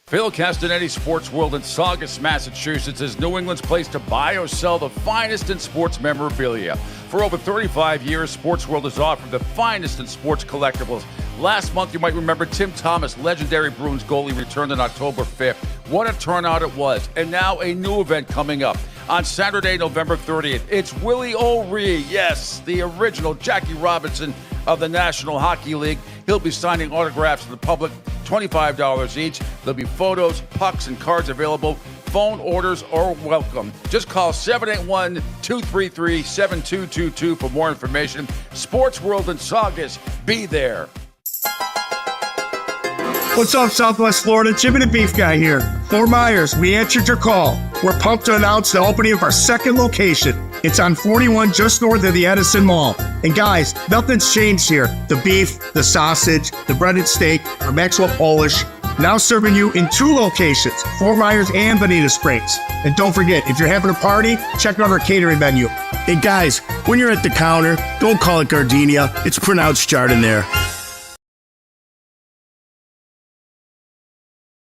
Phil Castanetti Sports World in Saugus, Massachusetts is New England's place to buy or sell the finest in sports memorabilia. For over 35 years, Sports World has offered the finest in sports collectibles. Last month, you might remember Tim Thomas, legendary Bruins goalie, returned on October 5th. What a turnout it was. And now a new event coming up. On Saturday, November 30th, it's Willie O'Ree, yes, the original Jackie Robinson of the National Hockey League. He'll be signing autographs to the public, $25 each. There'll be photos, pucks, and cards available. Phone orders are welcome. Just call 781-233-7222 for more information. Sports World in Saugus. Be there. What's up, Southwest Florida? Chicken and Beef Guy here. Fort Myers, we answered your call. We're pumped to announce the opening of our second location. It's on 41 just north of the Edison Mall. And guys, nothing's changed here. The beef, the sausage, the breaded steak, our Maxwell Polish. Now serving you in 2 locations, Fort Myers and Bonita Springs. And don't forget, if you're having a party, check out our catering menu. And guys, when you're at the counter, don't call it Gardenia. It's pronounced Chardonnay.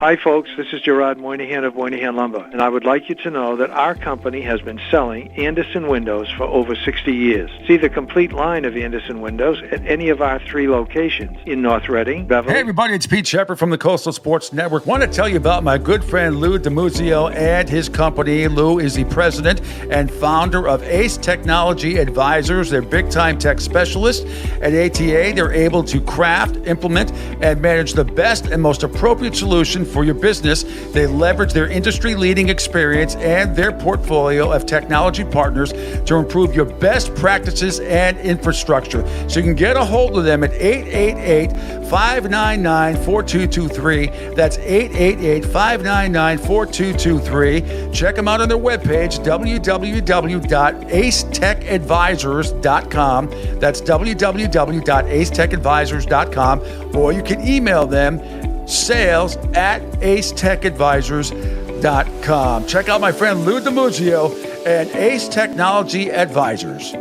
Hi, folks. This is Gerard Moynihan of Moynihan Lumber, and I would like you to know that our company has been selling Anderson windows for over 60 years. See the complete line of Anderson windows at any of our 3 locations in North Reading, Beverly. Hey, everybody, it's Pete Sheppard from the Coastal Sports Network. Want to tell you about my good friend Lou DiMuzio and his company. Lou is the president and founder of Ace Technology Advisors. They're big-time tech specialists. At ATA, they're able to craft, implement, and manage the best and most appropriate solution for your business. They leverage their industry-leading experience and their portfolio of technology partners to improve your best practices and infrastructure. So you can get a hold of them at 888-599-4223. That's 888-599-4223. Check them out on their webpage, www.acetechadvisors.com. That's www.acetechadvisors.com. Or you can email them sales@acetechadvisors.com. Check out my friend Lou DiMuzio and Ace Technology Advisors.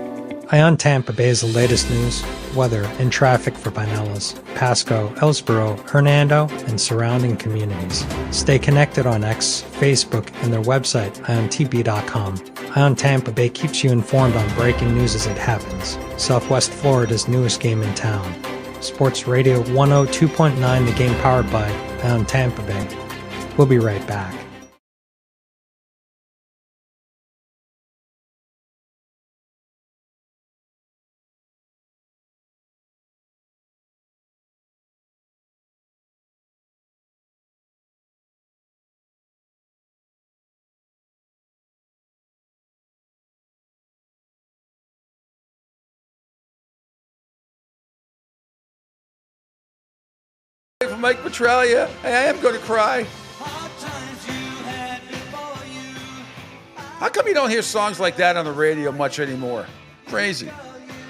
Ion Tampa Bay is the latest news, weather, and traffic for Pinellas, Pasco, Ellsboro, Hernando, and surrounding communities. Stay connected on X, Facebook, and their website, iontp.com. Ion Tampa Bay keeps you informed on breaking news as it happens. Southwest Florida's newest game in town. Sports Radio 102.9, the game powered by Ion Tampa Bay. We'll be right back. From Mike Petralia, I am going to cry. How come you don't hear songs like that on the radio much anymore? Crazy.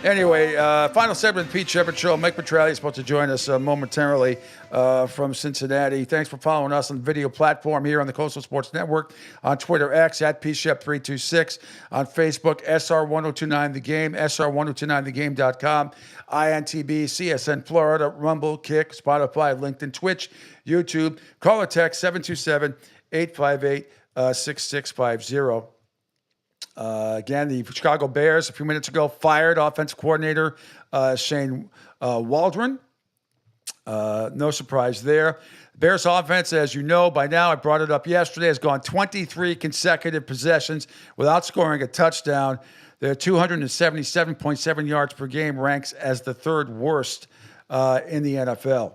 Anyway, final segment of the Pete Sheppard Show. Mike Petraglia is supposed to join us momentarily from Cincinnati. Thanks for following us on the video platform here on the Coastal Sports Network, on Twitter X at PShep326, on Facebook SR1029 The Game, SR1029thegame.com, INTB, CSN Florida, Rumble, Kick, Spotify, LinkedIn, Twitch, YouTube. Call or text 727-858-6650. Again, the Chicago Bears, a few minutes ago, fired offensive coordinator Shane Waldron. No surprise there. Bears offense, as you know by now, I brought it up yesterday, has gone 23 consecutive possessions without scoring a touchdown. Their 277.7 yards per game ranks as the third worst in the NFL.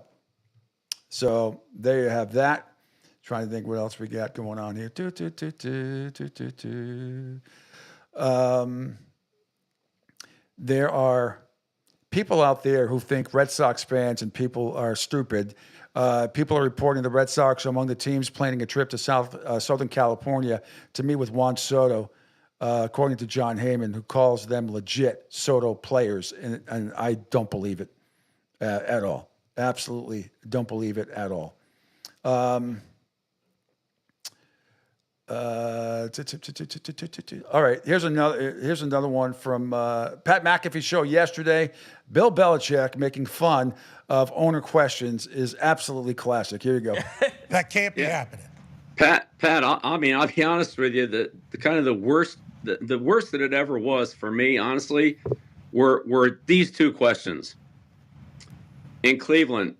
So there you have that. Trying to think what else we got going on here. There are people out there who think Red Sox fans and people are stupid. People are reporting the Red Sox are among the teams planning a trip to Southern California to meet with Juan Soto, according to John Heyman, who calls them legit Soto players. And I don't believe it at all. Absolutely don't believe it at all. All right, here's another one from Pat McAfee's show yesterday. Bill Belichick making fun of owner questions is absolutely classic. Here you go. That can't be happening. Pat, I mean, I'll be honest with you. The kind of the worst that it ever was for me, honestly, were these two questions. In Cleveland,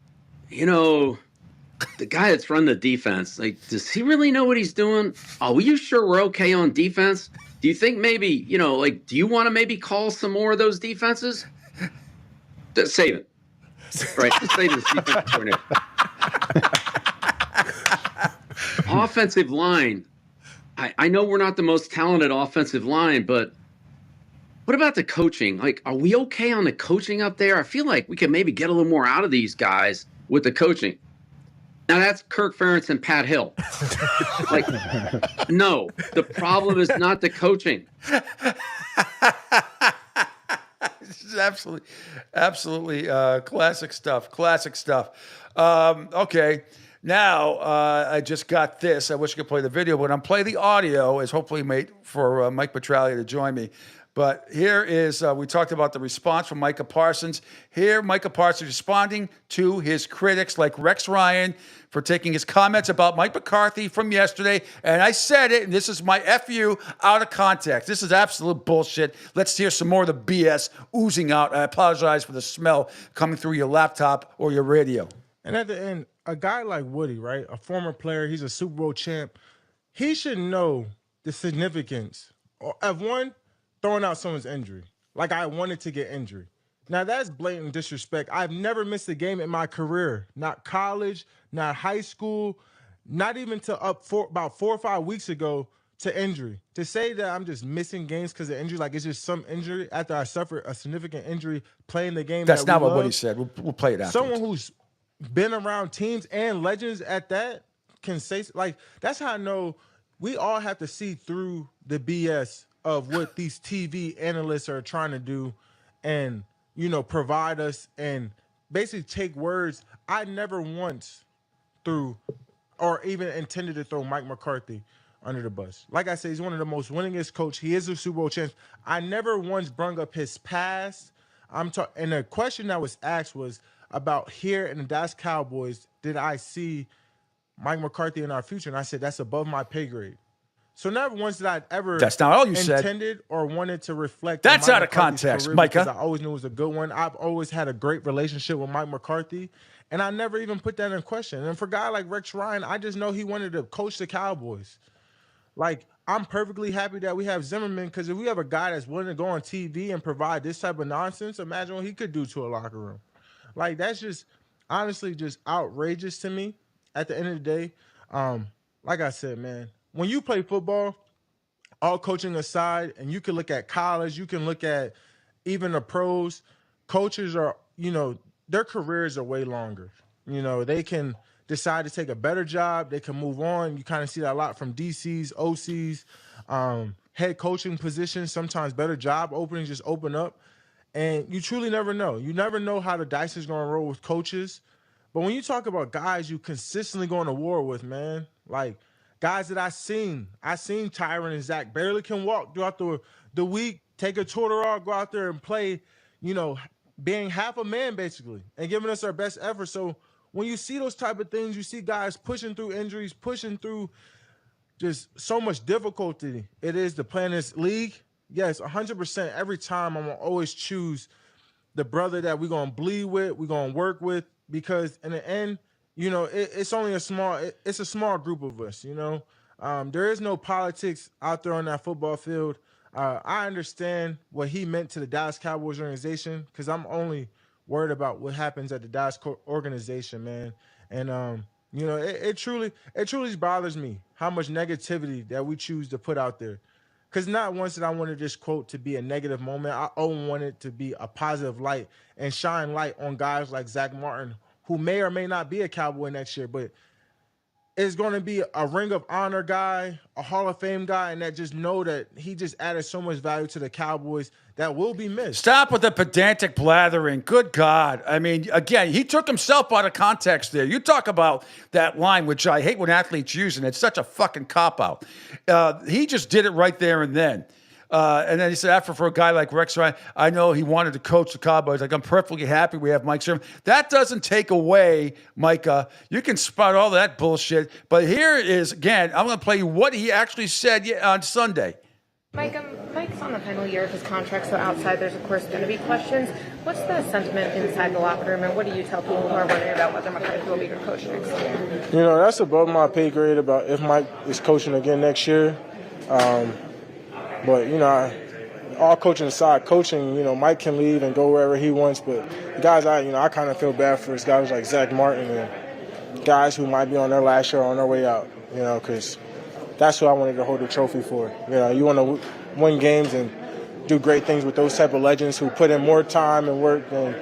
the guy that's run the defense, like, does he really know what he's doing? Are you sure we're okay on defense? Do you think maybe, do you want to maybe call some more of those defenses? Save it. Right, just save the defense coordinator. Offensive line. I know we're not the most talented offensive line, but what about the coaching? Like, are we okay on the coaching up there? I feel like we can maybe get a little more out of these guys with the coaching. Now, that's Kirk Ferentz and Pat Hill. No, the problem is not the coaching. This is absolutely classic stuff. Okay, now I just got this. I wish I could play the video, but I'm playing the audio as hopefully for Mike Petraglia to join me. But here is, we talked about the response from Micah Parsons. Here, Micah Parsons responding to his critics like Rex Ryan for taking his comments about Mike McCarthy from yesterday. And I said it, and this is my FU out of context. This is absolute bullshit. Let's hear some more of the BS oozing out. I apologize for the smell coming through your laptop or your radio. And at the end, a guy like Woody, right, a former player, he's a Super Bowl champ, he should know the significance of one, throwing out someone's injury. Like, I wanted to get injured. Now, that's blatant disrespect. I've never missed a game in my career. Not college, not high school, not even to about 4 or 5 weeks ago to injury. To say that I'm just missing games because of injury, like it's just some injury after I suffered a significant injury playing the game. That's not what he said. We'll play it after. Someone who's been around teams and legends at that can say, like, that's how I know we all have to see through the BS of what these TV analysts are trying to do and, provide us and basically take words. I never once threw or even intended to throw Mike McCarthy under the bus. Like I said, he's one of the most winningest coach. He is a Super Bowl champ. I never once brung up his past. And the question that was asked was about here in the Dallas Cowboys, did I see Mike McCarthy in our future? And I said, that's above my pay grade. So never once did I ever That's not all you intended or wanted to reflect. That's out of context, Micah. I always knew it was a good one. I've always had a great relationship with Mike McCarthy, and I never even put that in question. And for a guy like Rex Ryan, I just know he wanted to coach the Cowboys. Like, I'm perfectly happy that we have Zimmerman, because if we have a guy that's willing to go on TV and provide this type of nonsense, imagine what he could do to a locker room. Like, that's just honestly just outrageous to me at the end of the day. Like I said, man, when you play football, all coaching aside, and you can look at college, you can look at even the pros, coaches are, their careers are way longer. They can decide to take a better job. They can move on. You kind of see that a lot from DCs, OCs. head coaching positions, sometimes better job openings just open up. And you truly never know. You never know how the dice is going to roll with coaches. But when you talk about guys you consistently going to war with, man, like guys that I seen Tyron and Zach barely can walk throughout the week, take a Toradol, go out there and play, being half a man basically and giving us our best effort. So when you see those type of things, you see guys pushing through injuries, pushing through just so much difficulty it is to play in this league. Yes, 100%. Every time I'm going to always choose the brother that we're going to bleed with, we're going to work with, because in the end, it's only a small group of us, There is no politics out there on that football field. I understand what he meant to the Dallas Cowboys organization, because I'm only worried about what happens at the Dallas organization, man. And, it truly bothers me how much negativity that we choose to put out there. Because not once did I want this quote to be a negative moment. I want it to be a positive light and shine light on guys like Zach Martin, who may or may not be a Cowboy next year, but is going to be a Ring of Honor guy, a Hall of Fame guy, and that just know that he just added so much value to the Cowboys that will be missed. Stop with the pedantic blathering. Good God. I mean, again, he took himself out of context there. You talk about that line, which I hate when athletes use, and it's such a fucking cop-out. He just did it right there and then. And then he said, after for a guy like Rex Ryan, I know he wanted to coach the Cowboys. Like, I'm perfectly happy we have Mike Sherman. That doesn't take away, Micah. You can spout all that bullshit. But here it is, again, I'm going to play you what he actually said on Sunday. Mike's on the final year of his contract, so outside there's, of course, going to be questions. What's the sentiment inside the locker room, and what do you tell people who are wondering about whether McCarthy will be your coach next year? That's above my pay grade about if Mike is coaching again next year. But, all coaching aside, Mike can leave and go wherever he wants. But the guys, I kind of feel bad for is guys like Zach Martin and guys who might be on their last year or on their way out, because that's who I wanted to hold the trophy for. You want to win games and do great things with those type of legends who put in more time and work than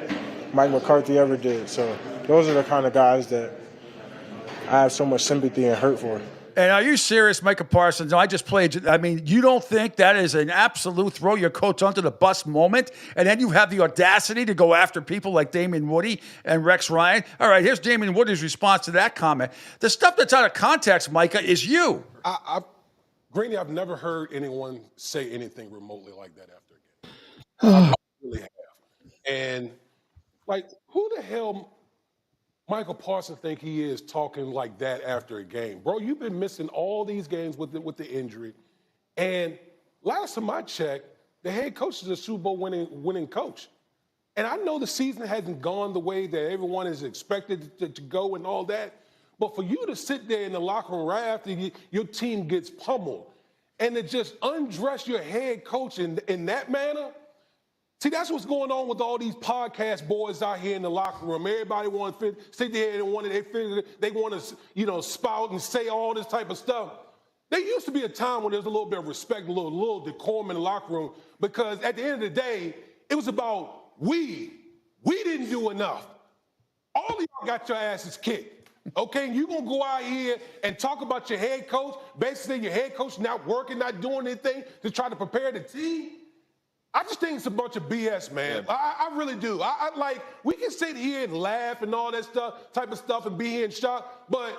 Mike McCarthy ever did. So those are the kind of guys that I have so much sympathy and hurt for. And are you serious, Micah Parsons? No, I just played. I mean, you don't think that is an absolute throw your coach onto the bus moment? And then you have the audacity to go after people like Damien Woody and Rex Ryan? All right, here's Damien Woody's response to that comment. The stuff that's out of context, Micah, is you. Greeny, I've never heard anyone say anything remotely like that after a game. I really have. And, who the hell Michael Parsons think he is talking like that after a game? Bro, you've been missing all these games with the injury. And last time I checked, the head coach is a Super Bowl winning coach. And I know the season hasn't gone the way that everyone is expected to go and all that. But for you to sit there in the locker room right after your team gets pummeled and to just undress your head coach in that manner, see, that's what's going on with all these podcast boys out here in the locker room. Everybody wants to sit there and they want to, spout and say all this type of stuff. There used to be a time when there was a little bit of respect, a little decorum in the locker room, because at the end of the day, it was about we. We didn't do enough. All of y'all got your asses kicked. Okay, and you're going to go out here and talk about your head coach, basically your head coach not working, not doing anything to try to prepare the team? I just think it's a bunch of BS, man. Yeah. I really do. We can sit here and laugh and all that type of stuff and be here in shock, but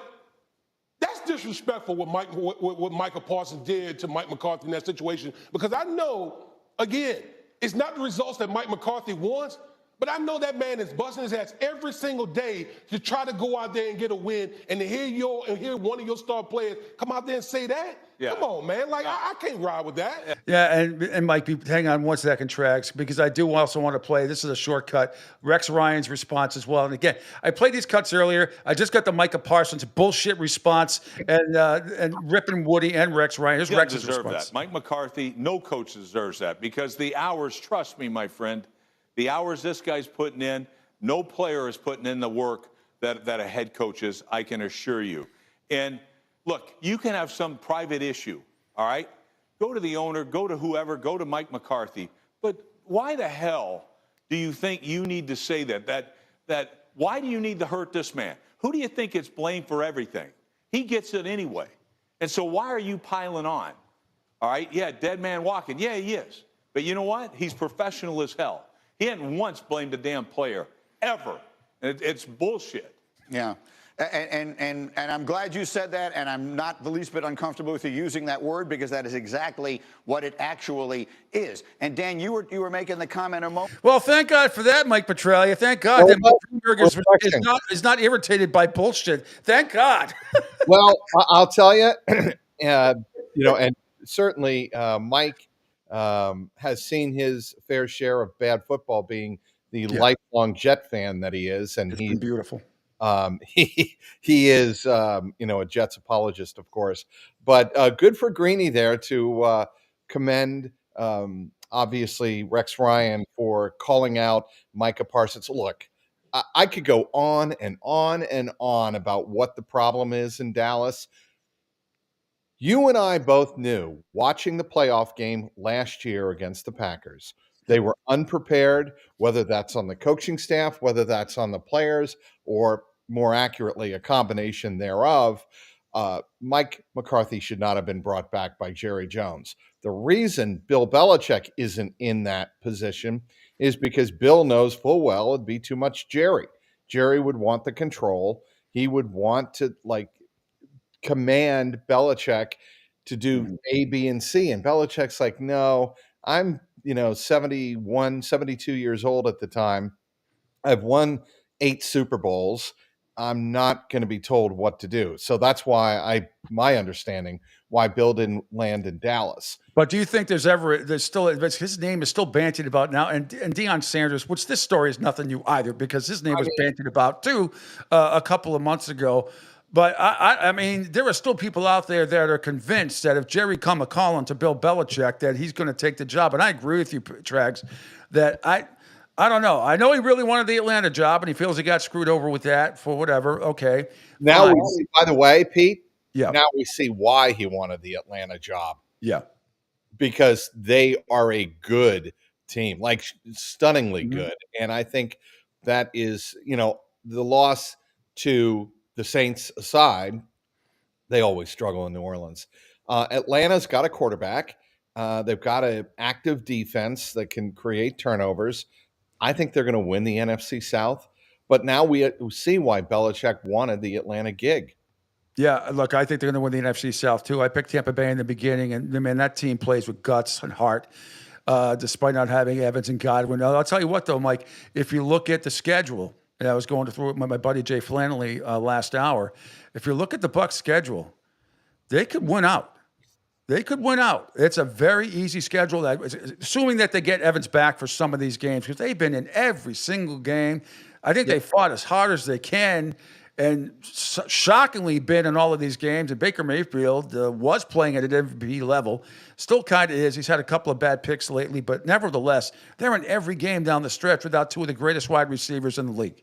that's disrespectful what Michael Parsons did to Mike McCarthy in that situation, because I know, again, it's not the results that Mike McCarthy wants, but I know that man is busting his ass every single day to try to go out there and get a win, and to hear one of your star players come out there and say that. Yeah. Come on, man. I can't ride with that. Yeah, and Mike, hang on 1 second, Trags, because I do also want to play. This is a shortcut. Rex Ryan's response as well. And again, I played these cuts earlier. I just got the Micah Parsons bullshit response and ripping Woody and Rex Ryan. Here's Rex's response. That. Mike McCarthy, no coach deserves that, because the hours, trust me, my friend, the hours this guy's putting in, no player is putting in the work that a head coach is, I can assure you. And look, you can have some private issue, all right? Go to the owner, go to whoever, go to Mike McCarthy. But why the hell do you think you need to say that why do you need to hurt this man? Who do you think gets blamed for everything? He gets it anyway. And so why are you piling on? All right? Yeah, dead man walking. Yeah, he is. But you know what? He's professional as hell. He hadn't once blamed a damn player, ever. It's bullshit. Yeah. And I'm glad you said that, and I'm not the least bit uncomfortable with you using that word, because that is exactly what it actually is. And Dan, you were making the comment a moment. Well, thank God for that, Mike Petralia. Thank God that Mike Bloomberg is not irritated by bullshit. Thank God. Well, I'll tell you, and certainly Mike has seen his fair share of bad football, being the lifelong Jet fan that he is, and he's beautiful. He is, a Jets apologist, of course, but good for Greeny there to commend, obviously, Rex Ryan for calling out Micah Parsons. Look, I could go on and on and on about what the problem is in Dallas. You and I both knew, watching the playoff game last year against the Packers, they were unprepared, whether that's on the coaching staff, whether that's on the players, or more accurately, a combination thereof. Mike McCarthy should not have been brought back by Jerry Jones. The reason Bill Belichick isn't in that position is because Bill knows full well it'd be too much Jerry. Jerry would want the control. He would want to command Belichick to do A, B, and C. And Belichick's like, no, I'm, 71, 72 years old at the time. I've won 8 Super Bowls. I'm not going to be told what to do. So that's why my understanding why Bill didn't land in Dallas. But do you think there's still his name is still bantied about now, and Deion Sanders, which this story is nothing new either, because his name was bantied about too a couple of months ago. But I mean, there are still people out there that are convinced that if Jerry come a calling to Bill Belichick, that he's going to take the job. And I agree with you, Trags, that I don't know. I know he really wanted the Atlanta job, and he feels he got screwed over with that for whatever. Okay. Now we see, by the way, Pete. Yeah. Now we see why he wanted the Atlanta job. Yeah. Because they are a good team, like stunningly good. And I think that is, the loss to the Saints aside, they always struggle in New Orleans. Atlanta's got a quarterback. They've got an active defense that can create turnovers. I think they're going to win the NFC South. But now we see why Belichick wanted the Atlanta gig. Yeah, look, I think they're going to win the NFC South too. I picked Tampa Bay in the beginning, and man, that team plays with guts and heart, despite not having Evans and Godwin. I'll tell you what, though, Mike, if you look at the schedule, and I was going through it with my buddy Jay Flannelly last hour. If you look at the Bucs' schedule, they could win out. They could win out. It's a very easy schedule, assuming that they get Evans back for some of these games, because they've been in every single game. I think they fought as hard as they can, and shockingly been in all of these games. And Baker Mayfield was playing at an MVP level, still kind of is. He's had a couple of bad picks lately, but nevertheless, they're in every game down the stretch without 2 of the greatest wide receivers in the league.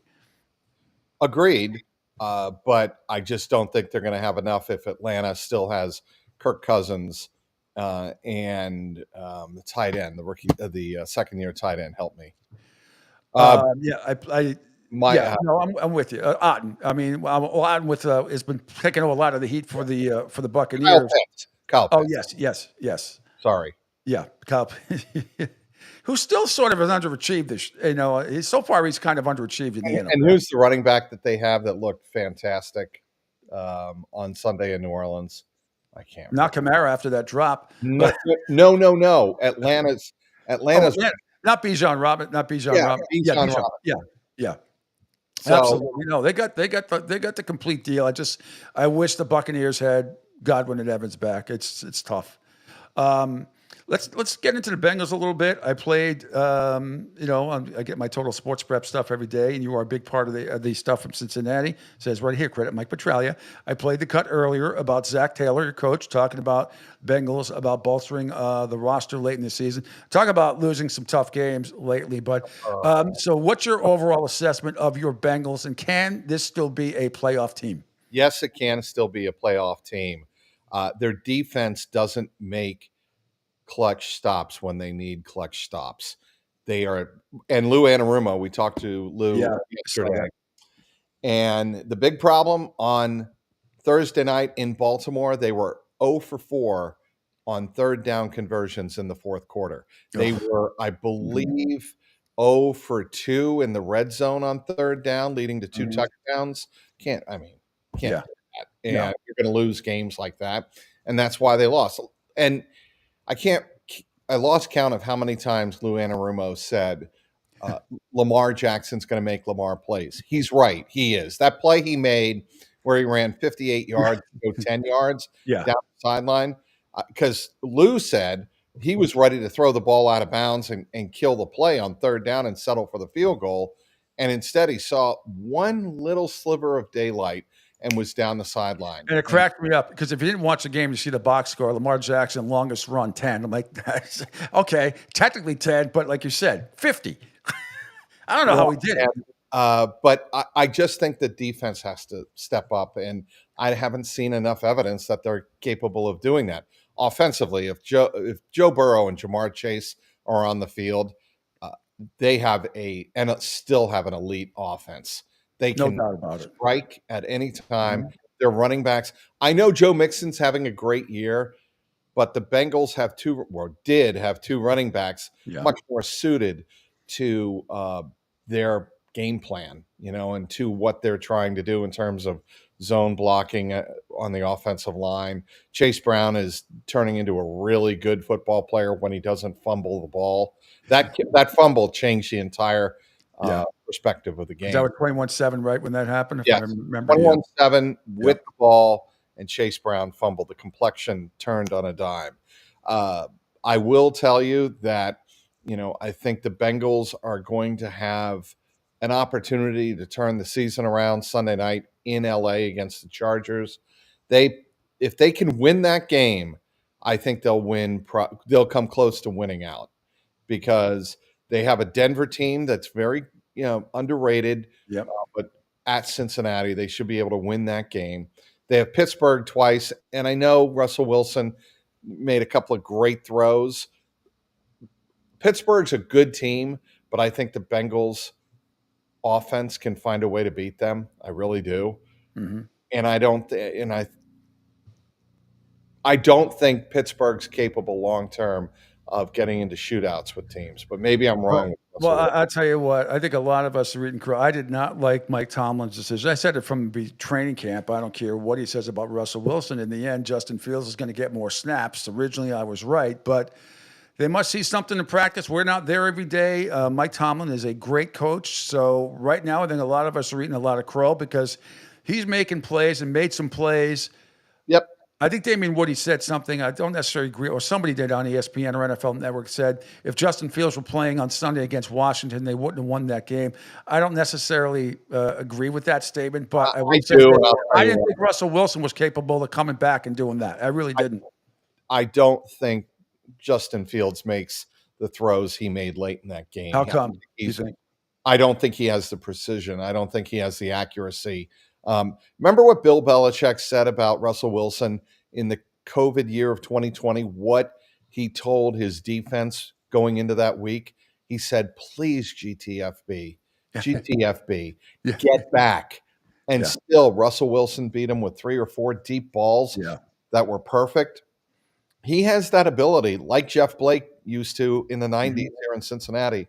Agreed, but I just don't think they're going to have enough if Atlanta still has Kirk Cousins and the tight end, the rookie, the second-year tight end. Help me. I'm with you. Otten. I mean, Otten has been taking a lot of the heat for the Buccaneers. Kyle Pitts. Oh yes. Sorry. Yeah, Kyle. Who still sort of has underachieved. So far he's kind of underachieved in the NFL. And who's the running back that they have that looked fantastic on Sunday in New Orleans? I can't. Not Kamara after that drop. No. Atlanta's. Not Bijan Robinson. Not Bijan Robinson. Yeah. So, absolutely. No, they got the complete deal. I wish the Buccaneers had Godwin and Evans back. It's tough. Let's get into the Bengals a little bit. I played, I get my Total Sports Prep stuff every day, and you are a big part of the stuff from Cincinnati. It says right here, credit Mike Petralia. I played the cut earlier about Zach Taylor, your coach, talking about Bengals, about bolstering the roster late in the season. Talk about losing some tough games lately. But so what's your overall assessment of your Bengals, and can this still be a playoff team? Yes, it can still be a playoff team. Their defense doesn't make clutch stops when they need clutch stops. They are, and Lou Anarumo, we talked to Lou yesterday. And the big problem on Thursday night in Baltimore, they were 0 for 4 on third down conversions in the fourth quarter. They were, I believe, 0 for 2 in the red zone on third down, leading to 2 touchdowns. Can't do that. And you're going to lose games like that. And that's why they lost. And I lost count of how many times Lou Anarumo said, Lamar Jackson's going to make Lamar plays. He's right. He is. That play he made where he ran 58 yards, go 10 yards down the sideline, because Lou said he was ready to throw the ball out of bounds and kill the play on third down and settle for the field goal. And instead he saw one little sliver of daylight and was down the sideline. And it cracked me up because if you didn't watch the game, you see the box score, Lamar Jackson, longest run, 10. I'm like, okay, technically 10, but like you said, 50. I don't know how he did it. But I just think the defense has to step up, and I haven't seen enough evidence that they're capable of doing that. Offensively, if Joe Burrow and Jamar Chase are on the field, they have still have an elite offense. They can strike at any time. They're running backs. I know Joe Mixon's having a great year, but the Bengals did have 2 running backs much more suited to their game plan, and to what they're trying to do in terms of zone blocking on the offensive line. Chase Brown is turning into a really good football player when he doesn't fumble the ball. That fumble changed the entire perspective of the game. That was 21-7, right, when that happened? If Yes, I remember. 21-7 with the ball, and Chase Brown fumbled. The complexion turned on a dime. I will tell you that, I think the Bengals are going to have an opportunity to turn the season around Sunday night in LA against the Chargers. If they can win that game, I think they'll win. They'll come close to winning out, because they have a Denver team that's very, underrated. But at Cincinnati, they should be able to win that game. They have Pittsburgh twice, and I know Russell Wilson made a couple of great throws. Pittsburgh's a good team, but I think the Bengals offense can find a way to beat them. I really do. And I don't think Pittsburgh's capable long term of getting into shootouts with teams, but maybe I'm wrong. Well, I'll tell you what, I think a lot of us are reading. I did not like Mike Tomlin's decision. I said it from the training camp. I don't care what he says about Russell Wilson. In the end, Justin Fields is going to get more snaps. Originally, I was right, but they must see something in practice. We're not there every day. Mike Tomlin is a great coach. So right now, I think a lot of us are eating a lot of crow because he's making plays and made some plays. Yep. I think Damian Woody said something. I don't necessarily agree, or somebody did on ESPN or NFL Network said if Justin Fields were playing on Sunday against Washington, they wouldn't have won that game. I don't necessarily agree with that statement, but I didn't think Russell Wilson was capable of coming back and doing that. I really didn't. I don't think Justin Fields makes the throws he made late in that game. How come? I don't think he has the precision. I don't think he has the accuracy. Remember what Bill Belichick said about Russell Wilson in the COVID year of 2020, what he told his defense going into that week? He said, please, GTFB, get back. And still, Russell Wilson beat him with 3 or 4 deep balls that were perfect. He has that ability, like Jeff Blake used to in the 90s here in Cincinnati,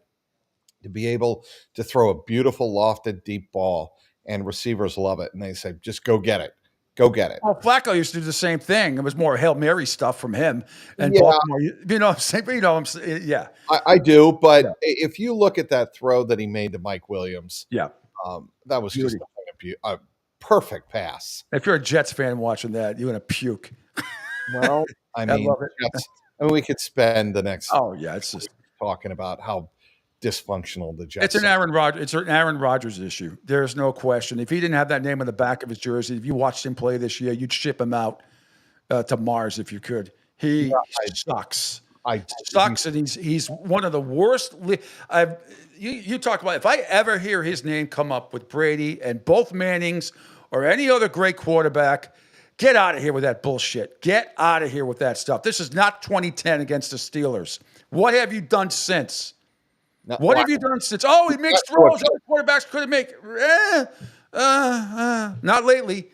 to be able to throw a beautiful lofted deep ball. And receivers love it. And they say, just go get it. Go get it. Well, Flacco used to do the same thing. It was more Hail Mary stuff from him. And Baltimore, I'm saying, I do. But if you look at that throw that he made to Mike Williams, that was just a perfect pass. If you're a Jets fan watching that, you're going to puke. Well, I mean, we could spend the next it's just talking about how dysfunctional the Jets. It's an Aaron Rodgers issue. There's no question. If he didn't have that name on the back of his jersey, if you watched him play this year, you'd ship him out to Mars if you could. He sucks. Sucks, and he's one of the worst. You talk about, if I ever hear his name come up with Brady and both Mannings or any other great quarterback, get out of here with that bullshit. Get out of here with that stuff. This is not 2010 against the Steelers. What have you done since? What have you done since? Oh, he makes throws other quarterbacks couldn't make. Not lately.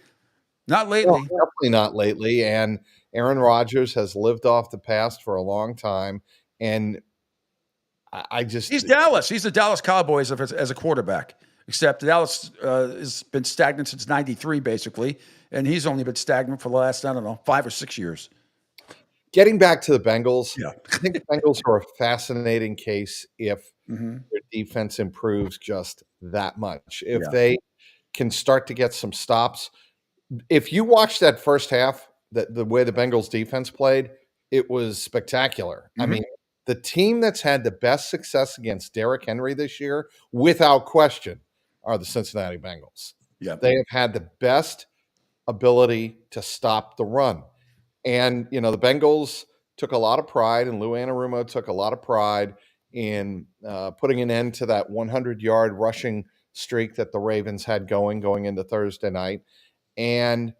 Not lately. Well, definitely not lately. And Aaron Rodgers has lived off the past for a long time, and I just He's Dallas. He's the Dallas Cowboys as a quarterback, except Dallas has been stagnant since '93, basically, and he's only been stagnant for the last, I don't know, 5 or 6 years. Getting back to the Bengals, Yeah. I think the Bengals are a fascinating case if Mm-hmm. their defense improves just that much. If Yeah. they can start to get some stops. If you watch that first half, the way the Bengals defense played, it was spectacular. I Mhm. mean, the team that's had the best success against Derrick Henry this year, without question, are the Cincinnati Bengals. Yeah. They have had the best ability to stop the run. And, the Bengals took a lot of pride, and Lou Anarumo took a lot of pride in putting an end to that 100-yard rushing streak that the Ravens had going into Thursday night. And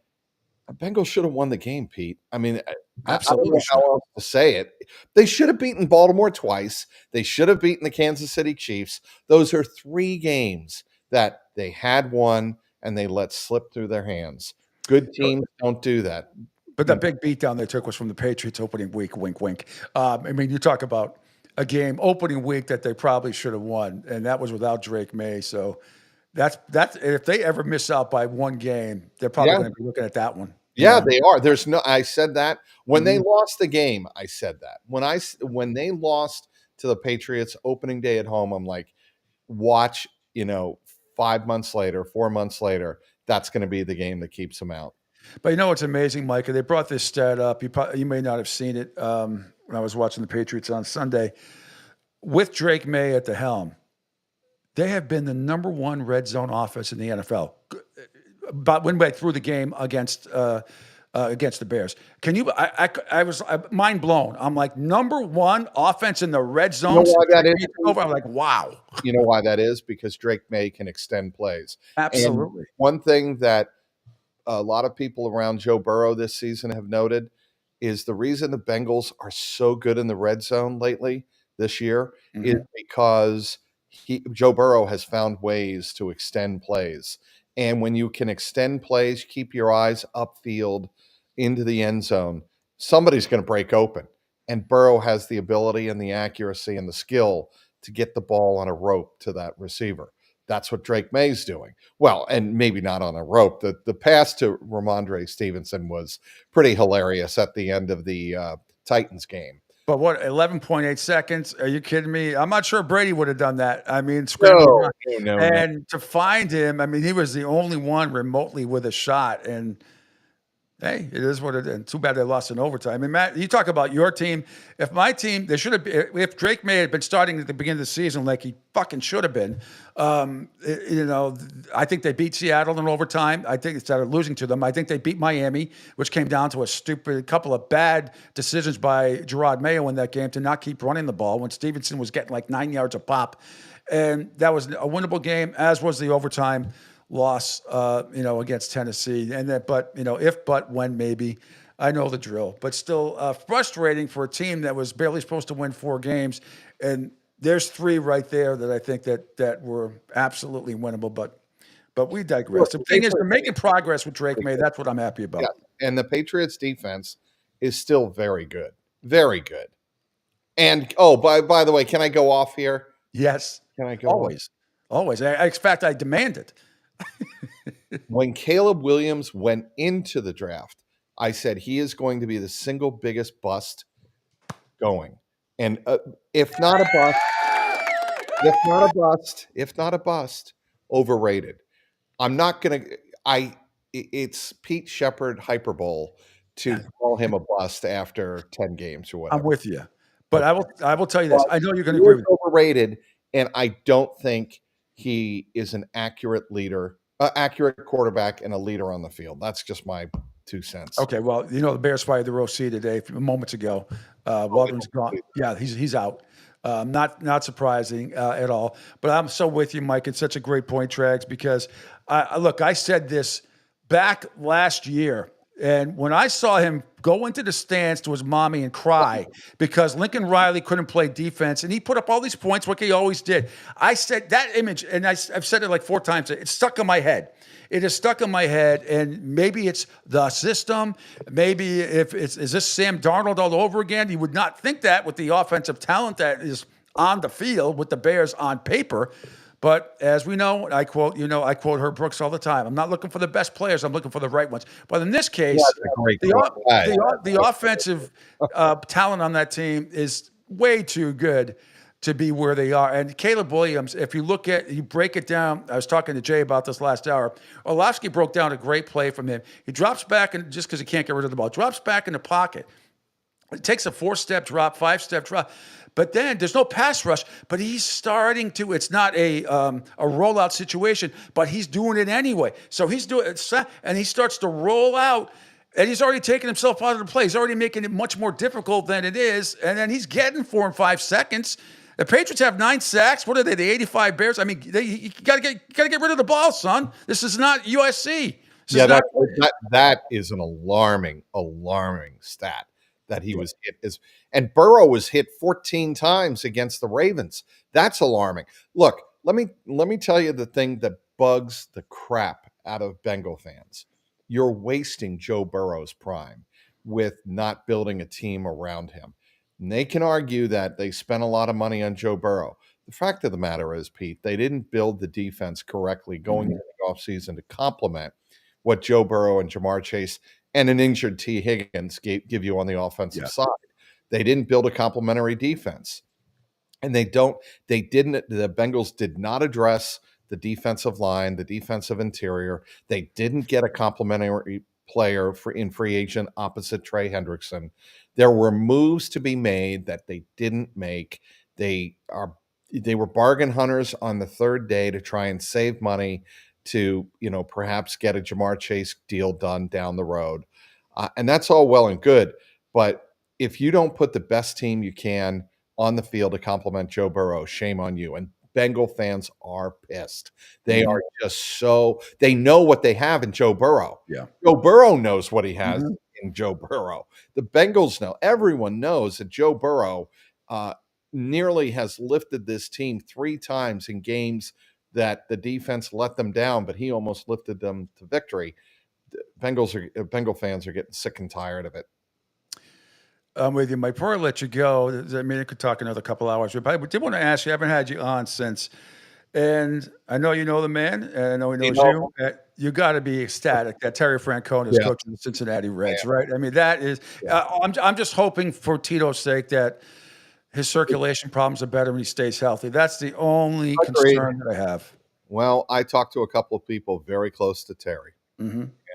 the Bengals should have won the game, Pete. I mean, I don't know Absolutely. how else to say it. They should have beaten Baltimore twice. They should have beaten the Kansas City Chiefs. Those are 3 games that they had won and they let slip through their hands. Good teams don't do that. But that big beatdown they took was from the Patriots opening week, wink, wink. I mean, you talk about a game opening week that they probably should have won, and that was without Drake May. So that's if they ever miss out by one game, they're probably Yeah. going to be looking at that one. Yeah, they are. I said that when they Mhm. lost the game. I said that when they lost to the Patriots opening day at home. I'm like, watch. 5 months later, 4 months later, that's going to be the game that keeps them out. But what's amazing, Micah? They brought this stat up. You may not have seen it when I was watching the Patriots on Sunday. With Drake May at the helm, they have been the number 1 red zone offense in the NFL. About when they threw the game against the Bears. Can you? I was mind blown. I'm like, number 1 offense in the red zone. You know why that is? I'm like, wow. You know why that is? Because Drake May can extend plays. Absolutely. And one thing that a lot of people around Joe Burrow this season have noted is the reason the Bengals are so good in the red zone lately this year is because Joe Burrow has found ways to extend plays. And when you can extend plays, keep your eyes upfield into the end zone, somebody's going to break open. And Burrow has the ability and the accuracy and the skill to get the ball on a rope to that receiver. That's what Drake May's doing. Well, and maybe not on a rope. The pass to Ramondre Stevenson was pretty hilarious at the end of the Titans game. But 11.8 seconds? Are you kidding me? I'm not sure Brady would have done that. I mean, scrambled No. and to find him, I mean, he was the only one remotely with a shot. And hey, it is what it is. And too bad they lost in overtime. I mean, Matt, you talk about your team. If my team, they should have. If Drake May had been starting at the beginning of the season like he fucking should have been, I think they beat Seattle in overtime. I think instead of losing to them, I think they beat Miami, which came down to a couple of bad decisions by Gerard Mayo in that game to not keep running the ball when Stevenson was getting like 9 yards a pop, and that was a winnable game, as was the overtime loss, against Tennessee. And that, but when, maybe, I know the drill, but still frustrating for a team that was barely supposed to win 4 games. And there's 3 right there that I think that were absolutely winnable, but we digress. The thing is, they're making progress with Drake May. That's what I'm happy about. Yeah. And the Patriots defense is still very good. Very good. And, by the way, can I go off here? Yes. Can I go Always. Always. In fact, I demand it. When Caleb Williams went into the draft, I said he is going to be the single biggest bust going. And if not a bust, overrated. I'm not going to it's Pete Sheppard hyperbole to call him a bust after 10 games or whatever. I'm with you. But I will tell you this. I know you're going to agree with me. Overrated, and I don't think he is an accurate quarterback and a leader on the field. That's just my 2 cents. Okay, well, the Bears fired the OC today, moments ago. Waldron's gone. Yeah, he's out. Not surprising at all. But I'm so with you, Mike. It's such a great point, Trags, because I said this back last year And when I saw him go into the stands to his mommy and cry because Lincoln Riley couldn't play defense and he put up all these points like he always did, I said that image, and I've said it like 4 times, it's stuck in my head. It is stuck in my head, and maybe it's the system. Maybe is this Sam Darnold all over again? You would not think that with the offensive talent that is on the field with the Bears on paper. But as we know, I quote Herb Brooks all the time. I'm not looking for the best players. I'm looking for the right ones. But in this case, the offensive talent on that team is way too good to be where they are. And Caleb Williams, if you break it down, I was talking to Jay about this last hour. Orlovsky broke down a great play from him. He drops back, and just because he can't get rid of the ball, drops back in the pocket. It takes a 4-step drop, 5-step drop. But then there's no pass rush, but he's starting to, it's not a rollout situation, but he's doing it anyway. So he's doing it, and he starts to roll out, and he's already taken himself out of the play. He's already making it much more difficult than it is, and then he's getting 4 and 5 seconds. The Patriots have 9 sacks. What are they, the 85 Bears? I mean, you got to get rid of the ball, son. This is not USC. That is an alarming stat. That he was hit and Burrow was hit 14 times against the Ravens. That's alarming. Look, let me tell you the thing that bugs the crap out of Bengal fans. You're wasting Joe Burrow's prime with not building a team around him. And they can argue that they spent a lot of money on Joe Burrow. The fact of the matter is, Pete, they didn't build the defense correctly going into the offseason to complement what Joe Burrow and Jamar Chase and an injured T. Higgins give you on the offensive side. They didn't build a complementary defense. And the Bengals did not address the defensive line, the defensive interior. They didn't get a complementary player in free agent opposite Trey Hendrickson. There were moves to be made that they didn't make. They were bargain hunters on the third day to try and save money to, perhaps get a Jamar Chase deal done down the road. And that's all well and good. But if you don't put the best team you can on the field to complement Joe Burrow, shame on you. And Bengal fans are pissed. They are just they know what they have in Joe Burrow. Yeah. Joe Burrow knows what he has in Joe Burrow. The Bengals know. Everyone knows that Joe Burrow nearly has lifted this team 3 times in games that the defense let them down, but he almost lifted them to victory. Bengal fans are getting sick and tired of it. I'm with you, Mike. Before I let you go, I mean, I could talk another couple hours, but I did want to ask you, I haven't had you on since, and I know you know the man, and I know he knows you. You got to be ecstatic that Terry Francona is coaching the Cincinnati Reds, right? I mean, that is, I'm just hoping for Tito's sake that his circulation problems are better when he stays healthy. That's the only concern that I have. Well, I talked to a couple of people very close to Terry,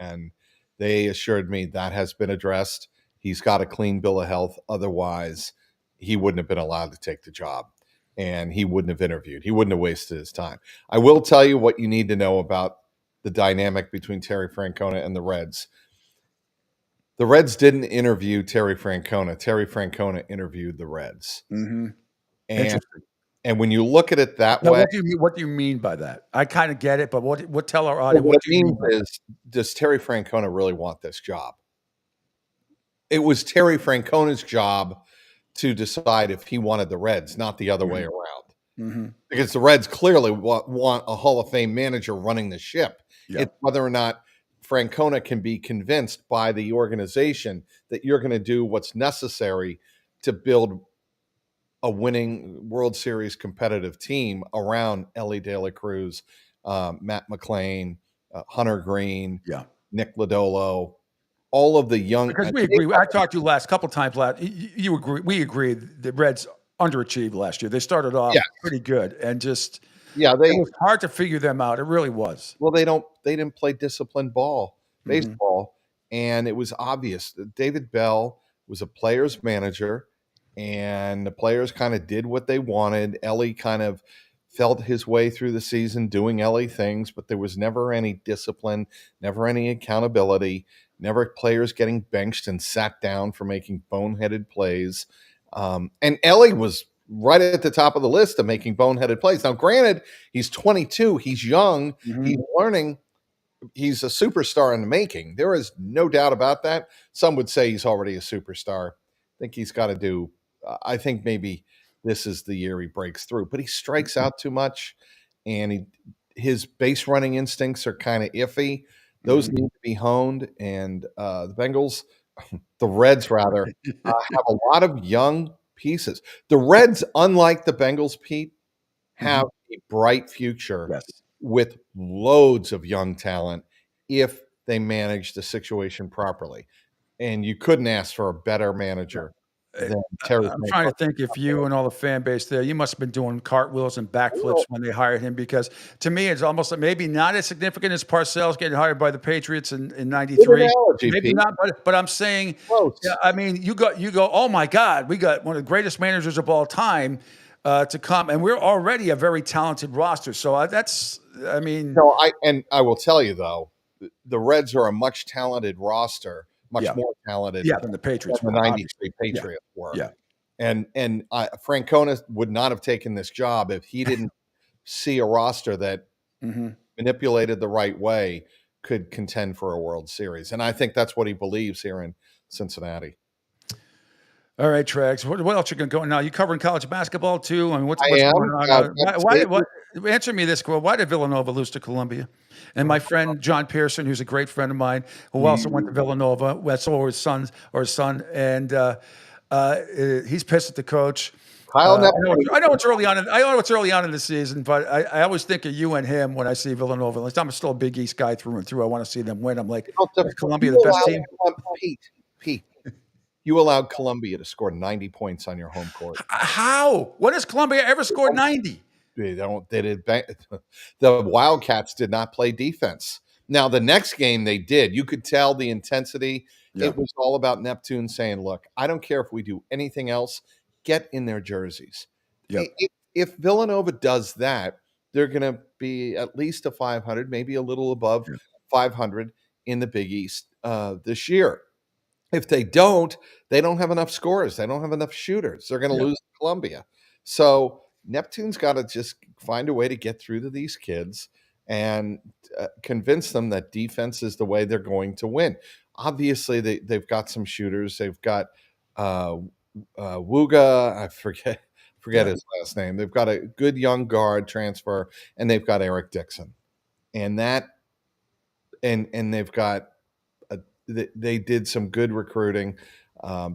and they assured me that has been addressed. He's got a clean bill of health. Otherwise, he wouldn't have been allowed to take the job, and he wouldn't have interviewed. He wouldn't have wasted his time. I will tell you what you need to know about the dynamic between Terry Francona and the Reds. The Reds didn't interview Terry Francona. Terry Francona interviewed the Reds. And when you look at it that way, what do you mean by that? I kind of get it, but what tell our audience? What it means is, does Terry Francona really want this job? It was Terry Francona's job to decide if he wanted the Reds, not the other way around. Because the Reds clearly want a Hall of Fame manager running the ship. It's whether or not Francona can be convinced by the organization that you're going to do what's necessary to build a winning World Series competitive team around Ellie De La Cruz, Matt McClain, Hunter Green, Nick Lodolo, all of the young. Because we agree. I talked to you last couple times. You agree. We agreed the Reds underachieved last year. They started off pretty good and just it was hard to figure them out. It really was. Well, they didn't play disciplined baseball, and it was obvious that David Bell was a player's manager, and the players kind of did what they wanted. Ellie kind of felt his way through the season doing Ellie things, but there was never any discipline, never any accountability, never players getting benched and sat down for making boneheaded plays. And Ellie was right at the top of the list of making boneheaded plays. Now, granted, he's 22, he's young, he's learning, he's a superstar in the making. There is no doubt about that. Some would say he's already a superstar. I think he's got to do. I think maybe this is the year he breaks through. But he strikes out too much, and his base running instincts are kind of iffy. Those need to be honed. And the Bengals, the Reds rather, have a lot of young pieces. The Reds, unlike the Bengals, Pete, have a bright future with loads of young talent if they manage the situation properly. And you couldn't ask for a better manager than Terry. I'm trying to think if you and all the fan base there, you must have been doing cartwheels and backflips when they hired him, because to me, it's almost like maybe not as significant as Parcells getting hired by the Patriots in '93. Maybe not, but I'm saying, yeah, I mean, you go, oh my God, we got one of the greatest managers of all time to come, and we're already a very talented roster. So I mean, no, I will tell you though, the Reds are a much talented roster, much more talented, than the Patriots, than the '93 Patriots were. Yeah, and Francona would not have taken this job if he didn't see a roster that manipulated the right way could contend for a World Series, and I think that's what he believes here in Cincinnati. All right, Trags. What else you going to go now? You covering college basketball too? I mean, what's going on? Why answer me this quote? Why did Villanova lose to Columbia? And my friend John Pearson, who's a great friend of mine, who also went to Villanova, so his son, and he's pissed at the coach. Kyle, I know it's early on. I know it's early on in the season, but I always think of you and him when I see Villanova. I'm still a Big East guy through and through. I want to see them win. I'm like, is Columbia the best team? Pete. You allowed Columbia to score 90 points on your home court. How? When has Columbia ever scored 90? They don't. They did. The Wildcats did not play defense. Now the next game they did. You could tell the intensity. Yeah. It was all about Neptune saying, "Look, I don't care if we do anything else. Get in their jerseys." Yep. If Villanova does that, they're going to be at least a 500, maybe a little above 500 in the Big East this year. If they don't have enough scorers. They don't have enough shooters. They're going to lose to Columbia. So Neptune's got to just find a way to get through to these kids and convince them that defense is the way they're going to win. Obviously, they've got some shooters. They've got Wooga. I forget his last name. They've got a good young guard transfer, and they've got Eric Dixon, and they've got. They did some good recruiting.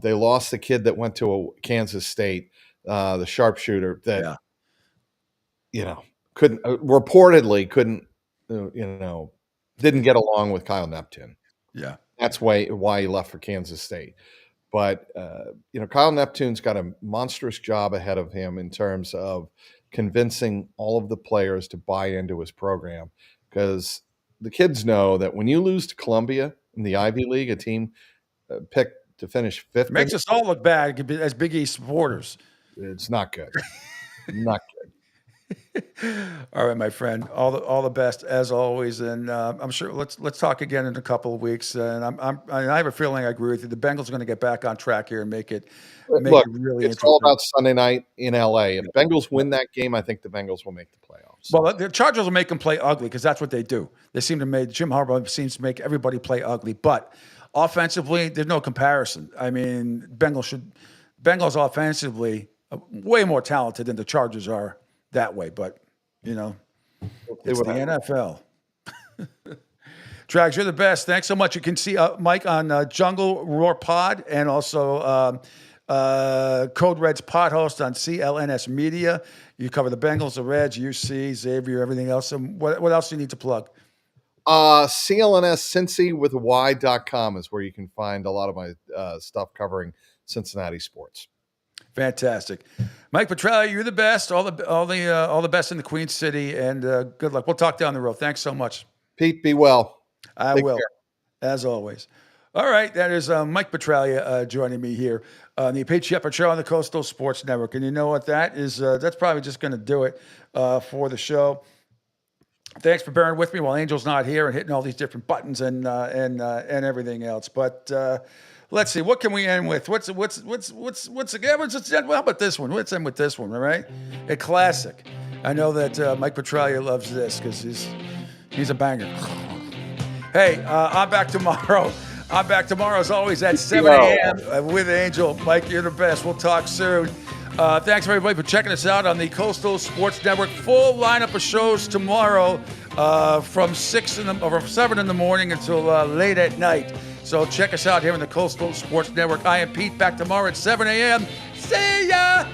They lost the kid that went to Kansas State, the sharpshooter that, didn't get along with Kyle Neptune. Yeah. That's why he left for Kansas State. But, Kyle Neptune's got a monstrous job ahead of him in terms of convincing all of the players to buy into his program, because the kids know that when you lose to Columbia in the Ivy League, a team picked to finish fifth, makes us all look bad as Big East supporters. It's not good. Not good. All right, my friend. All the best as always, and I'm sure let's talk again in a couple of weeks. And I have a feeling I agree with you. The Bengals are going to get back on track here and make it really interesting. It's all about Sunday night in LA. If the Bengals win that game, I think the Bengals will make the playoffs. Well, the Chargers will make them play ugly because that's what they do. They seem to make Jim Harbaugh seems to make everybody play ugly, but offensively, there's no comparison. I mean, Bengals offensively way more talented than the Chargers are that way, but it's the NFL. Drags, you're the best. Thanks so much. You can see Mike on Jungle Roar Pod and also Code Red's pod host on CLNS Media. You cover the Bengals, the Reds, UC, Xavier, everything else. And what else do you need to plug? CLNS Cincy with Y.com is where you can find a lot of my stuff covering Cincinnati sports. Fantastic. Mike Petraglia, you're the best. All the best in the Queen City, and good luck. We'll talk down the road. Thanks so much. Pete, be well. Take care. As always. All right, that is Mike Petraglia joining me here on the Pete Sheppard Show on the Coastal Sports Network. And you know what that is? That's probably just going to do it for the show. Thanks for bearing with me while Angel's not here and hitting all these different buttons and everything else. But let's see, what can we end with? What's again? How about this one? Let's end with this one, all right? A classic. I know that Mike Petraglia loves this because he's a banger. Hey, I'm back tomorrow. I'm back tomorrow, as always, at 7 a.m. with Angel. Mike, you're the best. We'll talk soon. Thanks, everybody, for checking us out on the Coastal Sports Network. Full lineup of shows tomorrow from 7 in the morning until late at night. So check us out here on the Coastal Sports Network. I am Pete, back tomorrow at 7 a.m. See ya!